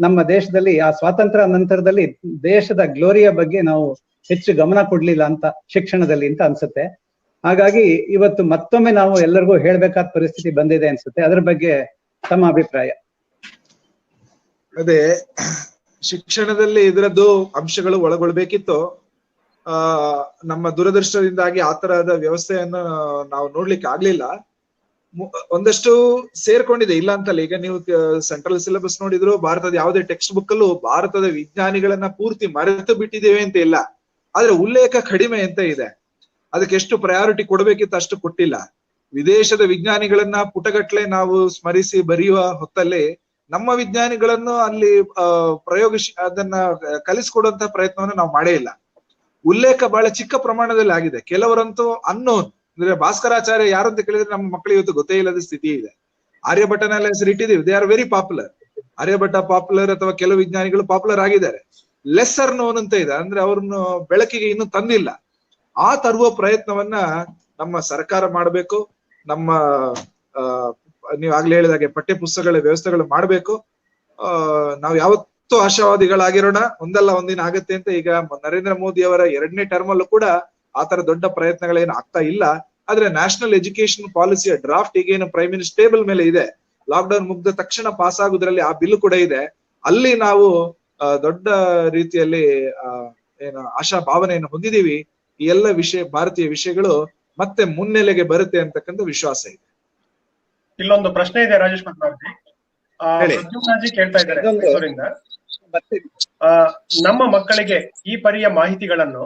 C: ನಮ್ಮ ದೇಶದಲ್ಲಿ ಆ ಸ್ವಾತಂತ್ರ್ಯ ನಂತರದಲ್ಲಿ ದೇಶದ ಗ್ಲೋರಿಯ ಬಗ್ಗೆ ನಾವು ಹೆಚ್ಚು ಗಮನ ಕೊಡ್ಲಿಲ್ಲ ಅಂತ ಶಿಕ್ಷಣದಲ್ಲಿ ಅಂತ ಅನ್ಸುತ್ತೆ. ಹಾಗಾಗಿ ಇವತ್ತು ಮತ್ತೊಮ್ಮೆ ನಾವು ಎಲ್ಲರಿಗೂ ಹೇಳ್ಬೇಕಾದ ಪರಿಸ್ಥಿತಿ ಬಂದಿದೆ ಅನ್ಸುತ್ತೆ. ಅದ್ರ ಬಗ್ಗೆ ತಮ್ಮ ಅಭಿಪ್ರಾಯ?
B: ಅದೇ, ಶಿಕ್ಷಣದಲ್ಲಿ ಇದರದ್ದು ಅಂಶಗಳು ಒಳಗೊಳ್ಬೇಕಿತ್ತು. ನಮ್ಮ ದುರದೃಷ್ಟದಿಂದಾಗಿ ಆ ತರಹದ ವ್ಯವಸ್ಥೆಯನ್ನು ನಾವು ನೋಡ್ಲಿಕ್ಕೆ ಆಗ್ಲಿಲ್ಲ. ಒಂದಷ್ಟು ಸೇರ್ಕೊಂಡಿದೆ, ಇಲ್ಲ ಅಂತಲ್ಲ. ಈಗ ನೀವು ಸೆಂಟ್ರಲ್ ಸಿಲೆಬಸ್ ನೋಡಿದ್ರು, ಭಾರತದ ಯಾವುದೇ ಟೆಕ್ಸ್ಟ್ ಬುಕ್ ಅಲ್ಲೂ ಭಾರತದ ವಿಜ್ಞಾನಿಗಳನ್ನ ಪೂರ್ತಿ ಮರೆತು ಬಿಟ್ಟಿದ್ದೇವೆ ಅಂತ ಇಲ್ಲ, ಆದ್ರೆ ಉಲ್ಲೇಖ ಕಡಿಮೆ ಅಂತ ಇದೆ. ಅದಕ್ಕೆ ಎಷ್ಟು ಪ್ರಯಾರಿಟಿ ಕೊಡ್ಬೇಕಿತ್ತು ಅಷ್ಟು ಕೊಟ್ಟಿಲ್ಲ. ವಿದೇಶದ ವಿಜ್ಞಾನಿಗಳನ್ನ ಪುಟಗಟ್ಲೆ ನಾವು ಸ್ಮರಿಸಿ ಬರೆಯುವ ಹೊತ್ತಲ್ಲಿ ನಮ್ಮ ವಿಜ್ಞಾನಿಗಳನ್ನು ಅಲ್ಲಿ ಅದನ್ನ ಕಲಿಸ್ಕೊಡುವಂತ ಪ್ರಯತ್ನವನ್ನು ನಾವು ಮಾಡೇ ಇಲ್ಲ. ಉಲ್ಲೇಖ ಬಹಳ ಚಿಕ್ಕ ಪ್ರಮಾಣದಲ್ಲಿ ಆಗಿದೆ. ಕೆಲವರಂತೂ ಅನ್ನೋನ್ ಅಂದ್ರೆ ಭಾಸ್ಕರಾಚಾರ್ಯ ಯಾರು ಅಂತ ಕೇಳಿದ್ರೆ ನಮ್ಮ ಮಕ್ಕಳಿಗೆ ಇವತ್ತು ಗೊತ್ತೇ ಇಲ್ಲದ ಸ್ಥಿತಿ ಇದೆ. ಆರ್ಯಭಟ್ಟನೆಲ್ಲ ಹೆಸರು ಇಟ್ಟಿದ್ದೀವಿ, they are very popular. Aryabhata popular ಅಥವಾ ಕೆಲವು ವಿಜ್ಞಾನಿಗಳು ಪಾಪ್ಯುಲರ್ ಆಗಿದ್ದಾರೆ. ಲೆಸ್ಸರ್ ನೋನ್ ಅಂತ ಇದೆ, ಅಂದ್ರೆ ಅವ್ರನ್ನು ಬೆಳಕಿಗೆ ಇನ್ನೂ ತಂದಿಲ್ಲ. ಆ ತರುವ ಪ್ರಯತ್ನವನ್ನ ನಮ್ಮ ಸರ್ಕಾರ ಮಾಡಬೇಕು. ನಮ್ಮ ನೀವು ಆಗ್ಲೇ ಹೇಳಿದಾಗೆ ಪಠ್ಯ ಪುಸ್ತಕಗಳ ವ್ಯವಸ್ಥೆಗಳು ಮಾಡಬೇಕು. ನಾವು ಯಾವತ್ತೂ ಆಶಾವಾದಿಗಳಾಗಿರೋಣ, ಒಂದಲ್ಲ ಒಂದಿನ ಆಗತ್ತೆ ಅಂತ. ಈಗ ನರೇಂದ್ರ ಮೋದಿ ಅವರ 2ನೇ ಟರ್ಮ್ ಅಲ್ಲೂ ಕೂಡ ಆತರ ದೊಡ್ಡ ಪ್ರಯತ್ನಗಳೇನು ಆಗ್ತಾ ಇಲ್ಲ. ಆದ್ರೆ ನ್ಯಾಷನಲ್ ಎಜುಕೇಶನ್ ಪಾಲಿಸಿಯ ಡ್ರಾಫ್ಟ್ ಈಗೇನು ಪ್ರೈಮ್ ಮಿನಿಸ್ಟರ್ ಟೇಬಲ್ ಮೇಲೆ ಇದೆ, ಲಾಕ್ಡೌನ್ ಮುಗ್ದ ತಕ್ಷಣ ಪಾಸ್ ಆಗುದ್ರಲ್ಲಿ ಆ ಬಿಲ್ ಕೂಡ ಇದೆ. ಅಲ್ಲಿ ನಾವು ದೊಡ್ಡ ರೀತಿಯಲ್ಲಿ ಏನು ಆಶಾ ಭಾವನೆಯನ್ನು ಹೊಂದಿದೀವಿ. ಈ ಎಲ್ಲ ಭಾರತೀಯ ವಿಷಯಗಳು ಮತ್ತೆ ಮುನ್ನೆಲೆಗೆ ಬರುತ್ತೆ ಅಂತಕ್ಕಂಥ ವಿಶ್ವಾಸ ಇದೆ.
A: ಇಲ್ಲೊಂದು ಪ್ರಶ್ನೆ ಇದೆ ರಾಜೇಶ್ ಪದ್ಮಾವತಿ ಪ್ರದ್ಯುಮ್ನಾಜಿ ಕೇಳ್ತಾ ಇದ್ದಾರೆ ಮೈಸೂರಿಂದ. ನಮ್ಮ ಮಕ್ಕಳಿಗೆ ಈ ಪರಿಯ ಮಾಹಿತಿಗಳನ್ನು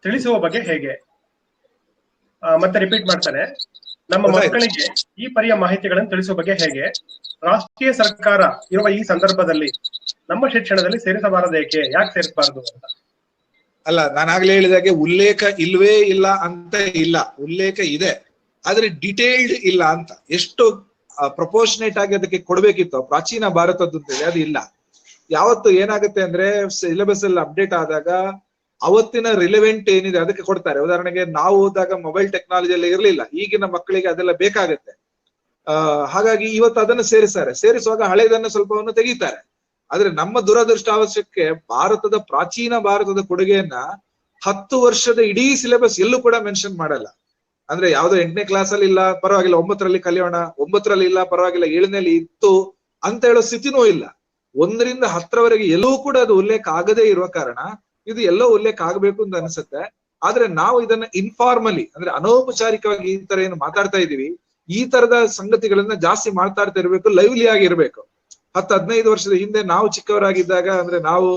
A: ತಿಳಿಸುವ ಬಗ್ಗೆ ಹೇಗೆ? ಮತ್ತೆ ರಿಪೀಟ್ ಮಾಡ್ತಾನೆ, ನಮ್ಮ ಮಕ್ಕಳಿಗೆ ಈ ಪರಿಯ ಮಾಹಿತಿಗಳನ್ನು ತಿಳಿಸುವ ಬಗ್ಗೆ ಹೇಗೆ? ರಾಷ್ಟ್ರೀಯ ಸರ್ಕಾರ ಇರುವ ಈ ಸಂದರ್ಭದಲ್ಲಿ ನಮ್ಮ ಶಿಕ್ಷಣದಲ್ಲಿ ಸೇರಿಸಬಾರದೇಕೆ? ಯಾಕೆ ಸೇರಿಸಬಾರದು ಅಂತ?
B: ಅಲ್ಲ, ನಾನಾಗ್ಲೇ ಹೇಳಿದಾಗೆ ಉಲ್ಲೇಖ ಇಲ್ವೇ ಇಲ್ಲ ಅಂತ ಇಲ್ಲ, ಉಲ್ಲೇಖ ಇದೆ, ಆದ್ರೆ ಡಿಟೇಲ್ಡ್ ಇಲ್ಲ ಅಂತ. ಎಷ್ಟು ಪ್ರಪೋರ್ಷನೇಟ್ ಆಗಿ ಅದಕ್ಕೆ ಕೊಡ್ಬೇಕಿತ್ತು ಪ್ರಾಚೀನ ಭಾರತದ್ದು ಅದು ಇಲ್ಲ. ಯಾವತ್ತು ಏನಾಗುತ್ತೆ ಅಂದ್ರೆ ಸಿಲೆಬಸ್ ಅಲ್ಲಿ ಅಪ್ಡೇಟ್ ಆದಾಗ ಅವತ್ತಿನ ರಿಲೆವೆಂಟ್ ಏನಿದೆ ಅದಕ್ಕೆ ಕೊಡ್ತಾರೆ. ಉದಾಹರಣೆಗೆ ನಾವು ಓದಾಗ ಮೊಬೈಲ್ ಟೆಕ್ನಾಲಜಿ ಎಲ್ಲ ಇರ್ಲಿಲ್ಲ, ಈಗಿನ ಮಕ್ಕಳಿಗೆ ಅದೆಲ್ಲ ಬೇಕಾಗತ್ತೆ. ಹಾಗಾಗಿ ಇವತ್ತು ಅದನ್ನು ಸೇರಿಸುವಾಗ ಹಳೆದನ್ನು ಸ್ವಲ್ಪವನ್ನು ತೆಗಿತಾರೆ. ಆದ್ರೆ ನಮ್ಮ ದುರದೃಷ್ಟಾವಶ್ಯಕ್ಕೆ ಪ್ರಾಚೀನ ಭಾರತದ ಕೊಡುಗೆಯನ್ನ 10 ವರ್ಷದ ಇಡೀ ಸಿಲೆಬಸ್ ಎಲ್ಲೂ ಕೂಡ ಮೆನ್ಷನ್ ಮಾಡಲ್ಲ. ಅಂದ್ರೆ ಯಾವ್ದೋ 8ನೇ ಕ್ಲಾಸ್ ಅಲ್ಲಿ ಇಲ್ಲ ಪರವಾಗಿಲ್ಲ, 9ರಲ್ಲಿ ಕಲಿಯೋಣ, 9ರಲ್ಲಿ ಇಲ್ಲ ಪರವಾಗಿಲ್ಲ, 7ನೇಲಿ ಇತ್ತು ಅಂತ ಹೇಳೋ ಸ್ಥಿತಿನೂ ಇಲ್ಲ. 1ರಿಂದ 10ರವರೆಗೆ ಎಲ್ಲವೂ ಕೂಡ ಅದು ಉಲ್ಲೇಖ ಆಗದೇ ಇರುವ ಕಾರಣ ಇದು ಎಲ್ಲೋ ಉಲ್ಲೇಖ ಆಗ್ಬೇಕು ಅಂತ ಅನ್ಸುತ್ತೆ. ಆದ್ರೆ ನಾವು ಇದನ್ನ ಇನ್ಫಾರ್ಮಲಿ ಅಂದ್ರೆ ಅನೌಪಚಾರಿಕವಾಗಿ ಈ ತರ ಏನು ಮಾತಾಡ್ತಾ ಇದೀವಿ, ಈ ತರದ ಸಂಗತಿಗಳನ್ನ ಜಾಸ್ತಿ ಮಾತಾಡ್ತಾ ಇರ್ಬೇಕು, ಲೈವ್ಲಿ ಆಗಿರ್ಬೇಕು. 10-15 ವರ್ಷದ ಹಿಂದೆ ನಾವು ಚಿಕ್ಕವರಾಗಿದ್ದಾಗ, ಅಂದ್ರೆ ನಾವು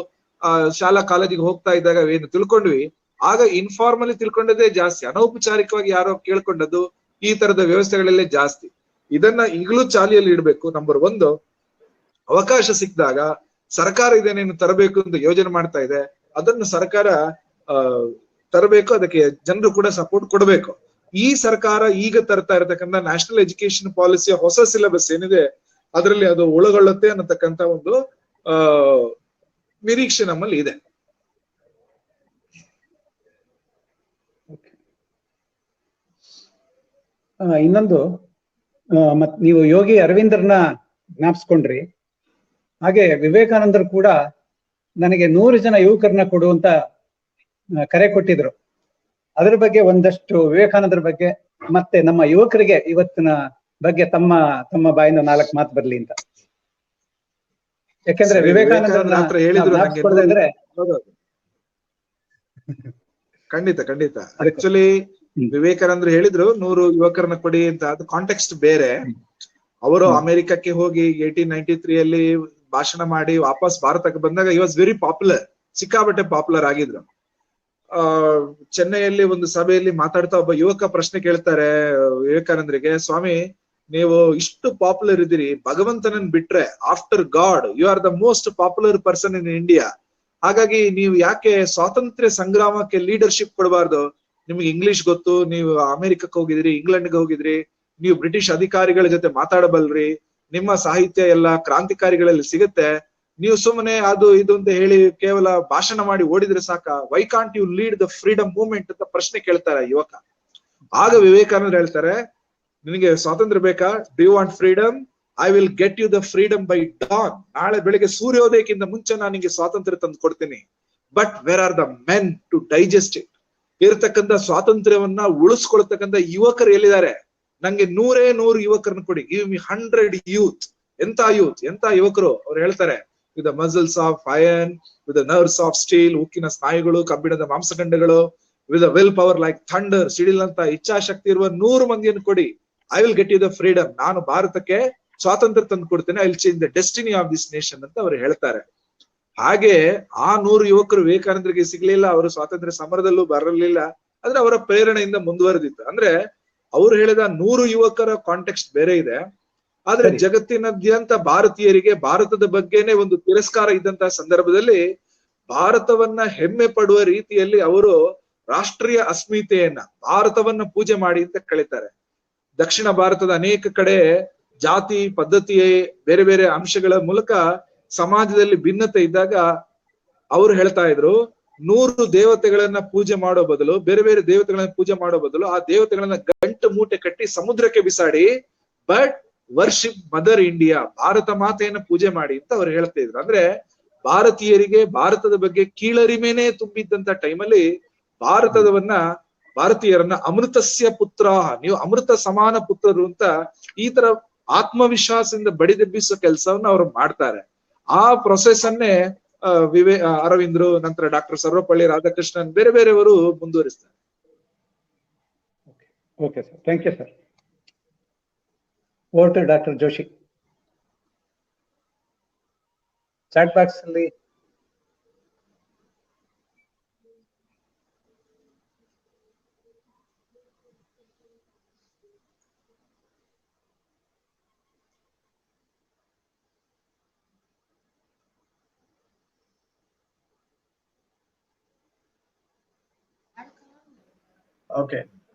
B: ಶಾಲಾ ಕಾಲೇಜಿಗೆ ಹೋಗ್ತಾ ಇದ್ದಾಗ ಏನು ತಿಳ್ಕೊಂಡ್ವಿ, ಆಗ ಇನ್ಫಾರ್ಮಲಿ ತಿಳ್ಕೊಂಡದೇ ಜಾಸ್ತಿ, ಅನೌಪಚಾರಿಕವಾಗಿ ಯಾರೋ ಕೇಳ್ಕೊಂಡದ್ದು ಈ ತರದ ವ್ಯವಸ್ಥೆಗಳಲ್ಲೇ ಜಾಸ್ತಿ. ಇದನ್ನ ಈಗಲೂ ಚಾಲಿಯಲ್ಲಿ ಇಡ್ಬೇಕು. ನಂಬರ್ 1, ಅವಕಾಶ ಸಿಕ್ಕಿದಾಗ ಸರ್ಕಾರ ಇದೇನೇನು ತರಬೇಕು ಅಂತ ಯೋಜನೆ ಮಾಡ್ತಾ ಇದೆ, ಅದನ್ನು ಸರ್ಕಾರ ತರಬೇಕು, ಅದಕ್ಕೆ ಜನರು ಕೂಡ ಸಪೋರ್ಟ್ ಕೊಡಬೇಕು. ಈ ಸರ್ಕಾರ ಈಗ ತರ್ತಾ ಇರತಕ್ಕಂಥ ನ್ಯಾಷನಲ್ ಎಜುಕೇಶನ್ ಪಾಲಿಸಿಯ ಹೊಸ ಸಿಲೆಬಸ್ ಏನಿದೆ ಅದರಲ್ಲಿ ಅದು ಒಳಗೊಳ್ಳುತ್ತೆ ಅನ್ನತಕ್ಕಂಥ ಒಂದು ನಿರೀಕ್ಷೆ ನಮ್ಮಲ್ಲಿ ಇದೆ.
C: ಇನ್ನೊಂದು ಮತ್ ನೀವು ಯೋಗಿ ಅರವಿಂದರ್ನ ಜ್ಞಾಪಿಸ್ಕೊಂಡ್ರಿ, ಹಾಗೆ ವಿವೇಕಾನಂದರು ಕೂಡ ನನಗೆ 100 ಜನ ಯುವಕರನ್ನ ಕೊಡುವಂತ ಕರೆ ಕೊಟ್ಟಿದ್ರು. ಅದ್ರ ಬಗ್ಗೆ ಒಂದಷ್ಟು ವಿವೇಕಾನಂದರ ಬಗ್ಗೆ ಮತ್ತೆ ನಮ್ಮ ಯುವಕರಿಗೆ ಇವತ್ತಿನ ಬಗ್ಗೆ ತಮ್ಮ ಬಾಯಿಂದ 4 ಮಾತು ಬರ್ಲಿ ಅಂತ. ಯಾಕಂದ್ರೆ ವಿವೇಕಾನಂದರನ್ನ ಜ್ಞಾಪಿಸ್ಕೊಳ್ಳೋದಿದ್ರೆ
B: ಖಂಡಿತ ಆಕ್ಚುಲಿ ವಿವೇಕಾನಂದರು ಹೇಳಿದ್ರು 100 ಯುವಕರನ್ನ ಕೊಡಿ ಅಂತ. ಅದು ಕಾಂಟೆಕ್ಸ್ಟ್ ಬೇರೆ. ಅವರು ಅಮೆರಿಕಕ್ಕೆ ಹೋಗಿ 1893 ಭಾಷಣ ಮಾಡಿ ವಾಪಸ್ ಭಾರತಕ್ಕೆ ಬಂದಾಗ ಈ ವಾಸ್ ವೆರಿ ಪಾಪ್ಯುಲರ್, ಸಿಕ್ಕಾಬಟ್ಟೆ ಪಾಪ್ಯುಲರ್ ಆಗಿದ್ರು. ಚೆನ್ನೈಯಲ್ಲಿ ಒಂದು ಸಭೆಯಲ್ಲಿ ಮಾತಾಡ್ತಾ ಒಬ್ಬ ಯುವಕ ಪ್ರಶ್ನೆ ಕೇಳ್ತಾರೆ ವಿವೇಕಾನಂದರಿಗೆ, ಸ್ವಾಮಿ ನೀವು ಇಷ್ಟು ಪಾಪ್ಯುಲರ್ ಇದ್ದೀರಿ, ಭಗವಂತನನ್ ಬಿಟ್ರೆ after God you are the most popular person in India, ಹಾಗಾಗಿ ನೀವು ಯಾಕೆ ಸ್ವಾತಂತ್ರ್ಯ ಸಂಗ್ರಾಮಕ್ಕೆ ಲೀಡರ್ಶಿಪ್ ಕೊಡಬಾರ್ದು? ನಿಮ್ಗೆ ಇಂಗ್ಲಿಷ್ ಗೊತ್ತು, ನೀವು ಅಮೆರಿಕಕ್ಕೆ ಹೋಗಿದ್ರಿ, ಇಂಗ್ಲೆಂಡ್ಗೆ ಹೋಗಿದ್ರಿ, ನೀವು ಬ್ರಿಟಿಷ್ ಅಧಿಕಾರಿಗಳ ಜೊತೆ ಮಾತಾಡಬಲ್ರಿ, ನಿಮ್ಮ ಸಾಹಿತ್ಯ ಎಲ್ಲ ಕ್ರಾಂತಿಕಾರಿಗಳಲ್ಲಿ ಸಿಗುತ್ತೆ, ನೀವು ಸುಮ್ಮನೆ ಅದು ಇದು ಅಂತ ಹೇಳಿ ಕೇವಲ ಭಾಷಣ ಮಾಡಿ ಓಡಿದ್ರೆ ಸಾಕ, why can't you lead the freedom movement ಅಂತ ಪ್ರಶ್ನೆ ಕೇಳ್ತಾರೆ ಯುವಕ. ಆಗ ವಿವೇಕಾನಂದ ಹೇಳ್ತಾರೆ, ನಿನಗೆ ಸ್ವಾತಂತ್ರ್ಯ ಬೇಕಾ? Do you want freedom? I will get you the freedom by dawn. ನಾಳೆ ಬೆಳಿಗ್ಗೆ ಸೂರ್ಯೋದಯಕ್ಕಿಂತ ಮುಂಚೆ ನಾನು ನಿಮಗೆ ಸ್ವಾತಂತ್ರ್ಯ ತಂದು ಕೊಡ್ತೀನಿ. But where are the men to digest it? ಇರತಕ್ಕಂಥ ಸ್ವಾತಂತ್ರ್ಯವನ್ನ ಉಳಿಸ್ಕೊಳ್ತಕ್ಕಂಥ ಯುವಕರು ಎಲ್ಲಿದ್ದಾರೆ? ನಂಗೆ 100 ಯುವಕರನ್ನ ಕೊಡಿ, ಗಿವ್ ಮಿ 100 ಯೂತ್. ಎಂತ ಯುವಕರು? ಅವ್ರು ಹೇಳ್ತಾರೆ, with the muscles of iron, with the nerves of steel, ಉಕ್ಕಿನ ಸ್ನಾಯುಗಳು, ಕಬ್ಬಿಣದ ಮಾಂಸಖಂಡಗಳು, with the will power like thunder, ಸಿಡಿಲಂತ ಇಚ್ಛಾಶಕ್ತಿ ಇರುವ 100 ಮಂದಿಯನ್ನು ಕೊಡಿ. I will get you the freedom. ನಾನು ಭಾರತಕ್ಕೆ ಸ್ವಾತಂತ್ರ್ಯ ತಂದು ಕೊಡ್ತೇನೆ. I will change the destiny of this nation ಅಂತ ಅವರು ಹೇಳ್ತಾರೆ. ಹಾಗೆ ಆ 100 ಯುವಕರು ವಿವೇಕಾನಂದರಿಗೆ ಸಿಗ್ಲಿಲ್ಲ, ಅವರು ಸ್ವಾತಂತ್ರ್ಯ ಸಮರದಲ್ಲೂ ಬರಲಿಲ್ಲ, ಆದ್ರೆ ಅವರ ಪ್ರೇರಣೆಯಿಂದ ಮುಂದುವರೆದಿತ್ತು. ಅಂದ್ರೆ ಅವ್ರು ಹೇಳಿದ 100 ಯುವಕರ ಕಾಂಟೆಕ್ಸ್ಟ್ ಬೇರೆ ಇದೆ. ಆದ್ರೆ
C: ಸರಿ.
B: ಜಗತ್ತಿನಾದ್ಯಂತ ಭಾರತೀಯರಿಗೆ ಭಾರತದ ಬಗ್ಗೆನೆ ಒಂದು ತಿರಸ್ಕಾರ ಇದ್ದಂತಹ ಸಂದರ್ಭದಲ್ಲಿ ಭಾರತವನ್ನ ಹೆಮ್ಮೆ ಪಡುವ ರೀತಿಯಲ್ಲಿ ಅವರು ರಾಷ್ಟ್ರೀಯ ಅಸ್ಮಿತೆಯನ್ನ, ಭಾರತವನ್ನ ಪೂಜೆ ಮಾಡಿ ಅಂತ ಕರೀತಾರೆ. ದಕ್ಷಿಣ ಭಾರತದ ಅನೇಕ ಕಡೆ ಜಾತಿ ಪದ್ಧತಿ ಬೇರೆ ಬೇರೆ ಅಂಶಗಳ ಮೂಲಕ ಸಮಾಜದಲ್ಲಿ ಭಿನ್ನತೆ ಇದ್ದಾಗ ಅವ್ರು ಹೇಳ್ತಾ ಇದ್ರು, 100 ದೇವತೆಗಳನ್ನ ಪೂಜೆ ಮಾಡೋ ಬದಲು, ಬೇರೆ ಬೇರೆ ದೇವತೆಗಳನ್ನ ಪೂಜೆ ಮಾಡೋ ಬದಲು ಆ ದೇವತೆಗಳನ್ನ ಗಂಟು ಮೂಟೆ ಕಟ್ಟಿ ಸಮುದ್ರಕ್ಕೆ ಬಿಸಾಡಿ, but worship mother India, Bharat ಮಾತೆಯನ್ನ ಪೂಜೆ ಮಾಡಿ ಅಂತ ಅವ್ರು ಹೇಳ್ತಾ ಇದ್ರು. ಅಂದ್ರೆ ಭಾರತೀಯರಿಗೆ ಭಾರತದ ಬಗ್ಗೆ ಕೀಳರಿಮೆನೆ ತುಂಬಿದ್ದಂತ ಟೈಮಲ್ಲಿ ಭಾರತೀಯರನ್ನ ಅಮೃತಸ್ಯ ಪುತ್ರ, ನೀವು ಅಮೃತ ಸಮಾನ ಪುತ್ರರು ಅಂತ ಈ ತರ ಆತ್ಮವಿಶ್ವಾಸದಿಂದ ಬಡಿದೆಬ್ಬಿಸೋ ಕೆಲಸವನ್ನ ಅವ್ರು ಮಾಡ್ತಾರೆ. ಆ ಪ್ರೊಸೆಸ್ ಅನ್ನೇ ಅರವಿಂದ್ರು, ನಂತರ ಡಾಕ್ಟರ್ ಸರ್ವಪಳ್ಳಿ ರಾಧಾಕೃಷ್ಣನ್, ಬೇರೆ ಬೇರೆಯವರು ಮುಂದುವರಿಸ್ತಾರೆ.
C: Okay sir, thank you sir. Over to doctor Joshi. Chat box ಅಲ್ಲಿ
A: ಓಕೆ,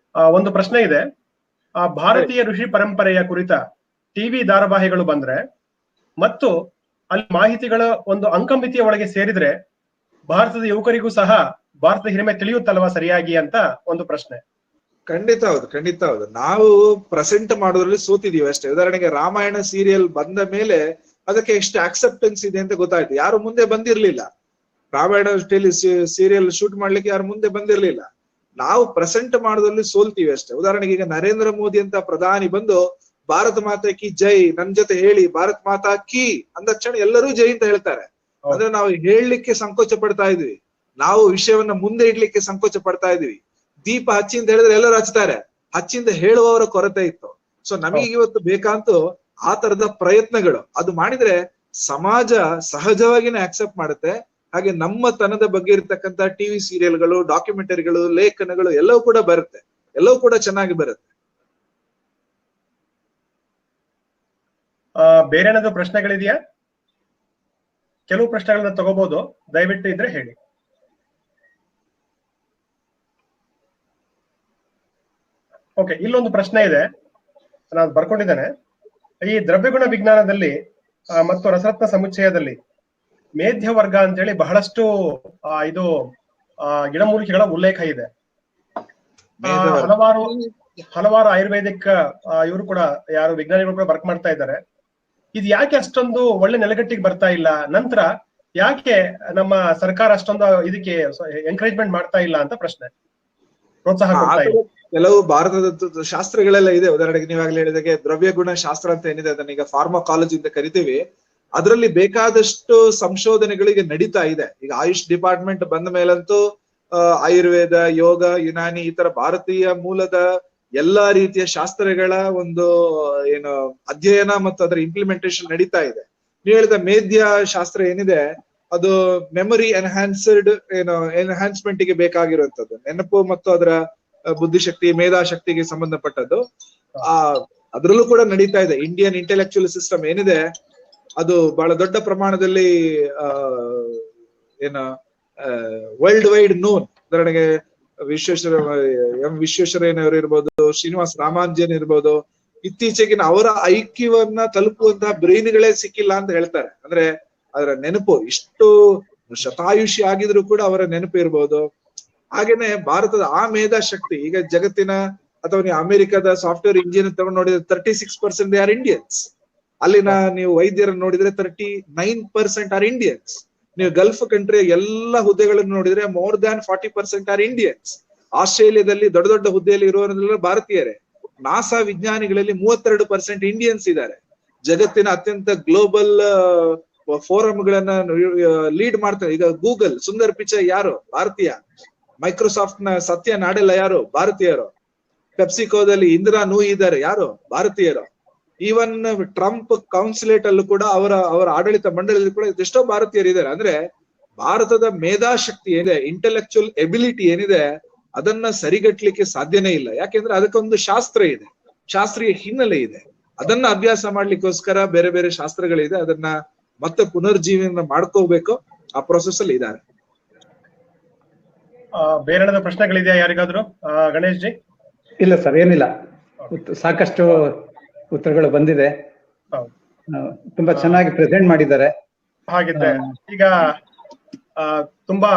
A: ಒಂದು ಪ್ರಶ್ನೆ ಇದೆ. ಭಾರತೀಯ ಋಷಿ ಪರಂಪರೆಯ ಕುರಿತ ಟಿವಿ ಧಾರಾವಾಹಿಗಳು ಬಂದ್ರೆ ಮತ್ತು ಅಲ್ಲಿ ಮಾಹಿತಿಗಳ ಒಂದು ಅಂಕಮಿತಿಯ ಒಳಗೆ ಸೇರಿದ್ರೆ ಭಾರತದ ಯುವಕರಿಗೂ ಸಹ ಭಾರತದ ಹಿರಿಮೆ ತಿಳಿಯುತ್ತಲ್ವಾ ಸರಿಯಾಗಿ ಅಂತ ಒಂದು ಪ್ರಶ್ನೆ.
B: ಖಂಡಿತ ಹೌದು. ನಾವು ಪ್ರೆಸೆಂಟ್ ಮಾಡೋದ್ರಲ್ಲಿ ಸೋತಿದೀವಿ ಅಷ್ಟೇ. ಉದಾಹರಣೆಗೆ ರಾಮಾಯಣ ಸೀರಿಯಲ್ ಬಂದ ಮೇಲೆ ಅದಕ್ಕೆ ಎಷ್ಟು ಆಕ್ಸೆಪ್ಟೆನ್ಸ್ ಇದೆ ಅಂತ ಗೊತ್ತಾಯ್ತು. ಯಾರು ಮುಂದೆ ಬಂದಿರ್ಲಿಲ್ಲ, ರಾಮಾಯಣ ಸೀರಿಯಲ್ ಶೂಟ್ ಮಾಡ್ಲಿಕ್ಕೆ ಯಾರು ಮುಂದೆ ಬಂದಿರ್ಲಿಲ್ಲ. ನಾವು ಪ್ರೆಸೆಂಟ್ ಮಾಡೋದ್ರಲ್ಲಿ ಸೋಲ್ತೀವಿ ಅಷ್ಟೇ. ಉದಾಹರಣೆಗೆ ಈಗ ನರೇಂದ್ರ ಮೋದಿ ಅಂತ ಪ್ರಧಾನಿ ಬಂದು ಭಾರತ ಮಾತಾ ಕಿ ಜೈ ನನ್ ಜೊತೆ ಹೇಳಿ, ಭಾರತ್ ಮಾತಾ ಕಿ ಅಂದ ಕ್ಷಣ ಎಲ್ಲರೂ ಜೈ ಅಂತ ಹೇಳ್ತಾರೆ. ಅಂದ್ರೆ ನಾವು ಹೇಳಲಿಕ್ಕೆ ಸಂಕೋಚ ಪಡ್ತಾ ಇದ್ವಿ, ನಾವು ವಿಷಯವನ್ನ ಮುಂದೆ ಇಡ್ಲಿಕ್ಕೆ ಸಂಕೋಚ ಪಡ್ತಾ ಇದ್ವಿ. ದೀಪ ಹಚ್ಚಿ ಅಂತ ಹೇಳಿದ್ರೆ ಎಲ್ಲರೂ ಹಚ್ತಾರೆ, ಹಚ್ಚಿಂದ ಹೇಳುವವರ ಕೊರತೆ ಇತ್ತು. ಸೊ ನಮಗೆ ಇವತ್ತು ಬೇಕಂತೂ ಆ ತರದ ಪ್ರಯತ್ನಗಳು ಅದು ಮಾಡಿದ್ರೆ ಸಮಾಜ ಸಹಜವಾಗಿನೇ ಆಕ್ಸೆಪ್ಟ್ ಮಾಡುತ್ತೆ. ಹಾಗೆ ನಮ್ಮ ತನದ ಬಗ್ಗೆ ಇರ್ತಕ್ಕಂಥ ಟಿವಿ ಸೀರಿಯಲ್ಗಳು, ಡಾಕ್ಯುಮೆಂಟರಿಗಳು, ಲೇಖನಗಳು ಎಲ್ಲವೂ ಕೂಡ ಬರುತ್ತೆ, ಎಲ್ಲವೂ ಕೂಡ ಚೆನ್ನಾಗಿ ಬರುತ್ತೆ.
A: ಬೇರೆ ಏನಾದ್ರು ಪ್ರಶ್ನೆಗಳಿದೆಯಾ? ಕೆಲವು ಪ್ರಶ್ನೆಗಳನ್ನ ತಗೋಬಹುದು, ದಯವಿಟ್ಟು ಇದ್ರೆ ಹೇಳಿ. ಓಕೆ, ಇಲ್ಲೊಂದು ಪ್ರಶ್ನೆ ಇದೆ, ನಾನು ಬರ್ಕೊಂಡಿದ್ದೇನೆ. ಈ ದ್ರವ್ಯಗುಣ ವಿಜ್ಞಾನದಲ್ಲಿ ಮತ್ತು ರಸರತ್ನ ಸಮುಚ್ಚಯದಲ್ಲಿ ಮೇಧ್ಯ ವರ್ಗ ಅಂತೇಳಿ ಬಹಳಷ್ಟು ಇದು ಗಿಡಮೂಲಿಕೆಗಳ ಉಲ್ಲೇಖ ಇದೆ. ಹಲವಾರು ಆಯುರ್ವೇದಿಕ್ ಇವರು ಕೂಡ ಯಾರು ವಿಜ್ಞಾನಿಗಳು ಕೂಡ ವರ್ಕ್ ಮಾಡ್ತಾ ಇದ್ದಾರೆ. ಇದು ಯಾಕೆ ಅಷ್ಟೊಂದು ಒಳ್ಳೆ ನೆಲೆಗಟ್ಟಿಗೆ ಬರ್ತಾ ಇಲ್ಲ? ನಂತರ ಯಾಕೆ ನಮ್ಮ ಸರ್ಕಾರ ಅಷ್ಟೊಂದು ಇದಕ್ಕೆ ಎಂಕರೇಜ್ಮೆಂಟ್ ಮಾಡ್ತಾ ಇಲ್ಲ ಅಂತ ಪ್ರಶ್ನೆ, ಪ್ರೋತ್ಸಾಹ ಕೊಡ್ತಾ ಇಲ್ಲ.
B: ಕೆಲವು ಭಾರತದ ಶಾಸ್ತ್ರಗಳೆಲ್ಲ ಇದೆ. ಉದಾಹರಣೆಗೆ ನೀವಾಗ್ಲೇ ಹೇಳಿದಾಗೆ ದ್ರವ್ಯ ಗುಣ ಶಾಸ್ತ್ರ ಅಂತ ಏನಿದೆ, ಅದನ್ನ ಈಗ ಫಾರ್ಮಾಕಾಲಜಿ ಅಂತ ಕರಿತೀವಿ. ಅದರಲ್ಲಿ ಬೇಕಾದಷ್ಟು ಸಂಶೋಧನೆಗಳಿಗೆ ನಡೀತಾ ಇದೆ. ಈಗ ಆಯುಷ್ ಡಿಪಾರ್ಟ್ಮೆಂಟ್ ಬಂದ ಮೇಲಂತೂ ಆಯುರ್ವೇದ, ಯೋಗ, ಯುನಾನಿ ಈ ತರ ಭಾರತೀಯ ಮೂಲದ ಎಲ್ಲಾ ರೀತಿಯ ಶಾಸ್ತ್ರಗಳ ಒಂದು ಏನು ಅಧ್ಯಯನ ಮತ್ತು ಅದರ ಇಂಪ್ಲಿಮೆಂಟೇಶನ್ ನಡೀತಾ ಇದೆ. ನೀವು ಹೇಳಿದ ಮೇಧ್ಯ ಶಾಸ್ತ್ರ ಏನಿದೆ, ಅದು ಮೆಮೊರಿ ಎನ್ಹಾನ್ಸ್ಮೆಂಟ್ ಗೆ ಬೇಕಾಗಿರುವಂತದ್ದು, ನೆನಪು ಮತ್ತು ಅದರ ಬುದ್ಧಿಶಕ್ತಿ, ಮೇಧಾಶಕ್ತಿಗೆ ಸಂಬಂಧಪಟ್ಟದ್ದು. ಅದ್ರಲ್ಲೂ ಕೂಡ ನಡೀತಾ ಇದೆ. ಇಂಡಿಯನ್ ಇಂಟೆಲೆಕ್ಚುಯಲ್ ಸಿಸ್ಟಮ್ ಏನಿದೆ ಅದು ಬಹಳ ದೊಡ್ಡ ಪ್ರಮಾಣದಲ್ಲಿ ವರ್ಲ್ಡ್ ವೈಡ್ ನೋನ್. ಉದಾಹರಣೆಗೆ ವಿಶ್ವೇಶ್ವರಯ್ಯನವರು ಇರ್ಬೋದು, ಶ್ರೀನಿವಾಸ್ ರಾಮಾನುಜನ್ ಇರ್ಬೋದು, ಇತ್ತೀಚೆಗಿನ ಅವರ ಐಕ್ಯವನ್ನ ತಲುಪುವಂತಹ ಬ್ರೈನ್ಗಳೇ ಸಿಕ್ಕಿಲ್ಲ ಅಂತ ಹೇಳ್ತಾರೆ. ಅಂದ್ರೆ ಅದರ ನೆನಪು ಇಷ್ಟು ಶತಾಯುಷಿ ಆಗಿದ್ರು ಕೂಡ ಅವರ ನೆನಪು ಇರ್ಬೋದು. ಹಾಗೇನೆ ಭಾರತದ ಆ ಮೇಧಾಶಕ್ತಿ ಈಗ ಜಗತ್ತಿನ ಅಥವಾ ನೀವು ಅಮೆರಿಕದ ಸಾಫ್ಟ್ವೇರ್ ಇಂಜಿನಿಯರ್ ತಗೊಂಡು ನೋಡಿದ್ರೆ 36% ದೇ ಆರ್ ಇಂಡಿಯನ್ಸ್. ಅಲ್ಲಿನ ನೀವು ವೈದ್ಯರನ್ನು ನೋಡಿದ್ರೆ 39% ಆರ್ ಇಂಡಿಯನ್ಸ್. ನೀವು ಗಲ್ಫ್ ಕಂಟ್ರಿಯ ಎಲ್ಲಾ ಹುದ್ದೆಗಳನ್ನು ನೋಡಿದ್ರೆ ಮೋರ್ ದ್ಯಾನ್ 40% ಆರ್ ಇಂಡಿಯನ್ಸ್. ಆಸ್ಟ್ರೇಲಿಯಾದಲ್ಲಿ ದೊಡ್ಡ ದೊಡ್ಡ ಹುದ್ದೆಯಲ್ಲಿ ಇರುವವರೆಲ್ಲ ಭಾರತೀಯರೇ. ನಾಸಾ ವಿಜ್ಞಾನಿಗಳಲ್ಲಿ 32% ಇಂಡಿಯನ್ಸ್ ಇದ್ದಾರೆ. ಜಗತ್ತಿನ ಅತ್ಯಂತ ಗ್ಲೋಬಲ್ ಫೋರಮ್ಗಳನ್ನ ಲೀಡ್ ಮಾಡ್ತಾರೆ. ಈಗ ಗೂಗಲ್ ಸುಂದರ್ ಪಿಚೈ ಯಾರು? ಭಾರತೀಯ. ಮೈಕ್ರೋಸಾಫ್ಟ್ ನ ಸತ್ಯ ನಾಡೆಲ್ಲ ಯಾರು? ಭಾರತೀಯರು. ಪೆಪ್ಸಿಕೋದಲ್ಲಿ ಇಂದಿರಾ ನೂಯಿ ಇದ್ದಾರೆ, ಯಾರು? ಭಾರತೀಯರು. ಈವನ್ ಟ್ರಂಪ್ ಕೌನ್ಸಿಲೇಟ್ ಅಲ್ಲೂ ಕೂಡ ಅವರ ಆಡಳಿತ ಮಂಡಳಿಯಲ್ಲಿ ಕೂಡ ಎಷ್ಟೋ ಭಾರತೀಯರು ಇದ್ದಾರೆ. ಅಂದ್ರೆ ಭಾರತದ ಮೇಧಾಶಕ್ತಿ ಏನಿದೆ, ಇಂಟೆಲೆಕ್ಚುಯಲ್ ಎಬಿಲಿಟಿ ಏನಿದೆ, ಅದನ್ನ ಸರಿಗಟ್ಲಿಕ್ಕೆ ಸಾಧ್ಯನೇ ಇಲ್ಲ. ಯಾಕೆಂದ್ರೆ ಅದಕ್ಕೊಂದು ಶಾಸ್ತ್ರ ಇದೆ, ಶಾಸ್ತ್ರೀಯ ಹಿನ್ನೆಲೆ ಇದೆ. ಅದನ್ನ ಅಭ್ಯಾಸ ಮಾಡ್ಲಿಕ್ಕೋಸ್ಕರ ಬೇರೆ ಬೇರೆ ಶಾಸ್ತ್ರಗಳಿದೆ. ಅದನ್ನ ಮತ್ತೆ ಪುನರ್ಜೀವನ ಮಾಡ್ಕೋಬೇಕು. ಆ ಪ್ರೊಸೆಸ್ ಅಲ್ಲಿ ಇದ್ದಾರೆ.
A: ಬೇರೆ ಏನಾದ್ರು ಪ್ರಶ್ನೆಗಳಿದೆಯಾ ಯಾರಿಗಾದ್ರು? ಗಣೇಶ್ ಜಿ?
C: ಇಲ್ಲ ಸರ್, ಏನಿಲ್ಲ, ಸಾಕಷ್ಟು ಉತ್ತರಗಳು ಬಂದಿದೆ. ತುಂಬಾ ಚೆನ್ನಾಗಿ ಪ್ರೆಸೆಂಟ್ ಮಾಡಿದ್ದಾರೆ.
A: ಹಾಗಿದ್ರೆ ಈಗ ತುಂಬಾ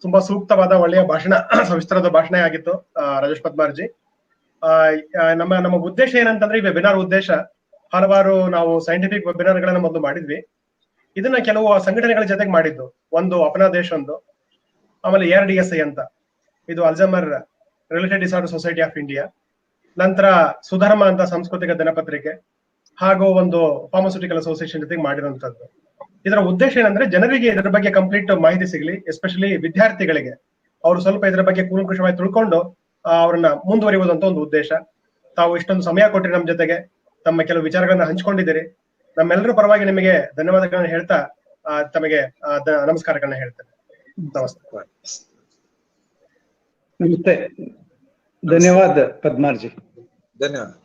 A: ತುಂಬಾ ಸೂಕ್ತವಾದ ಒಳ್ಳೆಯ ಭಾಷಣ, ಸವಿಸ್ತರದ ಭಾಷಣ ಆಗಿತ್ತು ರಾಜೇಶ್ ಪದ್ಮಾರ್ಜಿ. ನಮ್ಮ ಉದ್ದೇಶ ಏನಂತಂದ್ರೆ, ಈ ವೆಬಿನಾರ್ ಉದ್ದೇಶ ಹಲವಾರು ನಾವು ಸೈಂಟಿಫಿಕ್ ವೆಬಿನಾರ್ ಗಳನ್ನ ಮೊದಲು ಮಾಡಿದ್ವಿ. ಇದನ್ನ ಕೆಲವು ಸಂಘಟನೆಗಳ ಜೊತೆಗೆ ಮಾಡಿದ್ದು. ಒಂದು ಅಪನಾ ದೇಶ್ ಒಂದು, ಆಮೇಲೆ ARDSI ಅಂತ, ಇದು Alzheimer related disorder society of India, ನಂತರ ಸುಧರ್ಮ ಅಂತ ಸಾಂಸ್ಕೃತಿಕ ದಿನಪತ್ರಿಕೆ, ಹಾಗೂ ಒಂದು ಫಾರ್ಮಸ್ಯೂಟಿಕಲ್ ಅಸೋಸಿಯೇಷನ್ ಜೊತೆಗೆ ಮಾಡಿರುವಂತದ್ದು. ಇದರ ಉದ್ದೇಶ ಏನಂದ್ರೆ, ಜನರಿಗೆ ಇದರ ಬಗ್ಗೆ ಕಂಪ್ಲೀಟ್ ಮಾಹಿತಿ ಸಿಗಲಿ, ಎಸ್ಪೆಷಲಿ ವಿದ್ಯಾರ್ಥಿಗಳಿಗೆ ಅವರು ಸ್ವಲ್ಪ ಇದರ ಬಗ್ಗೆ ಕೂಲಂಕುಷವಾಗಿ ತಿಳ್ಕೊಂಡು ಅವ್ರನ್ನ ಮುಂದುವರಿಯುವುದಂತ ಒಂದು ಉದ್ದೇಶ. ತಾವು ಇಷ್ಟೊಂದು ಸಮಯ ಕೊಟ್ಟರೆ ನಮ್ಮ ಜೊತೆಗೆ, ತಮ್ಮ ಕೆಲವು ವಿಚಾರಗಳನ್ನ ಹಂಚ್ಕೊಂಡಿದ್ದೀರಿ. ನಮ್ಮೆಲ್ಲರ ಪರವಾಗಿ ನಿಮಗೆ ಧನ್ಯವಾದಗಳನ್ನ ಹೇಳ್ತಾ ತಮಗೆ ನಮಸ್ಕಾರಗಳನ್ನ ಹೇಳ್ತೇನೆ. ನಮಸ್ತೆ.
C: ನಮಸ್ತೆ. ಧನ್ಯವಾದ ಪದ್ಮಾರ್ಜಿ.
B: ಧನ್ಯವಾದ.